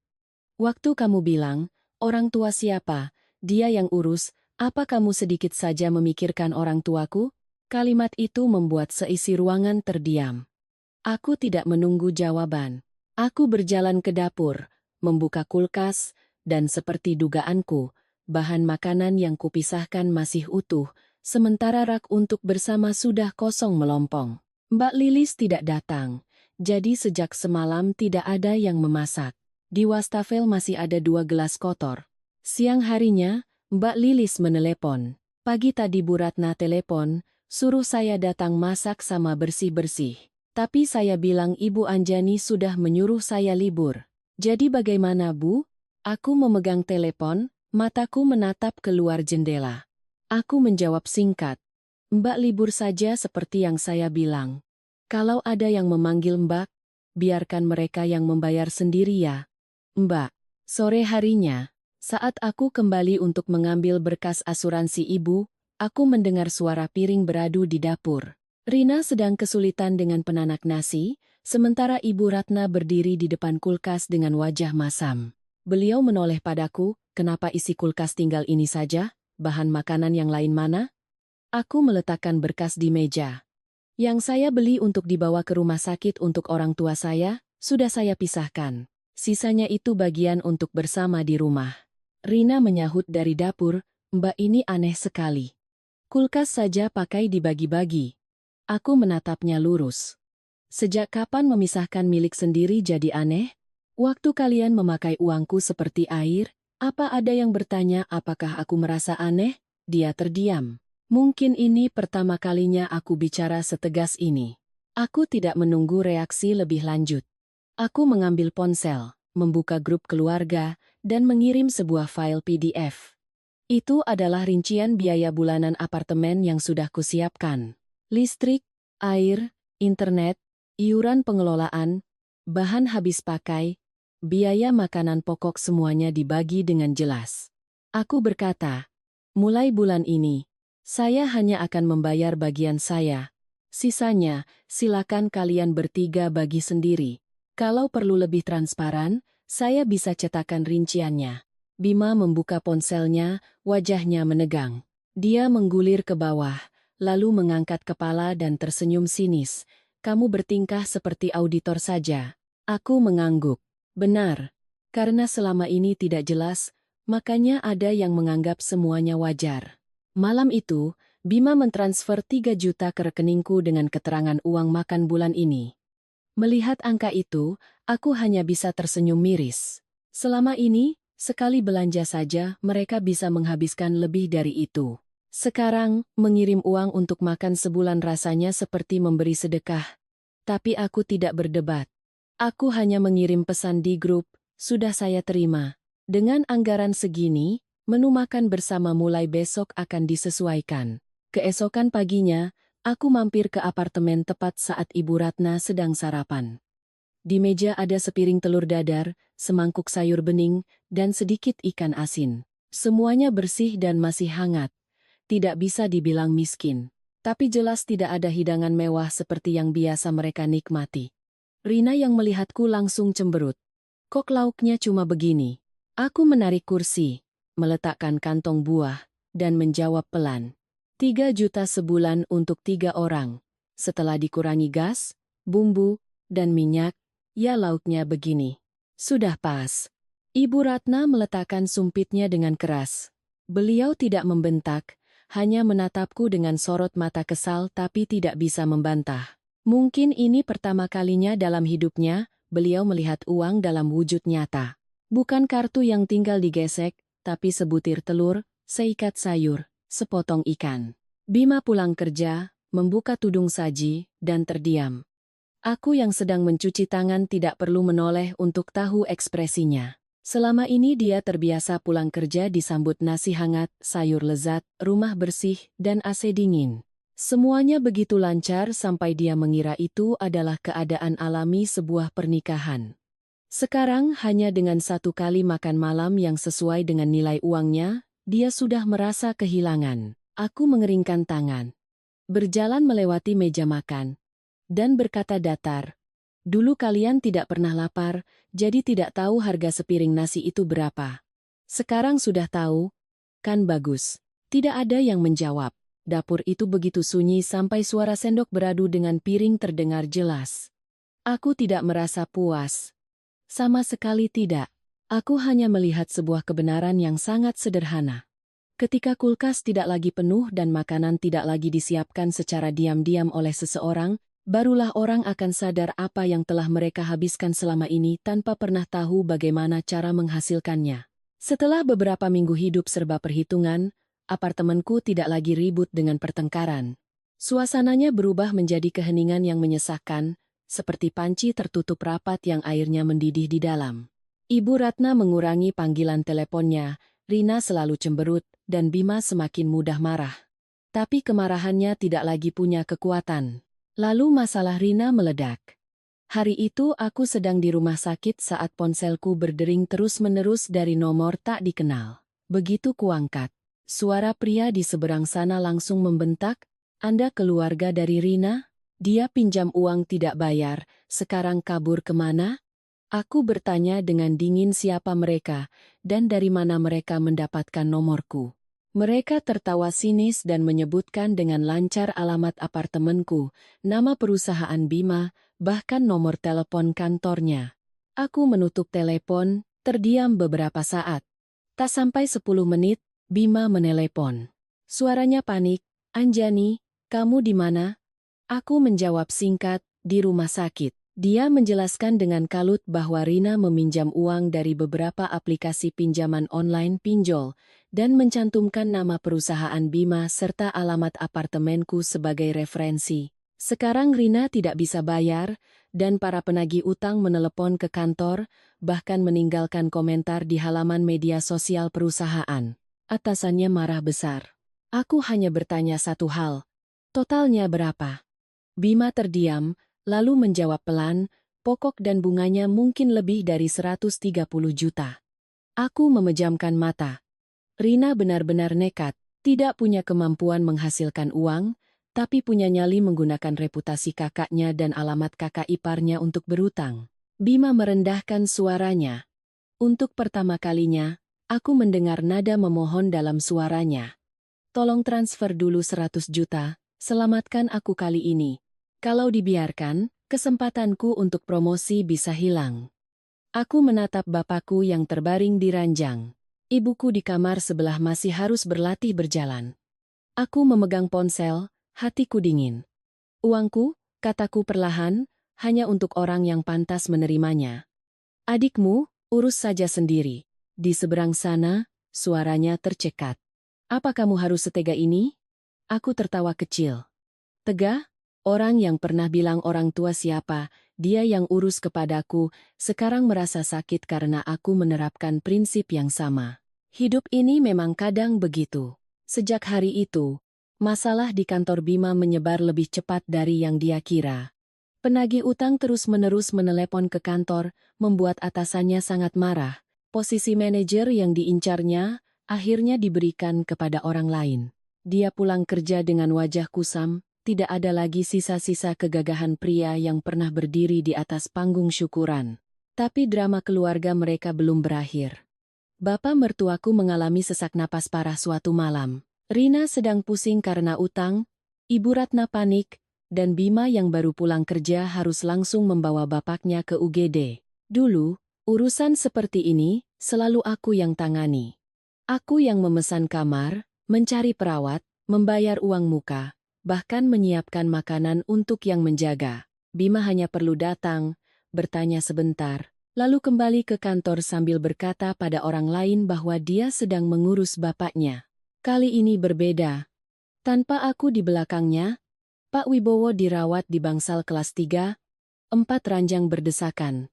Waktu kamu bilang, orang tua siapa, dia yang urus, apa kamu sedikit saja memikirkan orang tuaku? Kalimat itu membuat seisi ruangan terdiam. Aku tidak menunggu jawaban. Aku berjalan ke dapur, membuka kulkas, dan seperti dugaanku, bahan makanan yang kupisahkan masih utuh, sementara rak untuk bersama sudah kosong melompong. Mbak Lilis tidak datang, jadi sejak semalam tidak ada yang memasak. Di wastafel masih ada 2 gelas kotor. Siang harinya, Mbak Lilis menelepon. Pagi tadi Bu Ratna telepon, suruh saya datang masak sama bersih-bersih. Tapi saya bilang Ibu Anjani sudah menyuruh saya libur. Jadi bagaimana Bu? Aku memegang telepon, mataku menatap keluar jendela. Aku menjawab singkat. Mbak libur saja seperti yang saya bilang. Kalau ada yang memanggil Mbak, biarkan mereka yang membayar sendiri ya. Mbak, sore harinya, saat aku kembali untuk mengambil berkas asuransi ibu, aku mendengar suara piring beradu di dapur. Rina sedang kesulitan dengan penanak nasi, sementara Ibu Ratna berdiri di depan kulkas dengan wajah masam. Beliau menoleh padaku, kenapa isi kulkas tinggal ini saja, bahan makanan yang lain mana? Aku meletakkan berkas di meja. Yang saya beli untuk dibawa ke rumah sakit untuk orang tua saya, sudah saya pisahkan. Sisanya itu bagian untuk bersama di rumah. Rina menyahut dari dapur, Mbak ini aneh sekali. Kulkas saja pakai dibagi-bagi. Aku menatapnya lurus. Sejak kapan memisahkan milik sendiri jadi aneh? Waktu kalian memakai uangku seperti air, apa ada yang bertanya apakah aku merasa aneh? Dia terdiam. Mungkin ini pertama kalinya aku bicara setegas ini. Aku tidak menunggu reaksi lebih lanjut. Aku mengambil ponsel, membuka grup keluarga, dan mengirim sebuah file PDF. Itu adalah rincian biaya bulanan apartemen yang sudah kusiapkan. Listrik, air, internet, iuran pengelolaan, bahan habis pakai, biaya makanan pokok semuanya dibagi dengan jelas. Aku berkata, mulai bulan ini, saya hanya akan membayar bagian saya. Sisanya, silakan kalian bertiga bagi sendiri. Kalau perlu lebih transparan, saya bisa cetakkan rinciannya. Bima membuka ponselnya, wajahnya menegang. Dia menggulir ke bawah, lalu mengangkat kepala dan tersenyum sinis. Kamu bertingkah seperti auditor saja. Aku mengangguk. Benar. Karena selama ini tidak jelas, makanya ada yang menganggap semuanya wajar. Malam itu, Bima mentransfer 3 juta ke rekeningku dengan keterangan uang makan bulan ini. Melihat angka itu, aku hanya bisa tersenyum miris. Selama ini, sekali belanja saja mereka bisa menghabiskan lebih dari itu. Sekarang, mengirim uang untuk makan sebulan rasanya seperti memberi sedekah. Tapi aku tidak berdebat. Aku hanya mengirim pesan di grup, sudah saya terima. Dengan anggaran segini, menu makan bersama mulai besok akan disesuaikan. Keesokan paginya, aku mampir ke apartemen tepat saat Ibu Ratna sedang sarapan. Di meja ada sepiring telur dadar, semangkuk sayur bening, dan sedikit ikan asin. Semuanya bersih dan masih hangat. Tidak bisa dibilang miskin. Tapi jelas tidak ada hidangan mewah seperti yang biasa mereka nikmati. Rina yang melihatku langsung cemberut. Kok lauknya cuma begini? Aku menarik kursi, meletakkan kantong buah, dan menjawab pelan. 3 juta sebulan untuk 3 orang. Setelah dikurangi gas, bumbu, dan minyak, ya lauknya begini. Sudah pas. Ibu Ratna meletakkan sumpitnya dengan keras. Beliau tidak membentak, hanya menatapku dengan sorot mata kesal tapi tidak bisa membantah. Mungkin ini pertama kalinya dalam hidupnya, beliau melihat uang dalam wujud nyata. Bukan kartu yang tinggal digesek, tapi sebutir telur, seikat sayur, sepotong ikan. Bima pulang kerja, membuka tudung saji, dan terdiam. Aku yang sedang mencuci tangan tidak perlu menoleh untuk tahu ekspresinya. Selama ini dia terbiasa pulang kerja disambut nasi hangat, sayur lezat, rumah bersih, dan AC dingin. Semuanya begitu lancar sampai dia mengira itu adalah keadaan alami sebuah pernikahan. Sekarang hanya dengan 1 kali makan malam yang sesuai dengan nilai uangnya, dia sudah merasa kehilangan. Aku mengeringkan tangan. Berjalan melewati meja makan. Dan berkata datar. Dulu kalian tidak pernah lapar, jadi tidak tahu harga sepiring nasi itu berapa. Sekarang sudah tahu, kan bagus. Tidak ada yang menjawab. Dapur itu begitu sunyi sampai suara sendok beradu dengan piring terdengar jelas. Aku tidak merasa puas. Sama sekali tidak. Aku hanya melihat sebuah kebenaran yang sangat sederhana. Ketika kulkas tidak lagi penuh dan makanan tidak lagi disiapkan secara diam-diam oleh seseorang, barulah orang akan sadar apa yang telah mereka habiskan selama ini tanpa pernah tahu bagaimana cara menghasilkannya. Setelah beberapa minggu hidup serba perhitungan, apartemenku tidak lagi ribut dengan pertengkaran. Suasananya berubah menjadi keheningan yang menyesakkan, seperti panci tertutup rapat yang airnya mendidih di dalam. Ibu Ratna mengurangi panggilan teleponnya, Rina selalu cemberut, dan Bima semakin mudah marah. Tapi kemarahannya tidak lagi punya kekuatan. Lalu masalah Rina meledak. Hari itu aku sedang di rumah sakit saat ponselku berdering terus-menerus dari nomor tak dikenal. Begitu kuangkat, suara pria di seberang sana langsung membentak, "Anda keluarga dari Rina? Dia pinjam uang tidak bayar, sekarang kabur kemana?" Aku bertanya dengan dingin siapa mereka, dan dari mana mereka mendapatkan nomorku. Mereka tertawa sinis dan menyebutkan dengan lancar alamat apartemenku, nama perusahaan Bima, bahkan nomor telepon kantornya. Aku menutup telepon, terdiam beberapa saat. Tak sampai 10 menit, Bima menelepon. Suaranya panik, "Anjani, kamu di mana?" Aku menjawab singkat, "Di rumah sakit." Dia menjelaskan dengan kalut bahwa Rina meminjam uang dari beberapa aplikasi pinjaman online pinjol dan mencantumkan nama perusahaan Bima serta alamat apartemenku sebagai referensi. Sekarang Rina tidak bisa bayar, dan para penagih utang menelepon ke kantor, bahkan meninggalkan komentar di halaman media sosial perusahaan. Atasannya marah besar. Aku hanya bertanya satu hal. Totalnya berapa? Bima terdiam, lalu menjawab pelan, "Pokok dan bunganya mungkin lebih dari 130 juta. Aku memejamkan mata. Rina benar-benar nekat, tidak punya kemampuan menghasilkan uang, tapi punya nyali menggunakan reputasi kakaknya dan alamat kakak iparnya untuk berutang. Bima merendahkan suaranya. Untuk pertama kalinya, aku mendengar nada memohon dalam suaranya. Tolong transfer dulu 100 juta, selamatkan aku kali ini. Kalau dibiarkan, kesempatanku untuk promosi bisa hilang. Aku menatap bapakku yang terbaring di ranjang. Ibuku di kamar sebelah masih harus berlatih berjalan. Aku memegang ponsel, hatiku dingin. Uangku, kataku perlahan, hanya untuk orang yang pantas menerimanya. Adikmu, urus saja sendiri. Di seberang sana, suaranya tercekat. Apa kamu harus setega ini? Aku tertawa kecil. Tega? Orang yang pernah bilang orang tua siapa, dia yang urus kepadaku, sekarang merasa sakit karena aku menerapkan prinsip yang sama. Hidup ini memang kadang begitu. Sejak hari itu, masalah di kantor Bima menyebar lebih cepat dari yang dia kira. Penagih utang terus-menerus menelepon ke kantor, membuat atasannya sangat marah. Posisi manajer yang diincarnya akhirnya diberikan kepada orang lain. Dia pulang kerja dengan wajah kusam, tidak ada lagi sisa-sisa kegagahan pria yang pernah berdiri di atas panggung syukuran. Tapi drama keluarga mereka belum berakhir. Bapak mertuaku mengalami sesak napas parah suatu malam. Rina sedang pusing karena utang, Ibu Ratna panik, dan Bima yang baru pulang kerja harus langsung membawa bapaknya ke UGD. Dulu, urusan seperti ini selalu aku yang tangani. Aku yang memesan kamar, mencari perawat, membayar uang muka, bahkan menyiapkan makanan untuk yang menjaga. Bima hanya perlu datang, bertanya sebentar, lalu kembali ke kantor sambil berkata pada orang lain bahwa dia sedang mengurus bapaknya. Kali ini berbeda. Tanpa aku di belakangnya, Pak Wibowo dirawat di bangsal kelas 3, 4 ranjang berdesakan.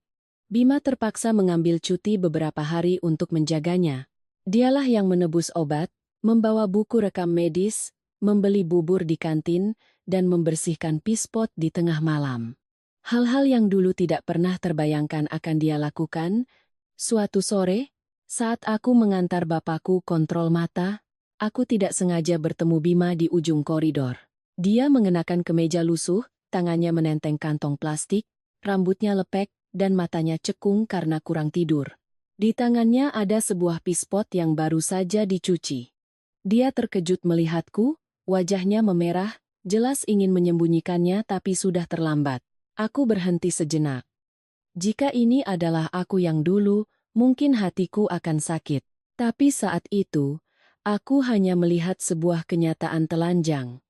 Bima terpaksa mengambil cuti beberapa hari untuk menjaganya. Dialah yang menebus obat, membawa buku rekam medis, membeli bubur di kantin, dan membersihkan pispot di tengah malam. Hal-hal yang dulu tidak pernah terbayangkan akan dia lakukan. Suatu sore, saat aku mengantar bapakku kontrol mata, aku tidak sengaja bertemu Bima di ujung koridor. Dia mengenakan kemeja lusuh, tangannya menenteng kantong plastik, rambutnya lepek, dan matanya cekung karena kurang tidur. Di tangannya ada sebuah pispot yang baru saja dicuci. Dia terkejut melihatku, wajahnya memerah, jelas ingin menyembunyikannya tapi sudah terlambat. Aku berhenti sejenak. Jika ini adalah aku yang dulu, mungkin hatiku akan sakit. Tapi saat itu, aku hanya melihat sebuah kenyataan telanjang.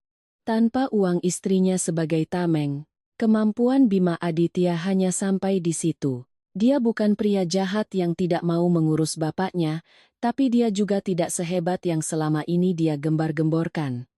Tanpa uang istrinya sebagai tameng, kemampuan Bima Aditya hanya sampai di situ. Dia bukan pria jahat yang tidak mau mengurus bapaknya, tapi dia juga tidak sehebat yang selama ini dia gembar-gemborkan.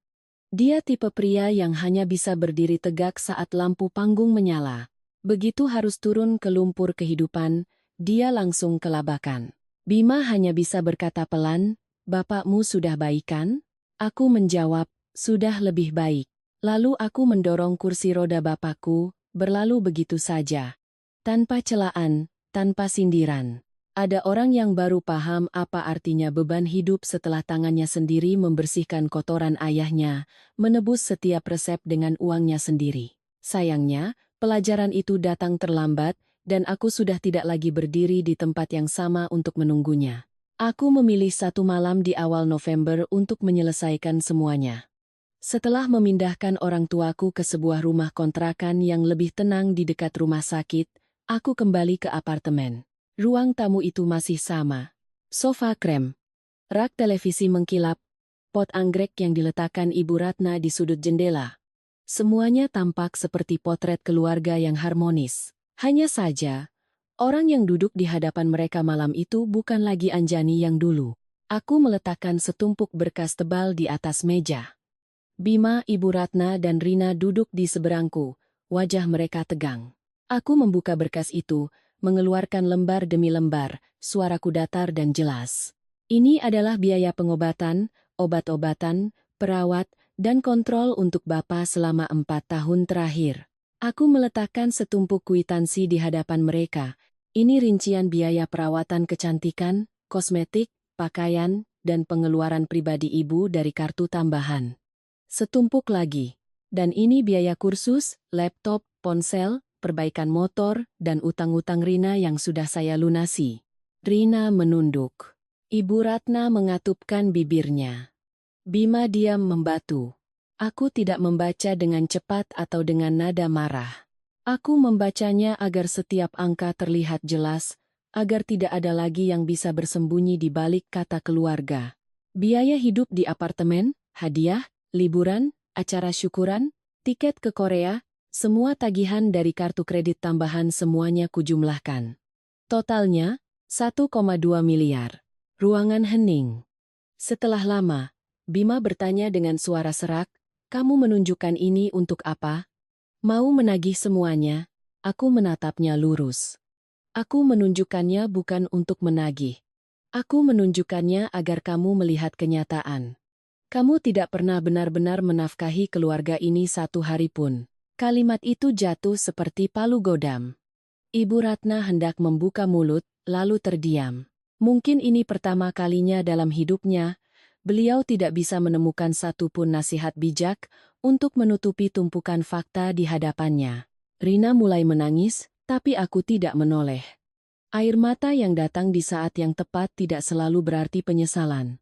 Dia tipe pria yang hanya bisa berdiri tegak saat lampu panggung menyala. Begitu harus turun ke lumpur kehidupan, dia langsung kelabakan. Bima hanya bisa berkata pelan, "Bapakmu sudah baik kan?" Aku menjawab, "Sudah lebih baik." Lalu aku mendorong kursi roda bapakku, berlalu begitu saja. Tanpa celaan, tanpa sindiran. Ada orang yang baru paham apa artinya beban hidup setelah tangannya sendiri membersihkan kotoran ayahnya, menebus setiap resep dengan uangnya sendiri. Sayangnya, pelajaran itu datang terlambat, dan aku sudah tidak lagi berdiri di tempat yang sama untuk menunggunya. Aku memilih satu malam di awal November untuk menyelesaikan semuanya. Setelah memindahkan orang tuaku ke sebuah rumah kontrakan yang lebih tenang di dekat rumah sakit, aku kembali ke apartemen. Ruang tamu itu masih sama. Sofa krem. Rak televisi mengkilap. Pot anggrek yang diletakkan Ibu Ratna di sudut jendela. Semuanya tampak seperti potret keluarga yang harmonis. Hanya saja, orang yang duduk di hadapan mereka malam itu bukan lagi Anjani yang dulu. Aku meletakkan setumpuk berkas tebal di atas meja. Bima, Ibu Ratna, dan Rina duduk di seberangku, wajah mereka tegang. Aku membuka berkas itu, mengeluarkan lembar demi lembar, suaraku datar dan jelas. Ini adalah biaya pengobatan, obat-obatan, perawat, dan kontrol untuk Bapak selama 4 tahun terakhir. Aku meletakkan setumpuk kwitansi di hadapan mereka. Ini rincian biaya perawatan kecantikan, kosmetik, pakaian, dan pengeluaran pribadi Ibu dari kartu tambahan. Setumpuk lagi. Dan ini biaya kursus, laptop, ponsel, perbaikan motor dan utang-utang Rina yang sudah saya lunasi. Rina menunduk. Ibu Ratna mengatupkan bibirnya. Bima diam membatu. Aku tidak membaca dengan cepat atau dengan nada marah. Aku membacanya agar setiap angka terlihat jelas, agar tidak ada lagi yang bisa bersembunyi di balik kata keluarga. Biaya hidup di apartemen, hadiah, liburan, acara syukuran, tiket ke Korea, semua tagihan dari kartu kredit tambahan semuanya kujumlahkan. Totalnya, 1,2 miliar. Ruangan hening. Setelah lama, Bima bertanya dengan suara serak, "Kamu menunjukkan ini untuk apa?" Mau menagih semuanya, aku menatapnya lurus. Aku menunjukkannya bukan untuk menagih. Aku menunjukkannya agar kamu melihat kenyataan. Kamu tidak pernah benar-benar menafkahi keluarga ini satu hari pun. Kalimat itu jatuh seperti palu godam. Ibu Ratna hendak membuka mulut, lalu terdiam. Mungkin ini pertama kalinya dalam hidupnya, beliau tidak bisa menemukan satu pun nasihat bijak untuk menutupi tumpukan fakta di hadapannya. Rina mulai menangis, tapi aku tidak menoleh. Air mata yang datang di saat yang tepat tidak selalu berarti penyesalan.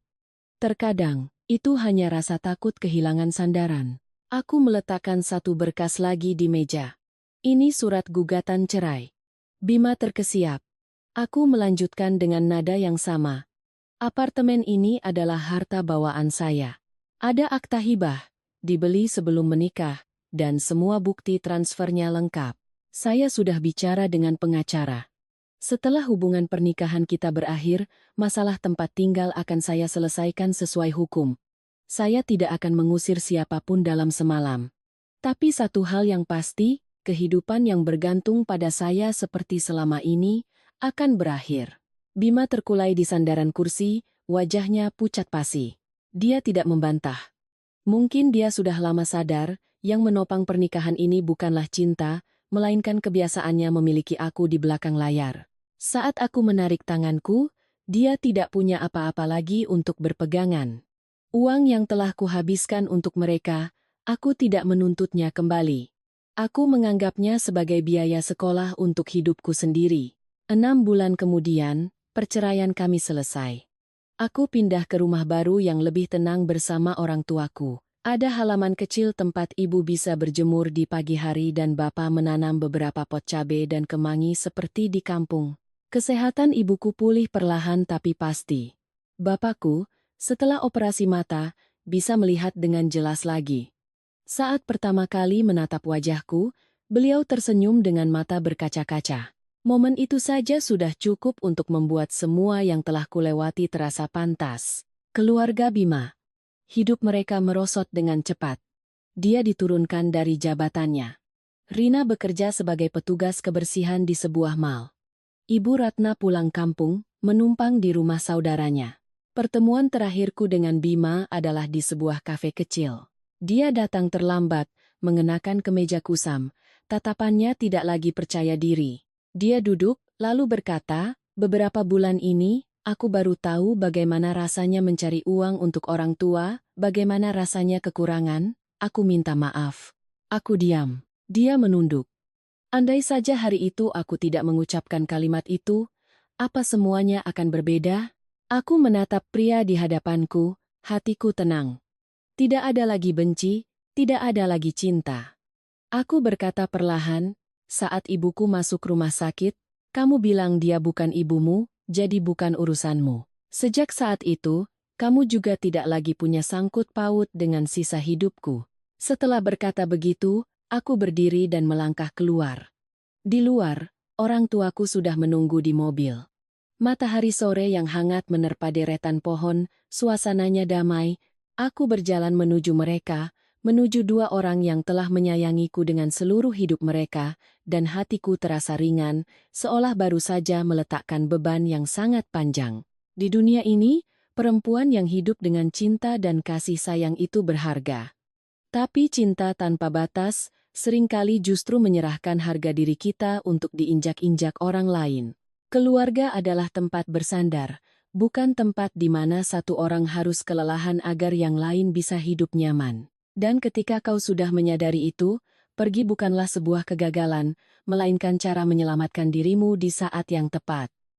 Terkadang, itu hanya rasa takut kehilangan sandaran. Aku meletakkan satu berkas lagi di meja. Ini surat gugatan cerai. Bima terkesiap. Aku melanjutkan dengan nada yang sama. Apartemen ini adalah harta bawaan saya. Ada akta hibah, dibeli sebelum menikah, dan semua bukti transfernya lengkap. Saya sudah bicara dengan pengacara. Setelah hubungan pernikahan kita berakhir, masalah tempat tinggal akan saya selesaikan sesuai hukum. Saya tidak akan mengusir siapapun dalam semalam. Tapi satu hal yang pasti, kehidupan yang bergantung pada saya seperti selama ini, akan berakhir. Bima terkulai di sandaran kursi, wajahnya pucat pasi. Dia tidak membantah. Mungkin dia sudah lama sadar, yang menopang pernikahan ini bukanlah cinta, melainkan kebiasaannya memiliki aku di belakang layar. Saat aku menarik tanganku, dia tidak punya apa-apa lagi untuk berpegangan. Uang yang telah kuhabiskan untuk mereka, aku tidak menuntutnya kembali. Aku menganggapnya sebagai biaya sekolah untuk hidupku sendiri. 6 bulan kemudian, perceraian kami selesai. Aku pindah ke rumah baru yang lebih tenang bersama orang tuaku. Ada halaman kecil tempat ibu bisa berjemur di pagi hari dan bapak menanam beberapa pot cabai dan kemangi seperti di kampung. Kesehatan ibuku pulih perlahan tapi pasti. Bapakku, setelah operasi mata, bisa melihat dengan jelas lagi. Saat pertama kali menatap wajahku, beliau tersenyum dengan mata berkaca-kaca. Momen itu saja sudah cukup untuk membuat semua yang telah kulewati terasa pantas. Keluarga Bima. Hidup mereka merosot dengan cepat. Dia diturunkan dari jabatannya. Rina bekerja sebagai petugas kebersihan di sebuah mal. Ibu Ratna pulang kampung, menumpang di rumah saudaranya. Pertemuan terakhirku dengan Bima adalah di sebuah kafe kecil. Dia datang terlambat, mengenakan kemeja kusam. Tatapannya tidak lagi percaya diri. Dia duduk, lalu berkata, "Beberapa bulan ini, aku baru tahu bagaimana rasanya mencari uang untuk orang tua, bagaimana rasanya kekurangan, aku minta maaf." Aku diam. Dia menunduk. Andai saja hari itu aku tidak mengucapkan kalimat itu, apa semuanya akan berbeda? Aku menatap pria di hadapanku, hatiku tenang. Tidak ada lagi benci, tidak ada lagi cinta. Aku berkata perlahan, "Saat ibuku masuk rumah sakit, kamu bilang dia bukan ibumu, jadi bukan urusanmu. Sejak saat itu, kamu juga tidak lagi punya sangkut paut dengan sisa hidupku." Setelah berkata begitu, aku berdiri dan melangkah keluar. Di luar, orang tuaku sudah menunggu di mobil. Matahari sore yang hangat menerpa deretan pohon, suasananya damai. Aku berjalan menuju mereka, menuju dua orang yang telah menyayangiku dengan seluruh hidup mereka, dan hatiku terasa ringan, seolah baru saja meletakkan beban yang sangat panjang. Di dunia ini, perempuan yang hidup dengan cinta dan kasih sayang itu berharga. Tapi cinta tanpa batas, seringkali justru menyerahkan harga diri kita untuk diinjak-injak orang lain. Keluarga adalah tempat bersandar, bukan tempat di mana satu orang harus kelelahan agar yang lain bisa hidup nyaman. Dan ketika kau sudah menyadari itu, Pergi bukanlah sebuah kegagalan, melainkan cara menyelamatkan dirimu di saat yang tepat.